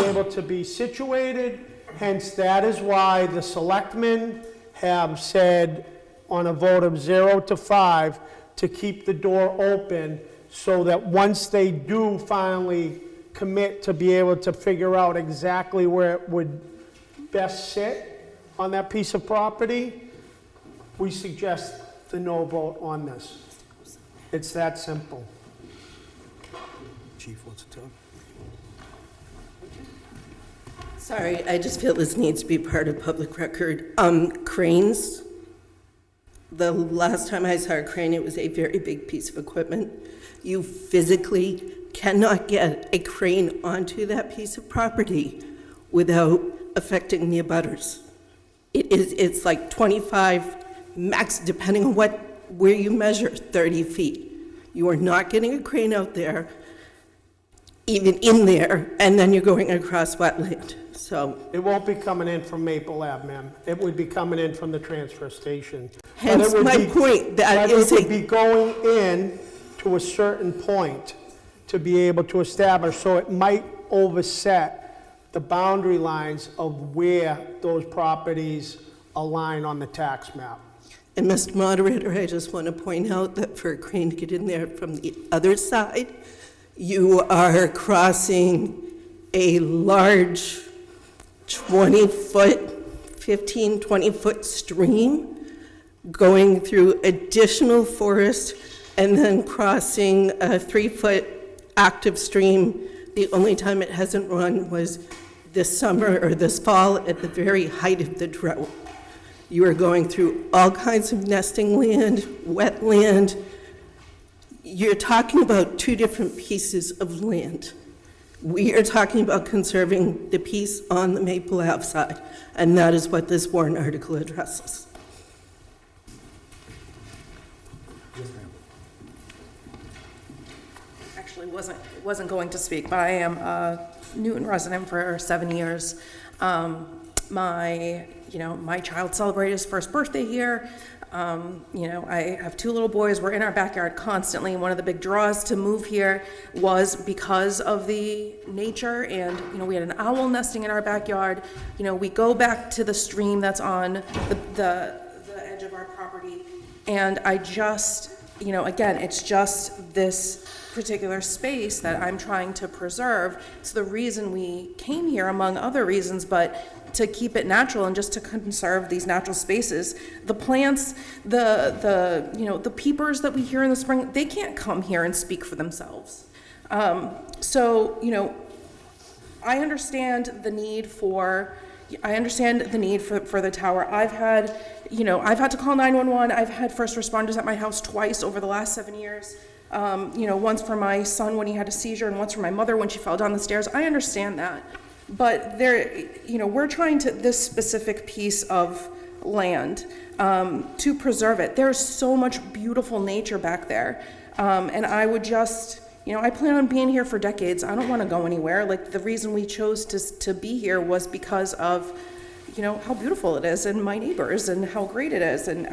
able to be situated. Hence, that is why the selectmen have said on a vote of 0 to 5 to keep the door open, so that once they do finally commit to be able to figure out exactly where it would best sit on that piece of property, we suggest the no vote on this. It's that simple. Chief wants to talk. Sorry, I just feel this needs to be part of public record. Cranes. The last time I saw a crane, it was a very big piece of equipment. You physically cannot get a crane onto that piece of property without affecting the abutters. It's like 25 max, depending on where you measure, 30 feet. You are not getting a crane out there, even in there, and then you're going across wetland. So it won't be coming in from Maple Ave, ma'am. It would be coming in from the transfer station. Hence my point, that it would be going in to a certain point to be able to establish, so it might overset the boundary lines of where those properties align on the tax map. And Mr. Moderator, I just want to point out that for a crane to get in there from the other side, you are crossing a large 20-foot stream, going through additional forest, and then crossing a 3-foot active stream. The only time it hasn't run was this summer or this fall at the very height of the drought. You are going through all kinds of nesting land, wetland. You're talking about two different pieces of land. We are talking about conserving the piece on the Maple Ave side, and that is what this warrant article addresses. Actually wasn't going to speak, but I am a Newton resident for 7 years. My child celebrated his first birthday here. I have 2 little boys. We're in our backyard constantly. One of the big draws to move here was because of the nature, and we had an owl nesting in our backyard. We go back to the stream that's on the edge of our property, and I just, again, it's just this particular space that I'm trying to preserve. It's the reason we came here, among other reasons, but to keep it natural and just to conserve these natural spaces. The plants, the peepers that we hear in the spring, they can't come here and speak for themselves. So I understand the need for the tower. I've had to call 911. I've had first responders at my house twice over the last 7 years. Once for my son when he had a seizure, and once for my mother when she fell down the stairs. I understand that. But we're trying to, this specific piece of land, to preserve it. There's so much beautiful nature back there. And I would just, I plan on being here for decades. I don't want to go anywhere. Like, the reason we chose to be here was because of, how beautiful it is and my neighbors and how great it is. And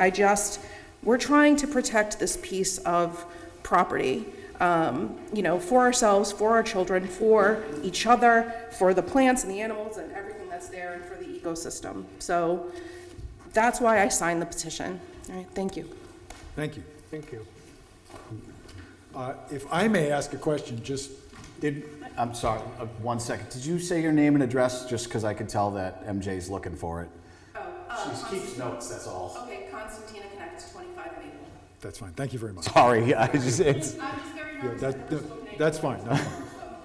we're trying to protect this piece of property, for ourselves, for our children, for each other, for the plants and the animals and everything that's there, and for the ecosystem. So that's why I signed the petition. All right, thank you. Thank you. Thank you. If I may ask a question, I'm sorry, 1 second. Did you say your name and address, just because I could tell that MJ's looking for it? She keeps notes, that's all. Okay, Constantina Connect, 25 Maple. That's fine. Thank you very much. Sorry, it's... I'm just very nervous. That's fine.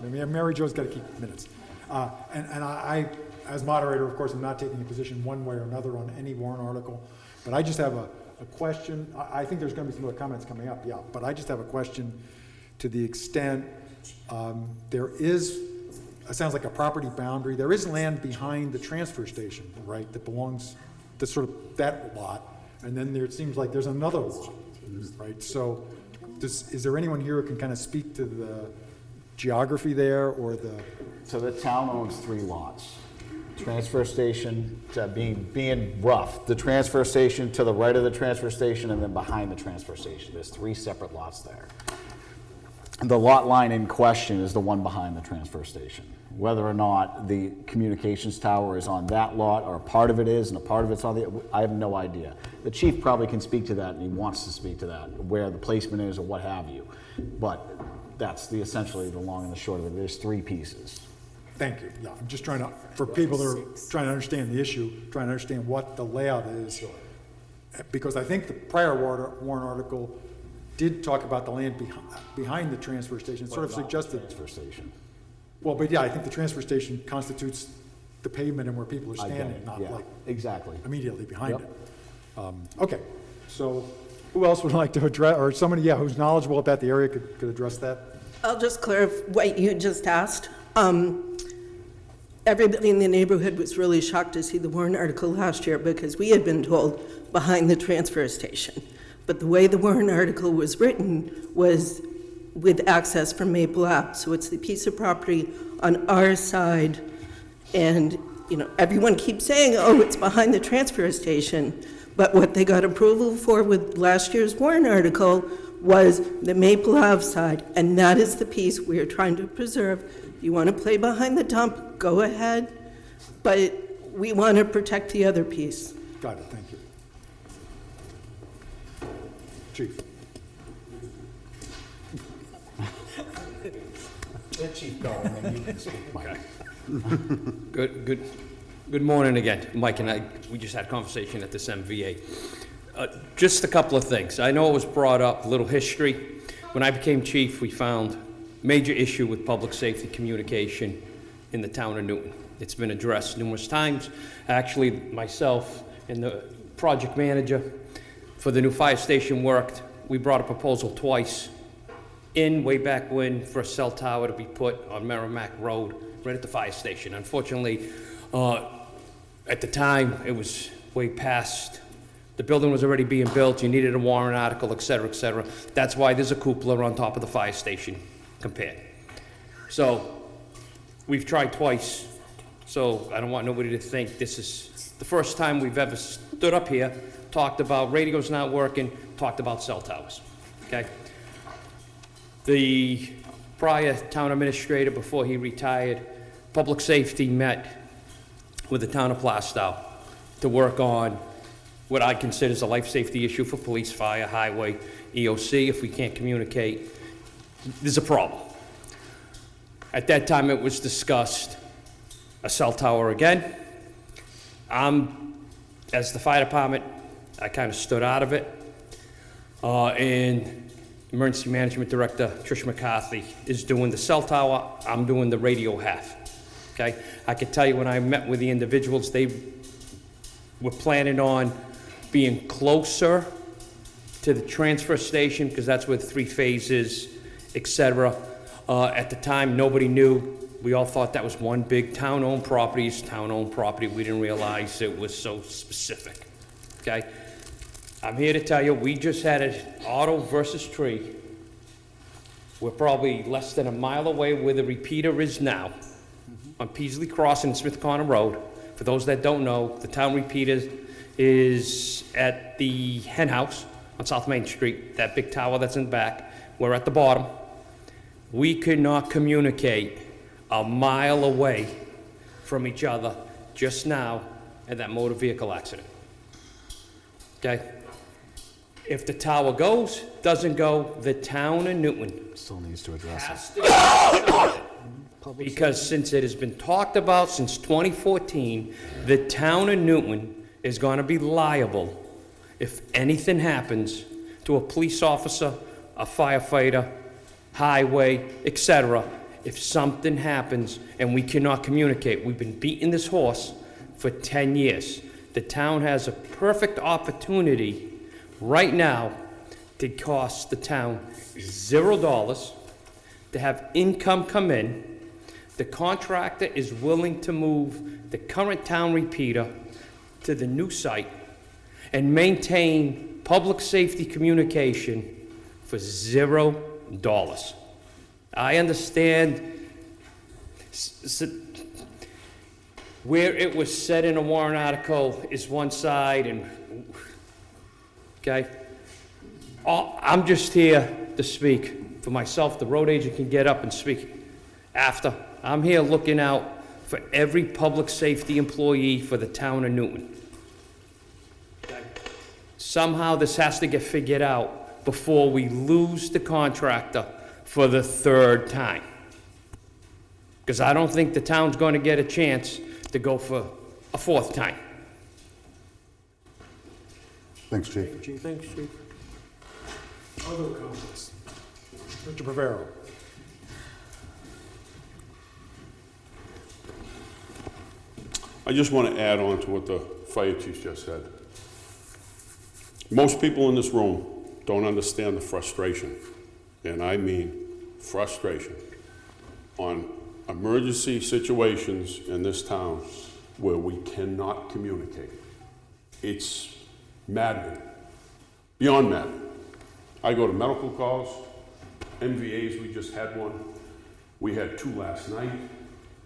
No. Mary Jo's got to keep minutes. And I, as moderator, of course, am not taking a position one way or another on any warrant article, but I just have a question. I think there's going to be some other comments coming up, yeah, but I just have a question to the extent there is, it sounds like a property boundary. There is land behind the transfer station, right, that belongs to sort of that lot, and then it seems like there's another lot, right? So is there anyone here who can kind of speak to the geography there or the... So the town owns 3 lots. Transfer station, being rough, the transfer station to the right of the transfer station and then behind the transfer station. There's 3 separate lots there. The lot line in question is the one behind the transfer station. Whether or not the communications tower is on that lot, or a part of it is and a part of it's on I have no idea. The chief probably can speak to that, and he wants to speak to that, where the placement is or what have you. But that's essentially the long and the short of it. There's 3 pieces. Thank you. Yeah, I'm just trying to, for people that are trying to understand the issue, trying to understand what the layout is. Because I think the prior warrant article did talk about the land behind the transfer station. It sort of suggested... Transfer station. Well, but yeah, I think the transfer station constitutes the pavement and where people are standing, not like exactly immediately behind it. Okay, so who else would like to address, or somebody, who's knowledgeable about the area could address that? I'll just clarify what you just asked. Everybody in the neighborhood was really shocked to see the warrant article last year because we had been told behind the transfer station. But the way the warrant article was written was with access from Maple Ave. So it's the piece of property on our side. And, everyone keeps saying, oh, it's behind the transfer station. But what they got approval for with last year's warrant article was the Maple Ave side. And that is the piece we are trying to preserve. You want to play behind the dump, go ahead. But we want to protect the other piece. Got it, thank you. Chief. Let Chief go, and then you can speak, Mike. Good morning again. Mike and I, we just had a conversation at this MVA. Just a couple of things. I know it was brought up, a little history. When I became chief, we found major issue with public safety communication in the town of Newton. It's been addressed numerous times. Actually, myself and the project manager for the new fire station worked. We brought a proposal twice way back when, for a cell tower to be put on Merrimack Road, right at the fire station. Unfortunately, at the time, it was way past, the building was already being built, you needed a warrant article, et cetera, et cetera. That's why there's a cupola on top of the fire station compared. So, we've tried twice, so I don't want nobody to think this is the first time we've ever stood up here, talked about radios not working, talked about cell towers, okay? The prior town administrator, before he retired, public safety met with the town of Plastow to work on what I consider is a life safety issue for police, fire, highway, EOC. If we can't communicate, there's a problem. At that time, it was discussed a cell tower again. As the fire department, I kind of stood out of it. And Emergency Management Director Trish McCarthy is doing the cell tower, I'm doing the radio half, okay? I can tell you when I met with the individuals, they were planning on being closer to the transfer station because that's where the 3 phases, et cetera. At the time, nobody knew. We all thought that was one big town-owned property. We didn't realize it was so specific, okay? I'm here to tell you, we just had an auto versus tree. We're probably less than a mile away where the repeater is now, on Peasley Crossing and Smith Corner Road. For those that don't know, the town repeater is at the hen house on South Main Street, that big tower that's in the back. We're at the bottom. We could not communicate a mile away from each other just now at that motor vehicle accident. Okay? If the tower goes, doesn't go, the town of Newton Still needs to address has it. to do it. Because since it has been talked about since 2014, the town of Newton is going to be liable if anything happens to a police officer, a firefighter, highway, etc. If something happens and we cannot communicate. We've been beating this horse for 10 years. The town has a perfect opportunity right now to cost the town $0, to have income come in. The contractor is willing to move the current town repeater to the new site and maintain public safety communication for $0. I understand where it was said in a warrant article is one side and, okay? I'm just here to speak for myself. The road agent can get up and speak after. I'm here looking out for every public safety employee for the town of Newton. Somehow this has to get figured out before we lose the contractor for the third time. Because I don't think the town's going to get a chance to go for a fourth time. Thanks, Chief. Thanks, Chief. Other comments? Mr. Bavaro. I just want to add on to what the fire chief just said. Most people in this room don't understand the frustration, and I mean frustration, on emergency situations in this town where we cannot communicate. It's maddening, beyond maddening. I go to medical calls, MVAs, we just had one. We had 2 last night.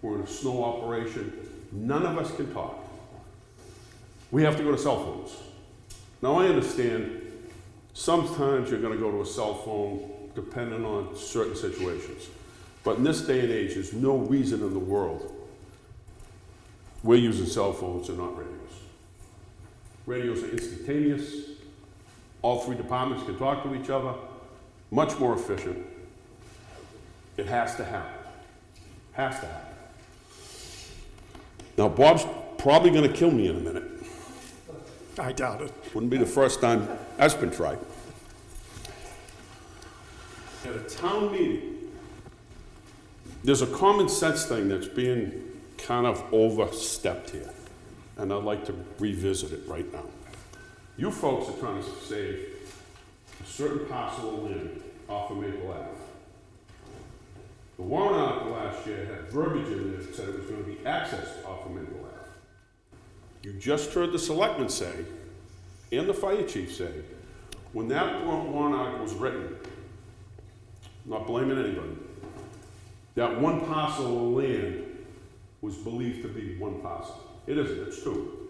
We're in a snow operation. None of us can talk. We have to go to cell phones. Now I understand sometimes you're going to go to a cell phone depending on certain situations. But in this day and age, there's no reason in the world we're using cell phones and not radios. Radios are instantaneous. All 3 departments can talk to each other. Much more efficient. It has to happen. Has to happen. Now, Bob's probably going to kill me in a minute. I doubt it. Wouldn't be the first time that's been tried. At a town meeting, there's a common sense thing that's being kind of overstepped here, and I'd like to revisit it right now. You folks are trying to save a certain parcel of land off of Maple Ave. The warrant article last year had verbiage in there that said it was going to be accessed off of Maple Ave. You just heard the selectmen say, and the fire chief say, when that warrant article was written, I'm not blaming anybody, that one parcel of land was believed to be one parcel. It isn't, it's 2.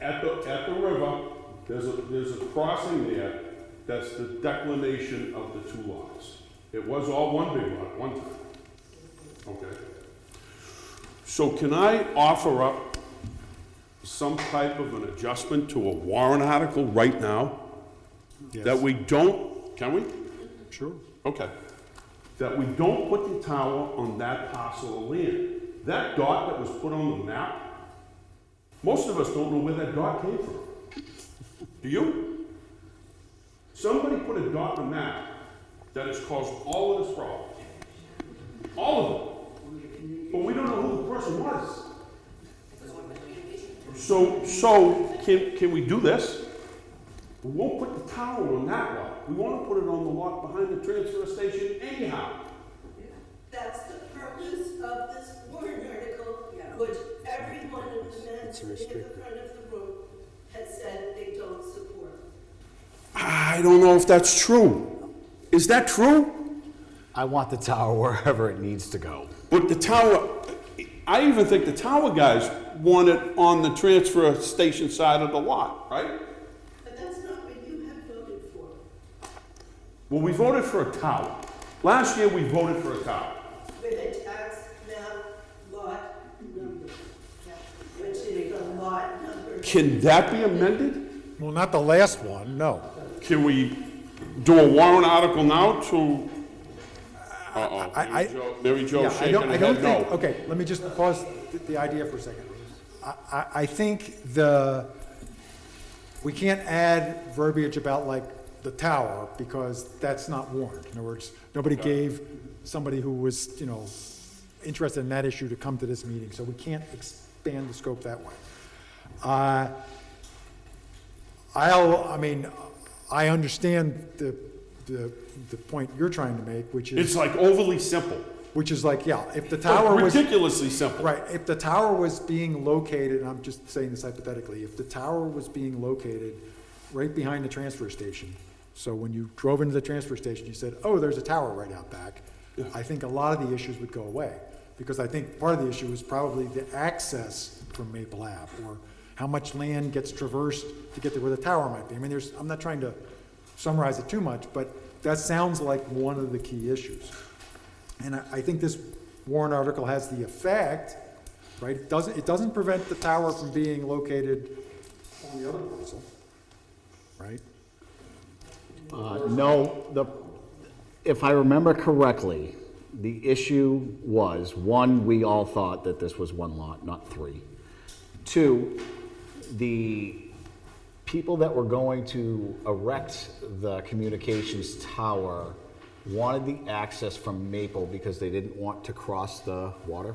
At the river, there's a crossing there that's the declination of the 2 lots. It was all one big lot at one time. Okay. So can I offer up some type of an adjustment to a warrant article right now? Yes. That we don't, can we? Sure. Okay. That we don't put the tower on that parcel of land. That dot that was put on the map, most of us don't know where that dot came from. Do you? Somebody put a dot on the map that has caused all of this problem. All of it. But we don't know who the person was. So can we do this? We won't put the tower on that lot. We want to put it on the lot behind the transfer station anyhow. That's the purpose of this warrant article, which every one of the men in the front of the room has said they don't support. I don't know if that's true. Is that true? I want the tower wherever it needs to go. But the tower, I even think the tower guys want it on the transfer station side of the lot, right? But that's not what you have voted for. Well, we voted for a tower. Last year, we voted for a tower. With a tax map lot number, which is the lot number. Can that be amended? Well, not the last one, no. Can we do a warrant article now to? Mary Jo Yeah, shaking her I don't head think, no. okay, let me just pause the idea for a second. I think we can't add verbiage about like the tower because that's not warned. In other words, nobody gave somebody who was, interested in that issue to come to this meeting, so we can't expand the scope that way. I understand the point you're trying to make, which is... It's like overly simple. Which is like, yeah, if the tower was... Ridiculously simple. Right, if the tower was being located, and I'm just saying this hypothetically, if the tower was being located right behind the transfer station, so when you drove into the transfer station, you said, oh, there's a tower right out back, Yeah. I think a lot of the issues would go away. Because I think part of the issue is probably the access from Maple Ave, or how much land gets traversed to get to where the tower might be. I mean, I'm not trying to summarize it too much, but that sounds like one of the key issues. And I think this warrant article has the effect, right? It doesn't prevent the tower from being located on the other parcel, right? No, if I remember correctly, the issue was, one, we all thought that this was one lot, not three. Two, the people that were going to erect the communications tower wanted the access from Maple because they didn't want to cross the water.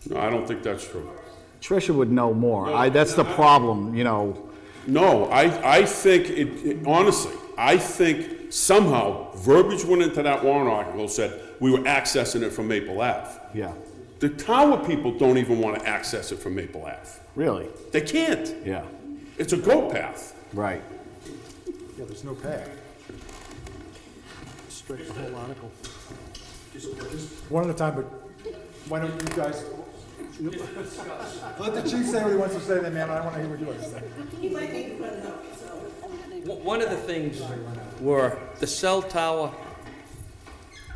No, I don't think that's true. Tricia would know more. That's the problem, No, I think honestly, I think somehow verbiage went into that warrant article said we were accessing it from Maple Ave. Yeah. The tower people don't even want to access it from Maple Ave. Really? They can't. Yeah. It's a goat path. Right. Yeah, there's no path. Strike the whole article. Just one at a time, but why don't you guys, let the chief say what he wants to say then, man, I want to hear what you want to say. He might need to run up, so. One of the things were the cell tower,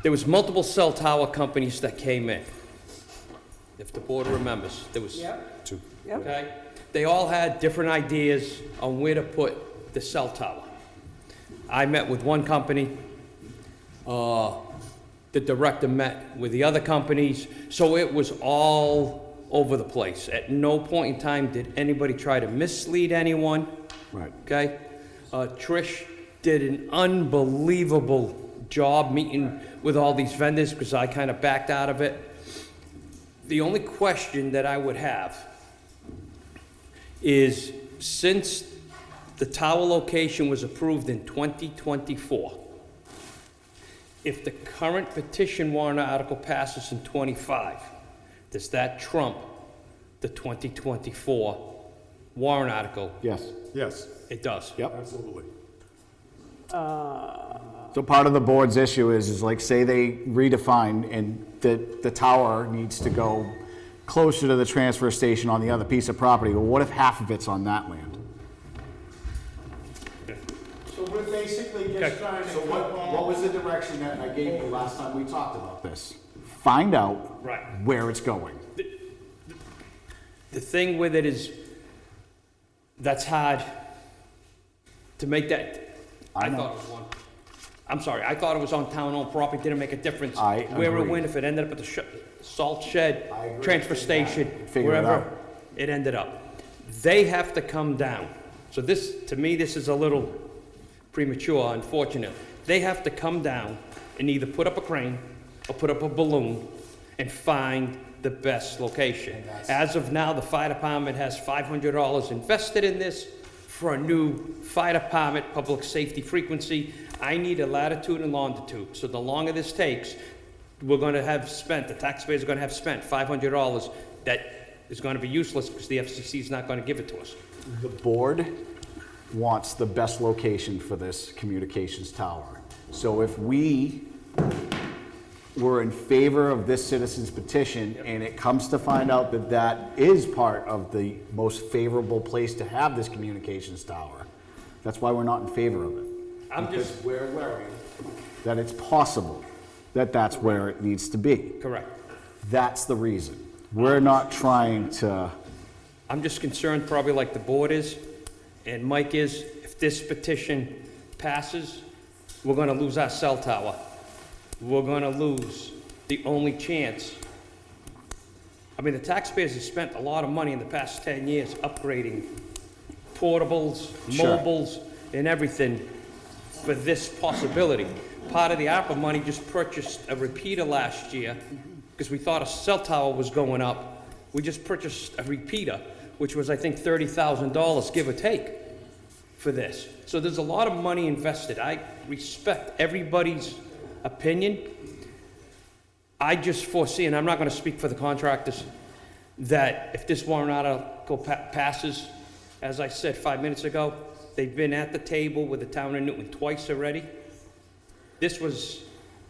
there was multiple cell tower companies that came in. If the board remembers, there was two. Okay? They all had different ideas on where to put the cell tower. I met with one company, the director met with the other companies, so it was all over the place. At no point in time did anybody try to mislead anyone. Right. Okay? Trish did an unbelievable job meeting with all these vendors because I kind of backed out of it. The only question that I would have is, since the tower location was approved in 2024, if the current petition warrant article passes in '25, does that trump the 2024 warrant article? Yes. Yes. It does. Yep. Absolutely. So part of the board's issue is like, say they redefine and the tower needs to go closer to the transfer station on the other piece of property. Well, what if half of it's on that land? So we're basically just trying to. So what was the direction that I gave you last time we talked about this? Find out where it's going. The thing with it is, that's hard to make that. I thought it was one. I'm sorry, I thought it was on town-owned property, didn't make a difference. Where it went, if it ended up at the salt shed, transfer station, Figure it wherever out. it ended up. They have to come down. So this, to me, this is a little premature, unfortunate. They have to come down and either put up a crane or put up a balloon and find the best location. As of now, the fire department has $500 invested in this for a new fire department public safety frequency. I need a latitude and longitude. So the longer this takes, we're going to have spent, the taxpayers are going to have spent $500 that is going to be useless because the FCC is not going to give it to us. The board wants the best location for this communications tower. So if we were in favor of this citizen's petition and it comes to find out that that is part of the most favorable place to have this communications tower, that's why we're not in favor of it. I'm just, we're worried. That it's possible that that's where it needs to be. Correct. That's the reason. We're not trying to, I'm just concerned, probably like the board is, and Mike is, if this petition passes, we're gonna lose our cell tower. We're gonna lose the only chance. I mean, the taxpayers have spent a lot of money in the past 10 years upgrading portables, Sure. mobiles, and everything for this possibility. Part of the ARPA money just purchased a repeater last year, because we thought a cell tower was going up. We just purchased a repeater, which was, I think, $30,000, give or take, for this. So there's a lot of money invested. I respect everybody's opinion. I just foresee, and I'm not gonna speak for the contractors, that if this warrant article passes, as I said 5 minutes ago, they've been at the table with the town of Newton twice already. This was,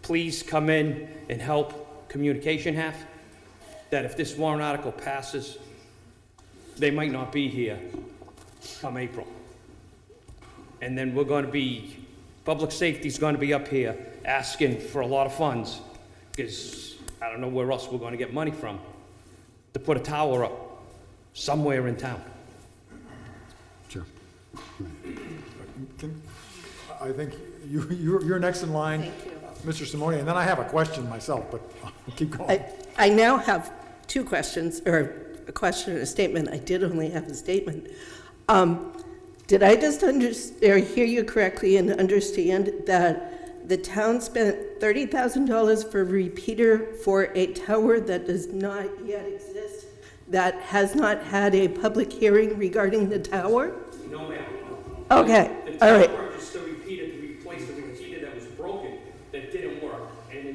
please come in and help communication half, that if this warrant article passes, they might not be here come April. And then we're gonna be, public safety's gonna be up here asking for a lot of funds, because I don't know where else we're gonna get money from to put a tower up somewhere in town. sure. I think you're next in line. Thank you. Mr. Simone, and then I have a question myself, but keep going. I now have two questions, or a question and a statement. I did only have a statement. Did I just or hear you correctly and understand that the town spent $30,000 for a repeater for a tower that does not yet exist, that has not had a public hearing regarding the tower? No, ma'am. Okay, The all right. town purchased a repeater to replace the repeater that was broken, that didn't work. And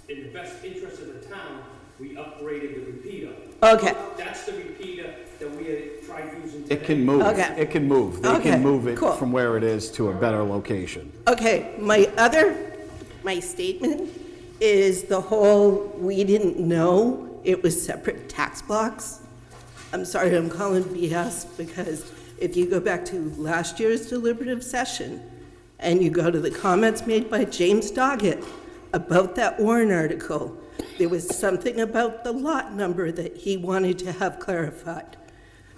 in the best interest of the town, we upgraded the repeater. Okay. That's the repeater that we had tried using today. It can move, Okay. it can move. They Okay, can move it cool. from where it is to a better location. Okay, my statement is the whole, we didn't know it was separate tax blocks. I'm sorry, I'm calling BS, because if you go back to last year's deliberative session, and you go to the comments made by James Doggett about that warrant article, there was something about the lot number that he wanted to have clarified.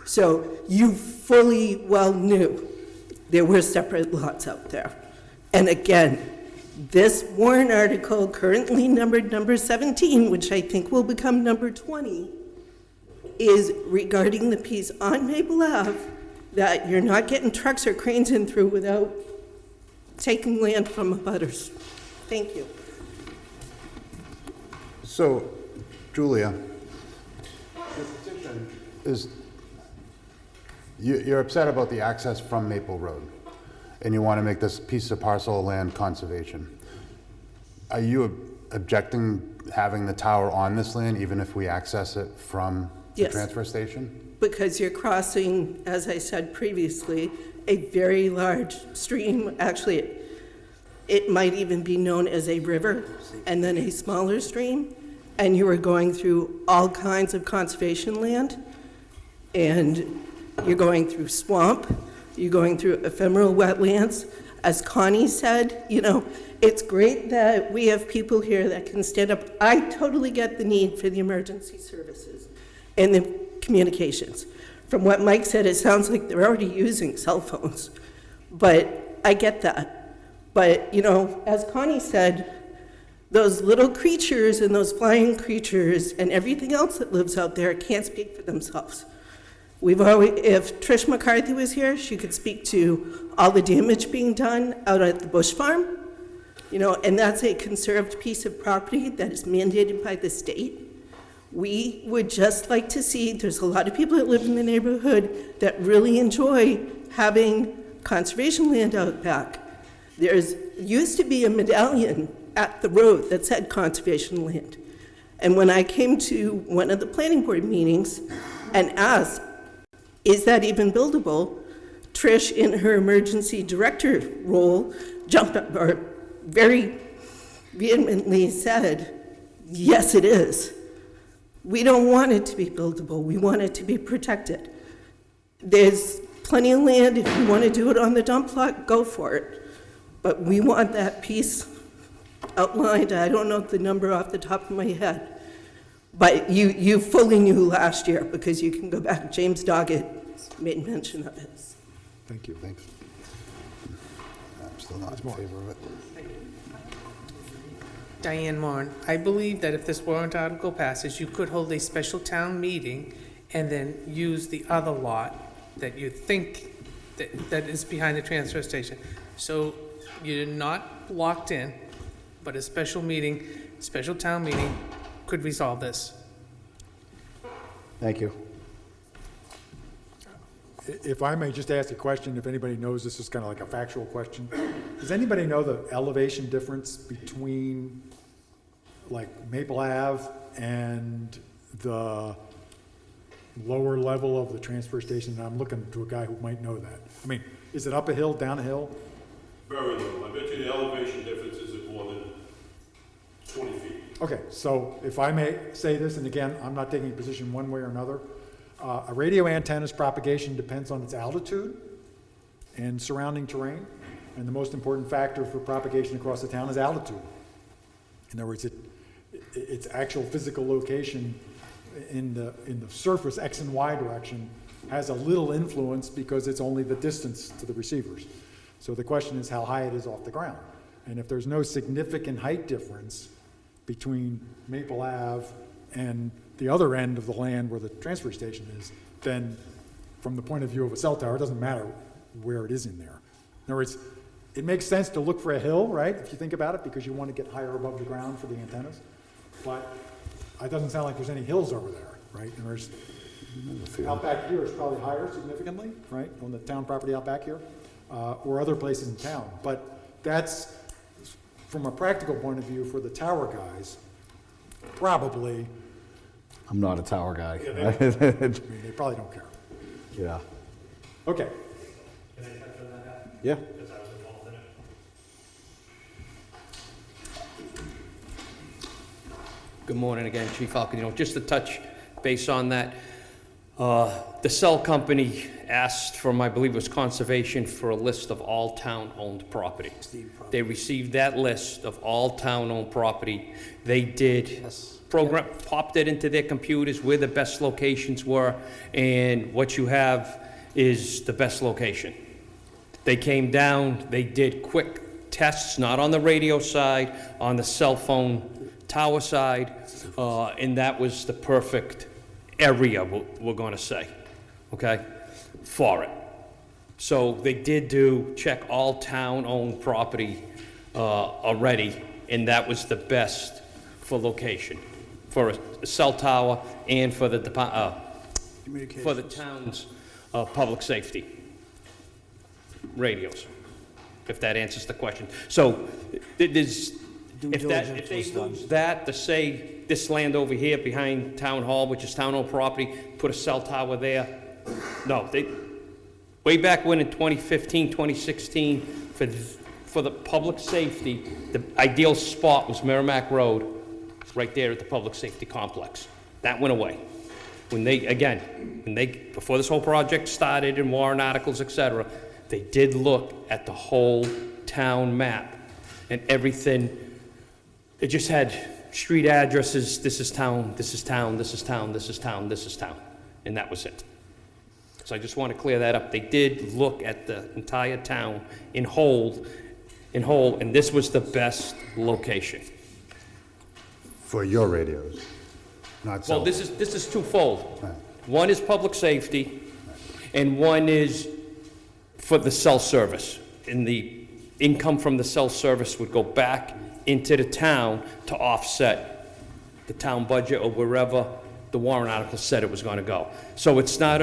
So you fully well knew there were separate lots out there. And again, this warrant article, currently numbered number 17, which I think will become number 20, is regarding the piece on Maple Ave that you're not getting trucks or cranes in through without taking land from abutters. Thank you. So, Julia, the petition is, you're upset about the access from Maple Road, and you want to make this piece of parcel of land conservation. Are you objecting having the tower on this land, even if we access it from the Yes. transfer station? Because you're crossing, as I said previously, a very large stream. Actually, it might even be known as a river, and then a smaller stream. And you are going through all kinds of conservation land, and you're going through swamp, you're going through ephemeral wetlands. As Connie said, you know, it's great that we have people here that can stand up. I totally get the need for the emergency services and the communications. From what Mike said, it sounds like they're already using cell phones, but I get that. But, you know, as Connie said, those little creatures and those flying creatures and everything else that lives out there can't speak for themselves. If Trish McCarthy was here, she could speak to all the damage being done out at the Bush Farm, you know, and that's a conserved piece of property that is mandated by the state. We would just like to see, there's a lot of people that live in the neighborhood that really enjoy having conservation land out back. There's used to be a medallion at the road that said conservation land. And when I came to one of the planning board meetings and asked, is that even buildable? Trish, in her emergency director role, jumped up, or very vehemently said, yes, it is. We don't want it to be buildable. We want it to be protected. There's plenty of land. If you want to do it on the dump lot, go for it. But we want that piece outlined. I don't know the number off the top of my head. But you fully knew last year, because you can go back. James Doggett made mention of it. Thank you. Thanks. I'm still not in favor of it. Diane Moran, I believe that if this warrant article passes, you could hold a special town meeting and then use the other lot that you think that is behind the transfer station. So you're not locked in, but a special town meeting could resolve this. Thank you. If I may just ask a question, if anybody knows, this is kind of like a factual question. Does anybody know the elevation difference between like Maple Ave and the lower level of the transfer station? And I'm looking to a guy who might know that. I mean, is it up a hill, down a hill? Very little. I bet you the elevation difference is more than 20 feet. Okay, so if I may say this, and again, I'm not taking a position one way or another, a radio antenna's propagation depends on its altitude and surrounding terrain, and the most important factor for propagation across the town is altitude. In other words, its actual physical location in the surface X and Y direction has a little influence because it's only the distance to the receivers. So the question is how high it is off the ground. And if there's no significant height difference between Maple Ave and the other end of the land where the transfer station is, then from the point of view of a cell tower, it doesn't matter where it is in there. In other words, it makes sense to look for a hill, right, if you think about it, because you want to get higher above the ground for the antennas. But it doesn't sound like there's any hills over there, right? And there's, out back here is probably higher significantly, right, on the town property out back here, or other places in town. But that's, from a practical point of view, for the tower guys, probably. I'm not a tower guy. Yeah, they probably don't care. Yeah. Okay. Can I touch on that? Yeah. Because I was involved in it. Good morning again, Chief Falcon. Just to touch base on that, the cell company asked from, I believe it was Conservation, for a list of all town-owned property. They received that list of all town-owned property. They did popped it into their computers where the best locations were, and what you have is the best location. They came down, they did quick tests, not on the radio side, on the cell phone tower side, and that was the perfect area, we're going to say, okay, for it. So they did check all town-owned property already, and that was the best for location, for a cell tower and for the town's public safety radios, if that answers the question. So if they lose that, to say this land over here behind Town Hall, which is town-owned property, put a cell tower there, no, way back when in 2015, 2016, for the public safety, the ideal spot was Merrimack Road, right there at the public safety complex. That went away. Before this whole project started and warrant articles, et cetera, they did look at the whole town map and everything. It just had street addresses, this is town, this is town, this is town, this is town, this is town, and that was it. So I just want to clear that up. They did look at the entire town in whole, and this was the best location. For your radios, not cell. Well, this is twofold. One is public safety, and one is for the cell service. And the income from the cell service would go back into the town to offset the town budget or wherever the warrant article said it was going to go. So it's not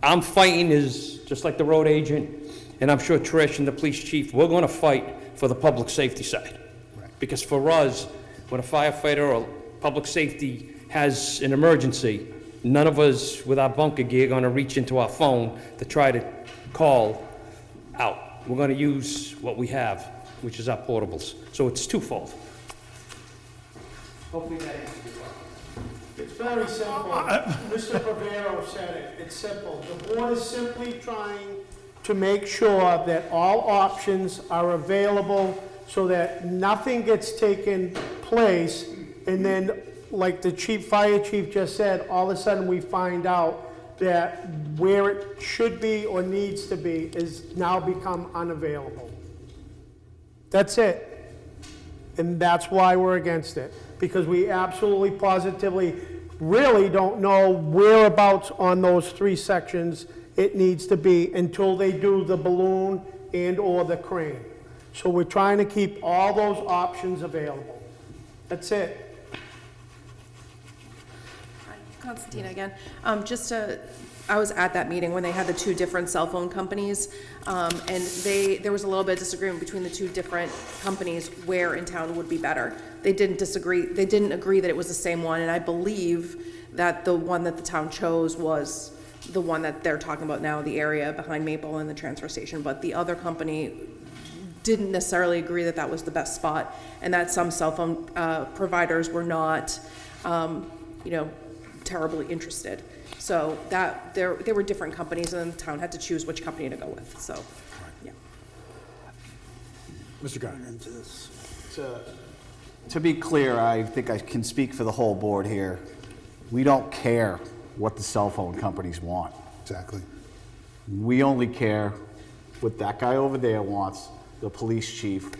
I'm fighting is just like the road agent, and I'm sure Trish and the police chief, we're going to fight for the public safety side. Right. Because for us, when a firefighter or public safety has an emergency, none of us with our bunker gear are going to reach into our phone to try to call out. We're gonna use what we have, which is our portables. So it's twofold. Hopefully that answers your question. It's very simple. Mr. Pavero said it. It's simple. The board is simply trying to make sure that all options are available so that nothing gets taken place, and then, like the fire chief just said, all of a sudden we find out that where it should be or needs to be is now become unavailable. That's it. And that's why we're against it, because we absolutely positively really don't know whereabouts on those 3 sections it needs to be until they do the balloon and or the crane. So we're trying to keep all those options available. That's it. Constantina again. I was at that meeting when they had the 2 different cell phone companies, and there was a little bit of disagreement between the 2 different companies where in town would be better. They didn't disagree. They didn't agree that it was the same one, and I believe that the one that the town chose was the one that they're talking about now, the area behind Maple and the transfer station. But the other company didn't necessarily agree that that was the best spot, and that some cell phone providers were not, terribly interested. So that there were different companies, and the town had to choose which company to go with. So, yeah. Mr. Guy. To be clear, I think I can speak for the whole board here. We don't care what the cell phone companies want. Exactly. We only care what that guy over there wants, the police chief,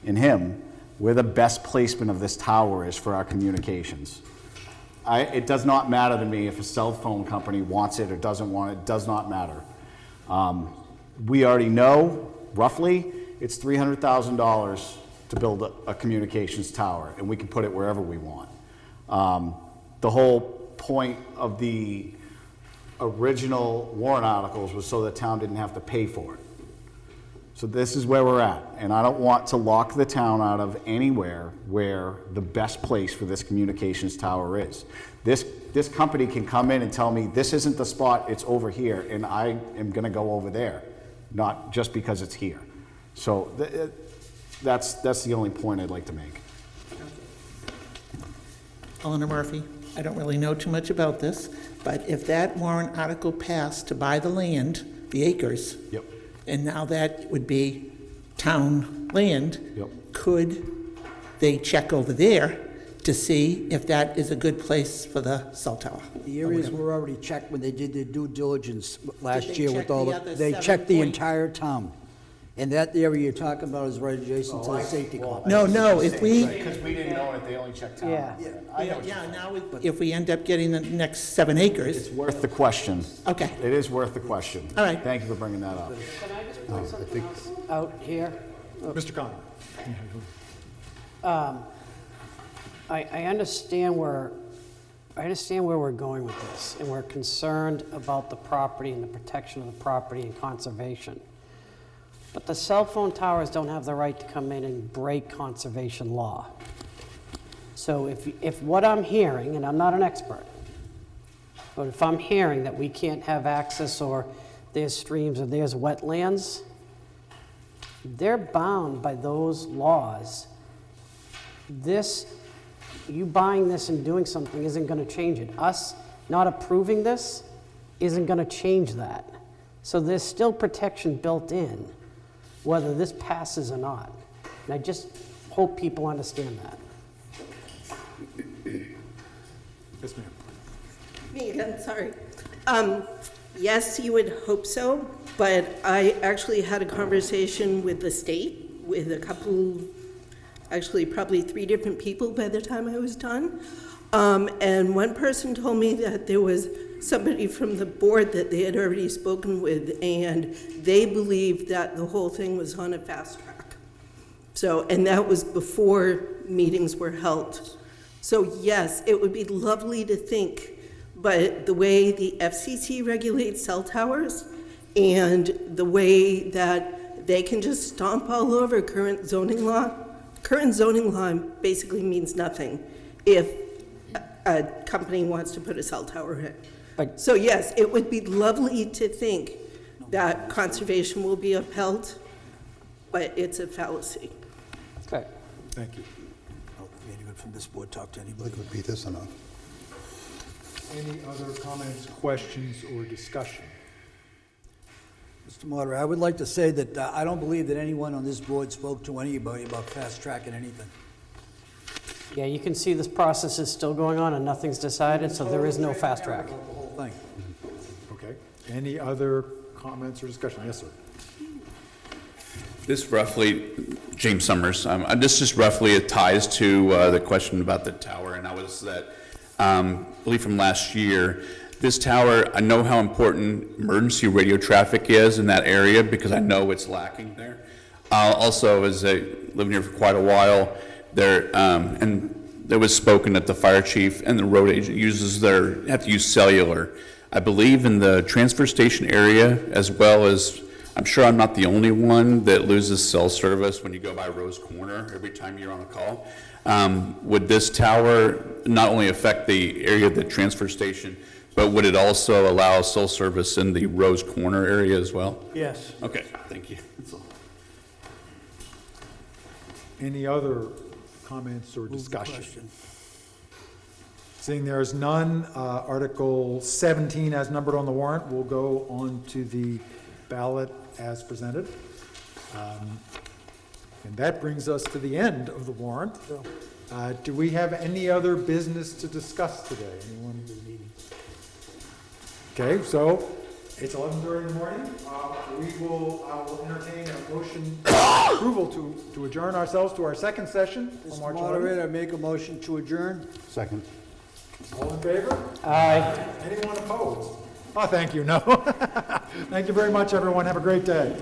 and him, where the best placement of this tower is for our communications. It does not matter to me if a cell phone company wants it or doesn't want it. It does not matter. We already know, roughly, it's $300,000 to build a communications tower, and we can put it wherever we want. The whole point of the original warrant articles was so the town didn't have to pay for it. So this is where we're at, and I don't want to lock the town out of anywhere where the best place for this communications tower is. This company can come in and tell me, this isn't the spot, it's over here, and I am gonna go over there, not just because it's here. So that's the only point I'd like to make. Eleanor Murphy, I don't really know too much about this, but if that warrant article passed to buy the land, the acres, yep, and now that would be town land, yep, could they check over there to see if that is a good place for the cell tower? The areas were already checked when they did their due diligence last they year check with all the the, other they 7 checked the point- entire town. And that area you're talking about is right adjacent to the safety complex. No, if we, Because we didn't know it, they only checked town. now if we end up getting the next 7 acres. It's worth the question. Okay. It is worth the question. All right. Thank you for bringing that up. Can I just point something else out here? Mr. Connor. I understand where we're going with this, and we're concerned about the property and the protection of the property and conservation. But the cell phone towers don't have the right to come in and break conservation law. So if what I'm hearing, and I'm not an expert, but if I'm hearing that we can't have access, or there's streams or there's wetlands, they're bound by those laws. You buying this and doing something isn't going to change it. Us not approving this isn't going to change that. So there's still protection built in, whether this passes or not. And I just hope people understand that. Yes, ma'am. Me again, sorry. Yes, you would hope so, but I actually had a conversation with the state, with a couple, actually probably 3 different people by the time I was done. And one person told me that there was somebody from the board that they had already spoken with, and they believed that the whole thing was on a fast track. So, and that was before meetings were held. So yes, it would be lovely to think, but the way the FCC regulates cell towers and the way that they can just stomp all over current zoning law basically means nothing if a company wants to put a cell tower in. So yes, it would be lovely to think, that conservation will be upheld, but it's a fallacy. Okay. Thank you. Oh, if anyone from this board talk to I anybody? think it would be this enough. Any other comments, questions, or discussion? Mr. Moderator, I would like to say that I don't believe that anyone on this board spoke to anybody about fast-tracking anything. Yeah, you can see this process is still going on and nothing's decided, so there is no fast track. About the whole thing. Okay. Any other comments or discussion? Yes, sir. This roughly, James Summers, this just roughly it ties to the question about the tower, and that was that, I believe from last year, this tower, I know how important emergency radio traffic is in that area because I know it's lacking there. Also, as I lived here for quite a while, and there was spoken that the fire chief and the road agent have to use cellular. I believe in the transfer station area, as well as, I'm sure I'm not the only one that loses cell service when you go by Rose Corner every time you're on a call. Would this tower not only affect the area of the transfer station, but would it also allow cell service in the Rose Corner area as well? Yes. Okay, thank you. That's all. Any other comments or discussion? Seeing there is none, Article 17 as numbered on the warrant will go on to the ballot as presented. And that brings us to the end of the warrant. Do we have any other business to discuss today? Anyone? Okay, so it's 11:30 in the morning. I will entertain a motion approval to adjourn ourselves to our second session on Mr. March 11th. Moderator, I make a motion to adjourn. Second. All in favor? Aye. Anyone opposed? Oh, thank you, no. Thank you very much, everyone. Have a great day.